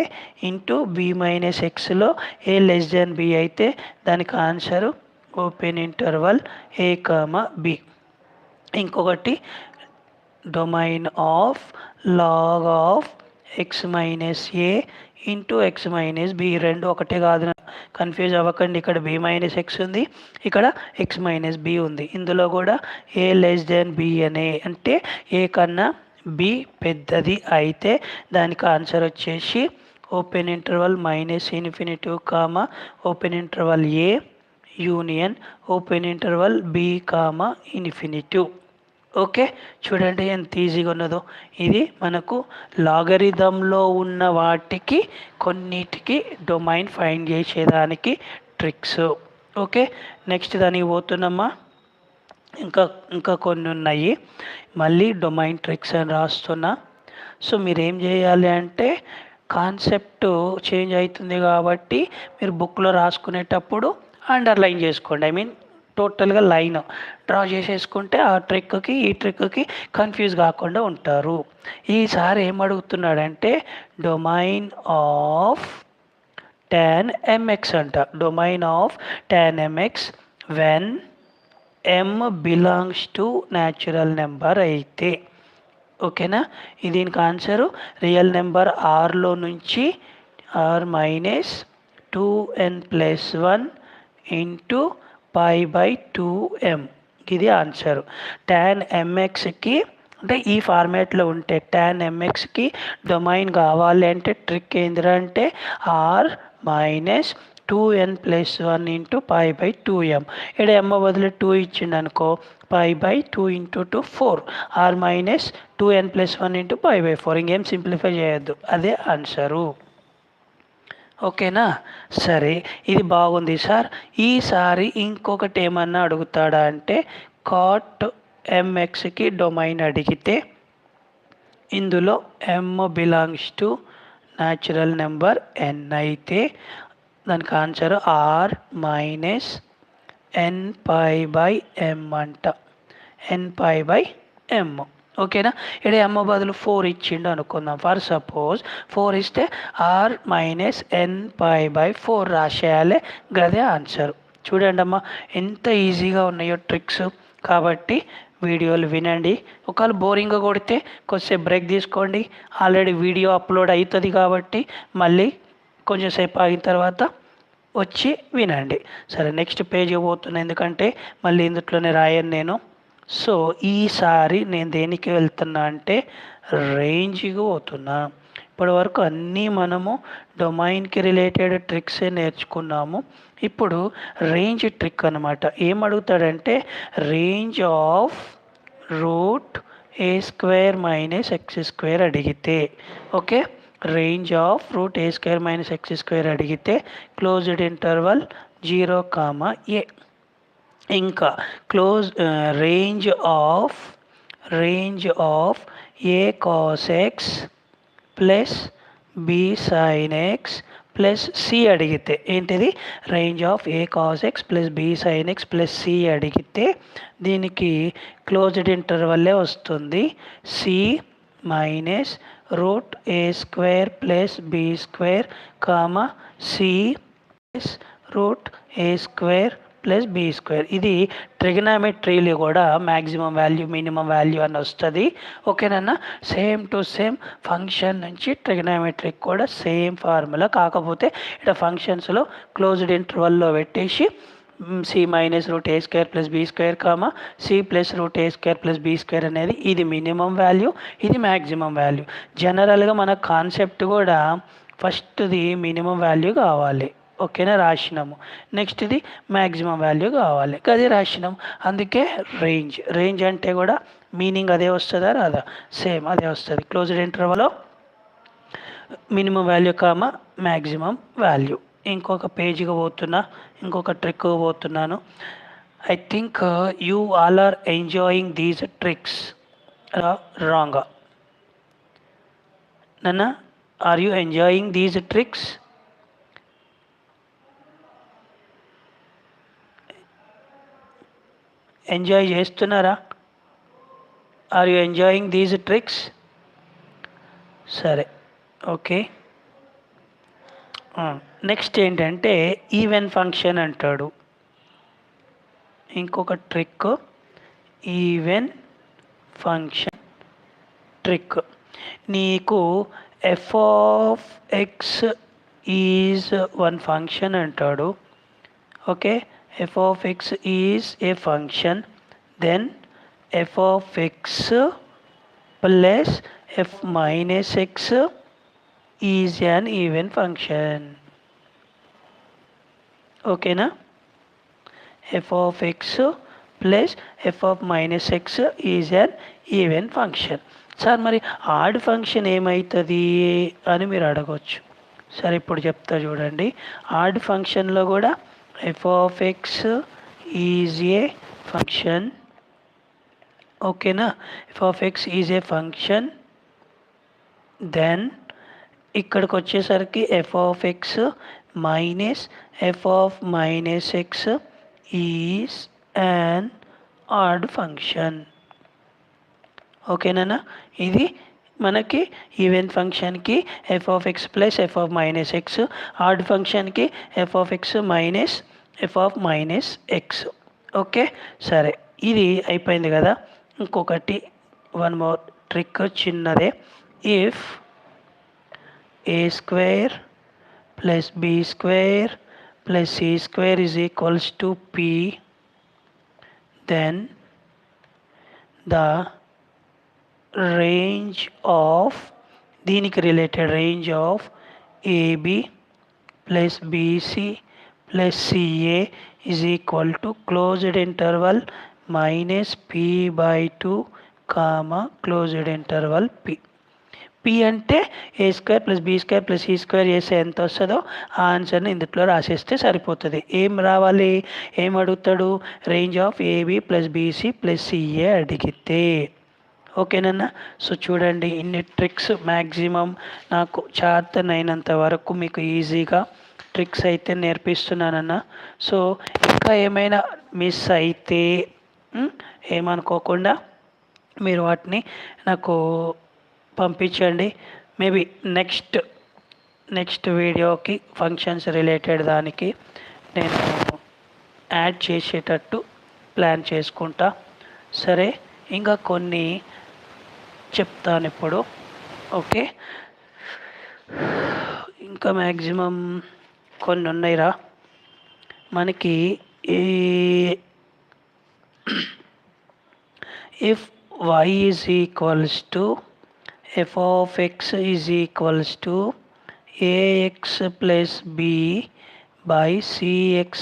ఇంటూ బి మైనస్ ఎక్స్లో ఏ లెస్ దాన్ బి అయితే దానికి ఆన్సరు ఓపెన్ ఇంటర్వల్ ఏ కామా బి. ఇంకొకటి domain of log of X minus A into X minus B. రెండు ఒకటే కాదు, కన్ఫ్యూజ్ అవ్వకండి. ఇక్కడ బి మైనస్ ఎక్స్ ఉంది, ఇక్కడ ఎక్స్ మైనస్ బి ఉంది. ఇందులో కూడా ఏ లెస్ దాన్ బి అనే అంటే ఏ కన్నా బి పెద్దది అయితే దానికి ఆన్సర్ వచ్చేసి open interval minus infinity comma open interval a union open interval b comma infinity. Okay, చూడండి ఎంత ఈజీగా ఉన్నదో. ఇది మనకు లాగరిథంలో ఉన్న వాటికి కొన్నిటికి డొమైన్ ఫైండ్ చేసేదానికి ట్రిక్స్. ఓకే, నెక్స్ట్ దానికి పోతున్నామా. ఇంకా కొన్ని ఉన్నాయి, మళ్ళీ డొమైన్ ట్రిక్స్ అని రాస్తున్నా. సో మీరు ఏం చేయాలి అంటే కాన్సెప్ట్ చేంజ్ అవుతుంది కాబట్టి మీరు బుక్లో రాసుకునేటప్పుడు అండర్లైన్ చేసుకోండి. ఐ మీన్ టోటల్గా లైన్ డ్రా చేసేసుకుంటే ఆ ట్రిక్కి ఈ ట్రిక్కి కన్ఫ్యూజ్ కాకుండా ఉంటారు. ఈసారి ఏమడుగుతున్నాడంటే డొమైన్ ఆఫ్ tan mx అంట. Domain of tan mx when m belongs to natural number అయితే. ఓకేనా, దీనికి ఆన్సరు రియల్ నెంబర్ ఆర్లో నుంచి are minus 2n+1 into π/2m. ఇది ఆన్సరు. tan mxకి అంటే ఈ ఫార్మాట్లో ఉంటే tan mxకి డొమైన్ కావాలి అంటే ట్రిక్ ఏంటంటే are minus 2n+1 into π/2m. ఇక్కడ ఎమ్మ బదులు 2 ఇచ్చిండు అనుకో, π/2 into 2 4, are minus 2n+1 into π/4. ఇంకేం సింప్లిఫై చేయొద్దు, అదే ఆన్సరు. ఓకేనా, సరే ఇది బాగుంది సార్. ఈసారి ఇంకొకటి ఏమన్నా అడుగుతాడా అంటే కాట్ mxకి డొమైన్ అడిగితే ఇందులో m belongs to natural number n అయితే దానికి ఆన్సర్ ఆర్ మైనస్ nπ/m అంట. nπ/m. ఓకేనా, ఇక్కడ ఎమ్మ బదులు 4 ఇచ్చిండు అనుకుందాం. ఫర్ సపోజ్ 4 ఇస్తే ఆర్ మైనస్ nπ/4 రాసేయాలి, గదే ఆన్సర్. చూడండి అమ్మ ఎంత ఈజీగా ఉన్నాయో ట్రిక్స్. కాబట్టి వీడియోలు వినండి. ఒకవేళ బోరింగ్గా కొడితే కొద్దిసేపు బ్రేక్ తీసుకోండి. ఆల్రెడీ వీడియో అప్లోడ్ అవుతుంది కాబట్టి మళ్ళీ కొంచెం సేపు ఆగిన తర్వాత వచ్చి వినండి. సరే, నెక్స్ట్ పేజ్కి పోతున్నా, ఎందుకంటే మళ్ళీ ఇందులోనే రాయను నేను. సో ఈసారి నేను దేనికి వెళ్తున్నా అంటే రేంజ్కి పోతున్నా. ఇప్పటి వరకు అన్నీ మనము డొమైన్కి రిలేటెడ్ ట్రిక్సే నేర్చుకున్నాము. ఇప్పుడు రేంజ్ ట్రిక్ అనమాట. ఏం అడుగుతాడంటే range of root A square minus x square అడిగితే, okay, range of root A square minus x square అడిగితే క్లోజ్డ్ ఇంటర్వల్ 0, a. ఇంకా range of a cos x plus b sine x plus c అడిగితే, ఏంటిది range of a cos x plus b sine x plus c అడిగితే దీనికి క్లోజ్డ్ ఇంటర్వల్లే వస్తుంది. సి మైనస్ రూట్ ఏ square plus b square comma C plus root ఏ స్క్వేర్ ప్లస్ బి స్క్వేర్. ఇది ట్రిగనామెట్రీలో కూడా మ్యాక్సిమం వాల్యూ మినిమం వాల్యూ అని వస్తుంది. ఓకేనన్నా, సేమ్ టు సేమ్ ఫంక్షన్ నుంచి ట్రిగనామెట్రీకి కూడా సేమ్ ఫార్ములా, కాకపోతే ఇక్కడ ఫంక్షన్స్లో క్లోజ్డ్ ఇంటర్వల్లో పెట్టేసి C minus root A square plus be square comma C plus root A square plus be square అనేది ఇది మినిమం వాల్యూ, ఇది మ్యాక్సిమం వాల్యూ. జనరల్గా మన కాన్సెప్ట్ కూడా ఫస్ట్ది మినిమం వాల్యూ కావాలి, ఓకేనా, రాసినాము. నెక్స్ట్ ఇది మ్యాక్సిమం వాల్యూ కావాలి, అది రాసినాము. అందుకే రేంజ్ అంటే కూడా మీనింగ్ అదే వస్తుందా రాదా, సేమ్ అదే వస్తుంది. క్లోజ్డ్ ఇంటర్వల్లో minimum value comma maximum value. ఇంకొక పేజీకి పోతున్నా, ఇంకొక ట్రిక్ పోతున్నాను. I think you all are enjoying these tricks. రాంగా నన్న, are you enjoying these tricks? Enjoy చేస్తున్నారా? Are you enjoying these tricks? సరే, ఓకే. నెక్స్ట్ ఏంటంటే ఈవెన్ ఫంక్షన్ అంటాడు. ఇంకొక ట్రిక్ ఈవెన్ ఫంక్షన్ ట్రిక్. నీకు f of X is one function అంటాడు. Okay, f of x is a function, then f of x plus f minus x is an even function. Okay na? f of x plus f of minus x is an even function. Sir మరి ఆడ్ ఫంక్షన్ ఏమవుతుంది అని మీరు అడగవచ్చు. సరే, ఇప్పుడు చెప్తా చూడండి. ఆడ్ ఫంక్షన్లో కూడా f of x is a function, ఓకేనా, f of x is a function. Then ఇక్కడికి వచ్చేసరికి f of x minus f of minus x is an odd function. ఓకేనా, ఇది మనకి ఈవెన్ ఫంక్షన్కి f of x plus f of minus x, odd ఫంక్షన్కి f of X minus f of minus X. Okay, సరే, ఇది అయిపోయింది కదా. ఇంకొకటి వన్ మోర్ ట్రిక్ చిన్నదే. If a square plus b square plus c square is equals to p, then the range of, దీనికి related range of AB plus BC plus c a is equal to closed interval minus p by 2 comma closed interval P. P అంటే a square plus be square plus c square చేస్తే ఎంత వస్తుందో ఆ ఆన్సర్ని ఇందులో రాసేస్తే సరిపోతుంది. ఏం రావాలి, ఏం అడుగుతాడు, range of AB plus BC plus CA అడిగితే. ఓకేనన్నా, సో చూడండి, ఇన్ని ట్రిక్స్ మ్యాక్సిమం నాకు చేతనైనంత వరకు మీకు ఈజీగా ట్రిక్స్ అయితే నేర్పిస్తున్నానన్నా. సో ఇంకా ఏమైనా మిస్ అయితే ఏమనుకోకుండా మీరు వాటిని నాకు పంపించండి. మేబీ నెక్స్ట్ వీడియోకి ఫంక్షన్స్ రిలేటెడ్ దానికి నేను యాడ్ చేసేటట్టు ప్లాన్ చేసుకుంటా. సరే, ఇంకా కొన్ని చెప్తాను ఇప్పుడు. ఓకే, ఇంకా మ్యాక్సిమం కొన్ని ఉన్నాయిరా మనకి. ఈ if y is equals to f of x is equals to ax plus b by cx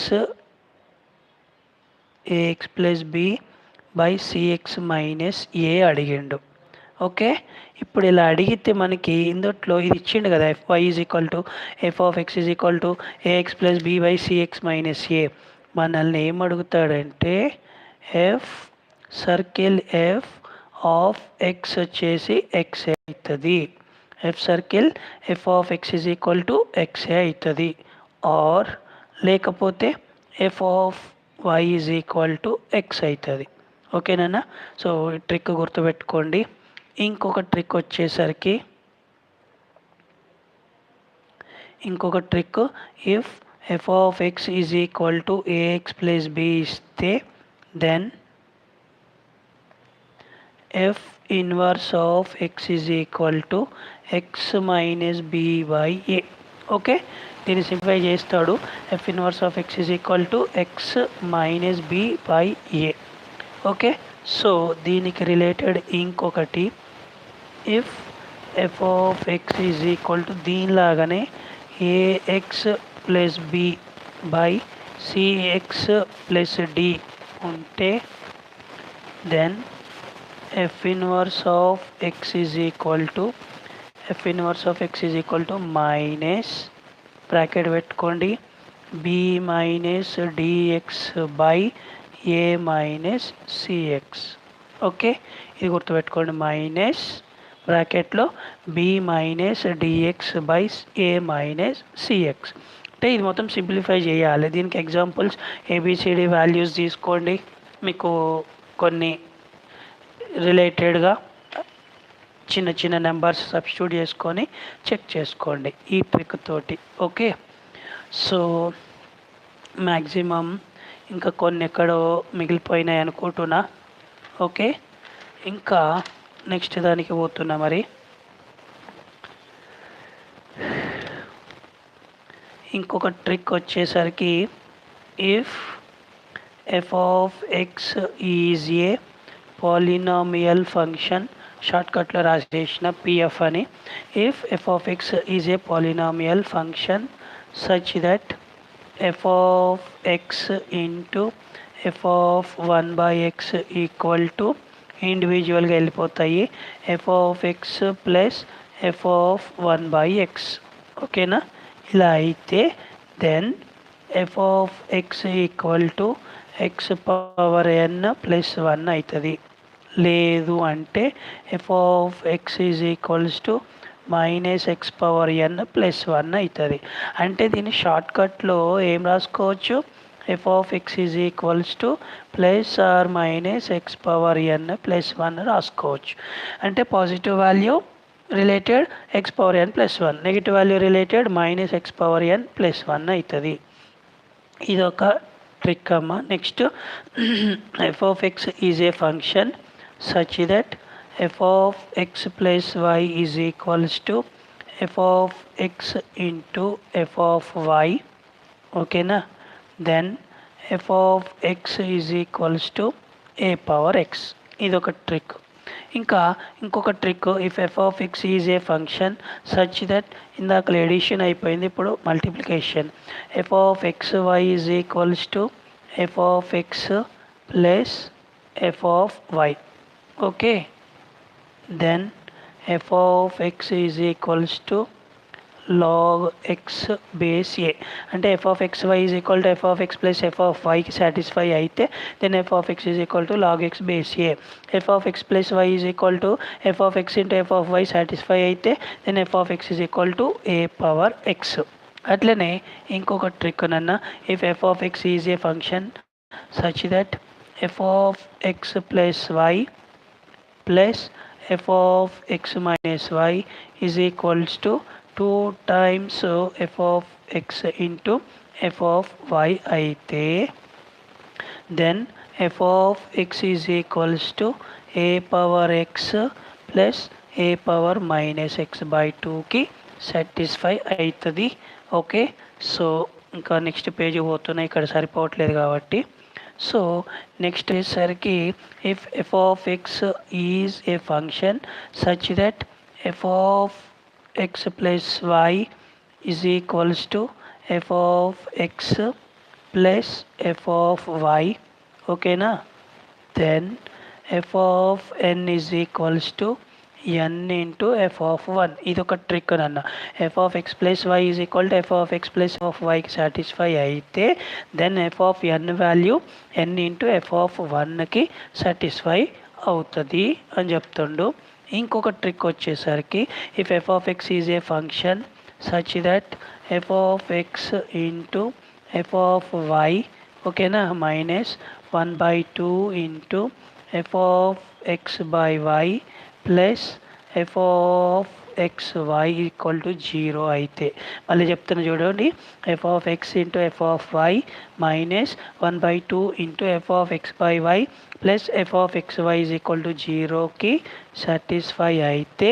ax plus b by cx minus a అడిగిండు. ఓకే, ఇప్పుడు ఇలా అడిగితే మనకి ఇందుట్లో ఇది ఇచ్చిండు కదా, fy is equal to f of X is equal to a x plus b by c x minus a. మనల్ని ఏం అడుగుతాడంటే f circle f of x వచ్చేసి ఎక్సే అవుతుంది. F circle f of X is equal to ఎక్సే అవుతుంది. ఆర్ లేకపోతే f of y is equal to x అవుతుంది. ఓకేనా? సో ట్రిక్ గుర్తుపెట్టుకోండి. ఇంకొక ట్రిక్ వచ్చేసరికి if f of X is equal to a x plus b ఇస్తే then f inverse of X is equal to x minus b by a. Okay, దీన్ని సింప్లిఫై చేస్తాడు. F inverse of X is equal to x minus b by a. Okay, so దీనికి రిలేటెడ్ ఇంకొకటి if f of X is equal to దీనిలాగానే a x plus b by c x plus d ఉంటే then f inverse of X is equal to minus bracket పెట్టుకోండి b minus d x by a minus c x. Okay, ఇది గుర్తుపెట్టుకోండి, మైనస్ బ్రాకెట్లో b minus d x by a minus c x. అంటే ఇది మొత్తం సింప్లిఫై చేయాలి. దీనికి ఎగ్జాంపుల్స్ ఏబిసిడి వాల్యూస్ తీసుకోండి, మీకు కొన్ని రిలేటెడ్గా చిన్న చిన్న నెంబర్స్ సబ్స్టిట్యూట్ చేసుకొని చెక్ చేసుకోండి ఈ ట్రిక్ తోటి. ఓకే, సో మ్యాక్సిమం ఇంకా కొన్ని ఎక్కడో మిగిలిపోయినాయి అనుకుంటున్నా. ఓకే, ఇంకా నెక్స్ట్ దానికి పోతున్నా. మరి ఇంకొక ట్రిక్ వచ్చేసరికి if f of X is a polynomial function, షార్ట్కట్లో రాసేసిన పిఎఫ్ అని. If f of X is a polynomial function such that F of x into F of 1/x equal to ఇండివిజువల్గా వెళ్ళిపోతాయి f of x plus f of 1/x. ఓకేనా? ఇలా అయితే then F of x equal to x power N plus 1 అవుతుంది. లేదు అంటే f of X is equals to minus x power N plus 1 అవుతుంది. అంటే దీన్ని షార్ట్కట్లో ఏం రాసుకోవచ్చు, f of X is equals to plus or minus x power N plus 1 రాసుకోవచ్చు. అంటే positive value related x power ఎన్ plus 1, negative value related minus x power ఎన్ ప్లస్ 1 అవుతుంది. ఇదొక ట్రిక్ అమ్మ. Next f of X is a function such that F of x plus y is equals to f of x into F of y. ఓకేనా? Then F of X is equals to A power x. ఇదొక ట్రిక్. ఇంకా ఇంకొక trick if f of X is a function such that, ఇందాక ఎడిషన్ అయిపోయింది, ఇప్పుడు multiplication. F of x y is equals to f of x plus f of y. Okay, then F of X is equals to log x base a. అంటే f of x y is equal to f of x plus f of వైకి సాటిస్ఫై అయితే then F of X is equal to log x base a. F of x plus y is equal to f of x into F of y satisfy అయితే then F of X is equal to A power x. అట్లనే ఇంకొక ట్రిక్ నన్న, if f of X is a function such that F of x plus y plus f of X minus y is equals to 2 times F of x into F of y అయితే then f of x is equals to a power x plus a power minus x by టూకి సాటిస్ఫై అవుతుంది. ఓకే, సో ఇంకా నెక్స్ట్ పేజ్ పోతున్నాయి, ఇక్కడ సరిపోవట్లేదు కాబట్టి. సో నెక్స్ట్ వచ్చేసరికి if f of X is a function such that F of x plus y is equals to f of x plus f of y, ఓకేనా. Then F of N is equals to n into F of one. ఇది ఒక ట్రిక్ అన్న. F of x plus y is equal to f of x plus of వైకి సాటిస్ఫై అయితే then F of n value n into F of వన్కి సాటిస్ఫై అవుతుంది అని చెప్తుండు. ఇంకొక ట్రిక్ వచ్చేసరికి if f of X is a function such that F of x into F of y, ఓకేనా, minus 1/2 into F of x by y plus f of x y equal to 0 అయితే, మళ్ళీ చెప్తున్నా చూడండి, f of x into F of y minus 1/2 into F of x by y plus f of x y is equal to 0కి సాటిస్ఫై అయితే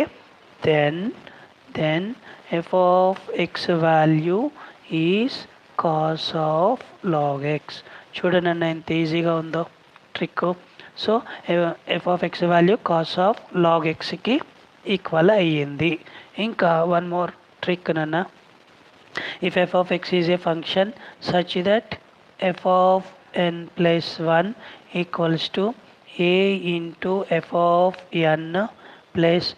then F of x value is cos of log x. చూడండి అన్న ఎంత ఈజీగా ఉందో trick. So f of x value cos of log ఎక్స్కి ఈక్వల్ అయ్యింది. ఇంకా వన్ మోర్ ట్రిక్ నన్న. If f of X is a function such that F of N plus 1 equals to A into F of N plus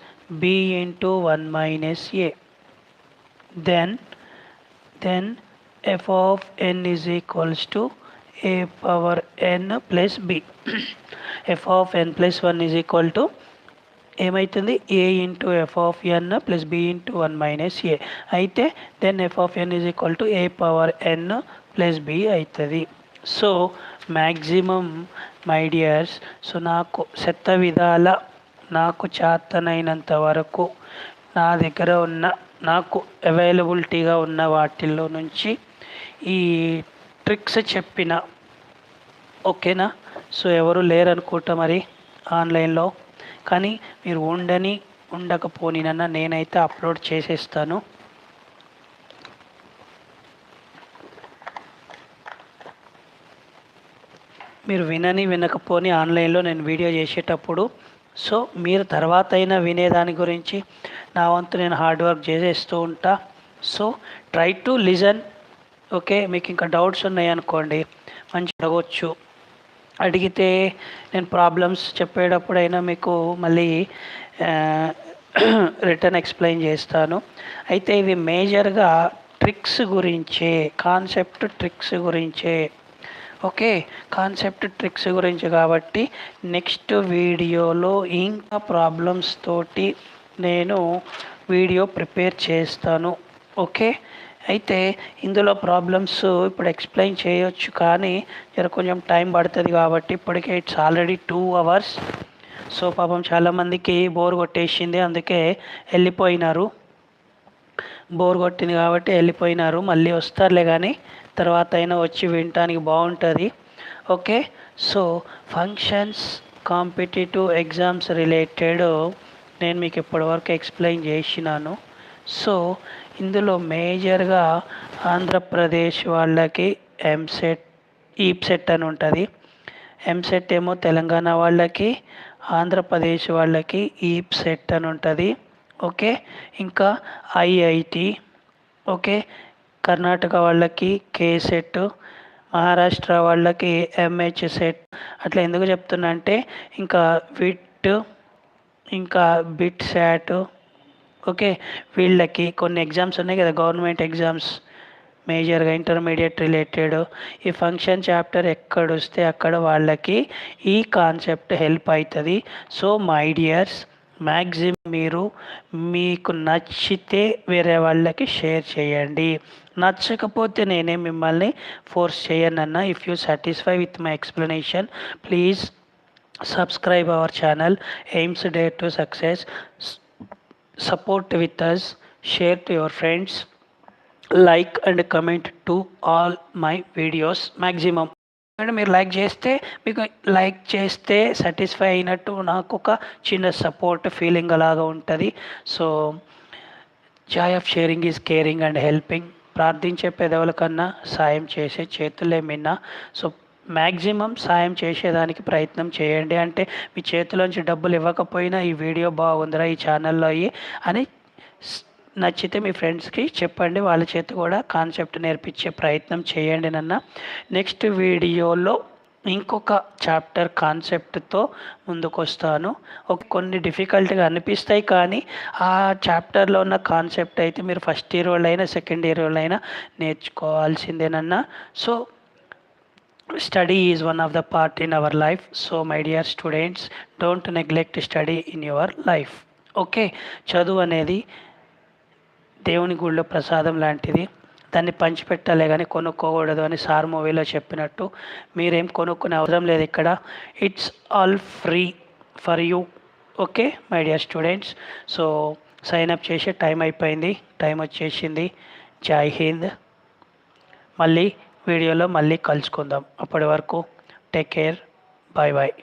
B into 1 minus A, then f of n is equals to a power n plus b. f of n plus 1 is equal to ఏమవుతుంది, A into F of N plus B into 1 minus A అయితే then F of N is equal to A power N plus B అవుతుంది. So maximum my dears, so నాకు శత విధాల నాకు చేతనైనంత వరకు నా దగ్గర ఉన్న నాకు అవైలబిలిటీగా ఉన్న వాటిల్లో నుంచి ఈ ట్రిక్స్ చెప్పిన, ఓకేనా. సో ఎవరు లేరనుకుంటా మరి ఆన్లైన్లో, కానీ మీరు ఉండకపోనినన్నా నేనైతే అప్లోడ్ చేసేస్తాను. మీరు వినకపోని ఆన్లైన్లో నేను వీడియో చేసేటప్పుడు, సో మీరు తర్వాత అయినా వినేదాని గురించి నా వంతు నేను హార్డ్ వర్క్ చేసేస్తూ ఉంటా. So try to listen, okay. మీకు ఇంకా డౌట్స్ ఉన్నాయనుకోండి మంచి అడగవచ్చు, అడిగితే నేను ప్రాబ్లమ్స్ చెప్పేటప్పుడైనా మీకు మళ్ళీ రిటర్న్ ఎక్స్ప్లెయిన్ చేస్తాను. అయితే ఇవి మేజర్గా ట్రిక్స్ గురించే, కాన్సెప్ట్ ట్రిక్స్ గురించే, ఓకే, కాన్సెప్ట్ ట్రిక్స్ గురించి. కాబట్టి నెక్స్ట్ వీడియోలో ఇంకా ప్రాబ్లమ్స్ తోటి నేను వీడియో ప్రిపేర్ చేస్తాను, ఓకే. అయితే ఇందులో ప్రాబ్లమ్స్ ఇప్పుడు ఎక్స్ప్లెయిన్ చేయొచ్చు, కానీ కొంచెం టైం పడుతుంది. కాబట్టి ఇప్పటికే ఇట్స్ ఆల్రెడీ 2 hours. సో పాపం చాలామందికి బోర్ కొట్టేసింది, అందుకే వెళ్ళిపోయినారు. బోర్ కొట్టింది కాబట్టి వెళ్ళిపోయినారు, మళ్ళీ వస్తారులే, కానీ తర్వాత అయినా వచ్చి వినటానికి బాగుంటుంది, okay. So functions competitive exams related నేను మీకు ఇప్పటివరకు ఎక్స్ప్లెయిన్ చేసినాను. సో ఇందులో మేజర్గా ఆంధ్రప్రదేశ్ వాళ్ళకి ఎంసెట్, ఈప్సెట్ అని ఉంటుంది. ఎంసెట్ ఏమో తెలంగాణ వాళ్ళకి, ఆంధ్రప్రదేశ్ వాళ్ళకి ఈప్సెట్ అని ఉంటుంది, ఓకే. ఇంకా ఐఐటి, ఓకే. కర్ణాటక వాళ్ళకి కేసెట్, మహారాష్ట్ర వాళ్ళకి ఎంహెచ్ సెట్. అట్లా ఎందుకు చెప్తున్నా అంటే ఇంకా ఇంకా బిట్సాట్, ఓకే. వీళ్ళకి కొన్ని ఎగ్జామ్స్ ఉన్నాయి కదా, గవర్నమెంట్ ఎగ్జామ్స్, మేజర్గా ఇంటర్మీడియట్ రిలేటెడ్. ఈ ఫంక్షన్ చాప్టర్ ఎక్కడొస్తే అక్కడ వాళ్ళకి ఈ కాన్సెప్ట్ హెల్ప్ అవుతుంది. సో మై డియర్స్, మ్యాక్సిమం మీకు నచ్చితే వేరే వాళ్ళకి షేర్ చేయండి, నచ్చకపోతే నేనే మిమ్మల్ని ఫోర్స్ చేయనన్నా. If you satisfy with my explanation please subscribe our channel aims dare to success. Support with us, share to your friends, like and comment to all my videos maximum. అంటే మీరు లైక్ చేస్తే మీకు లైక్ చేస్తే సాటిస్ఫై అయినట్టు నాకు ఒక చిన్న సపోర్ట్ ఫీలింగ్ అలాగా ఉంటుంది. So Joy of sharing is caring and helping. ప్రార్థించే పెదవుల కన్నా సాయం చేసే చేతులే మిన్న. సో మ్యాక్సిమం సాయం చేసేదానికి ప్రయత్నం చేయండి. అంటే మీ చేతిలోంచి డబ్బులు ఇవ్వకపోయినా ఈ వీడియో బాగుందిరా ఈ ఛానల్లో అయ్యి అని నచ్చితే మీ ఫ్రెండ్స్కి చెప్పండి. వాళ్ళ చేతి కూడా కాన్సెప్ట్ నేర్పించే ప్రయత్నం చేయండి. నెక్స్ట్ వీడియోలో ఇంకొక చాప్టర్ కాన్సెప్ట్తో ముందుకు వస్తాను. కొన్ని డిఫికల్ట్గా అనిపిస్తాయి కానీ ఆ చాప్టర్లో ఉన్న కాన్సెప్ట్ అయితే మీరు ఫస్ట్ ఇయర్ వాళ్ళైనా సెకండ్ ఇయర్ వాళ్ళైనా నేర్చుకోవాల్సిందేనన్నా. So study is one of the part in our life. So my dear students, don't neglect study in your life. Okay, చదువు అనేది దేవుని గుళ్ళో ప్రసాదం లాంటిది. దాన్ని పంచిపెట్టాలే కానీ కొనుక్కోకూడదు అని సార్ మూవీలో చెప్పినట్టు మీరేం కొనుక్కునే అవసరం లేదు ఇక్కడ. It's all free for you. Okay my dear students, so sign up చేసే టైం అయిపోయింది, టైం వచ్చేసింది. జై హింద్. మళ్ళీ వీడియోలో మళ్ళీ కలుసుకుందాం. అప్పటి వరకు టేక్ కేర్, బాయ్ బాయ్.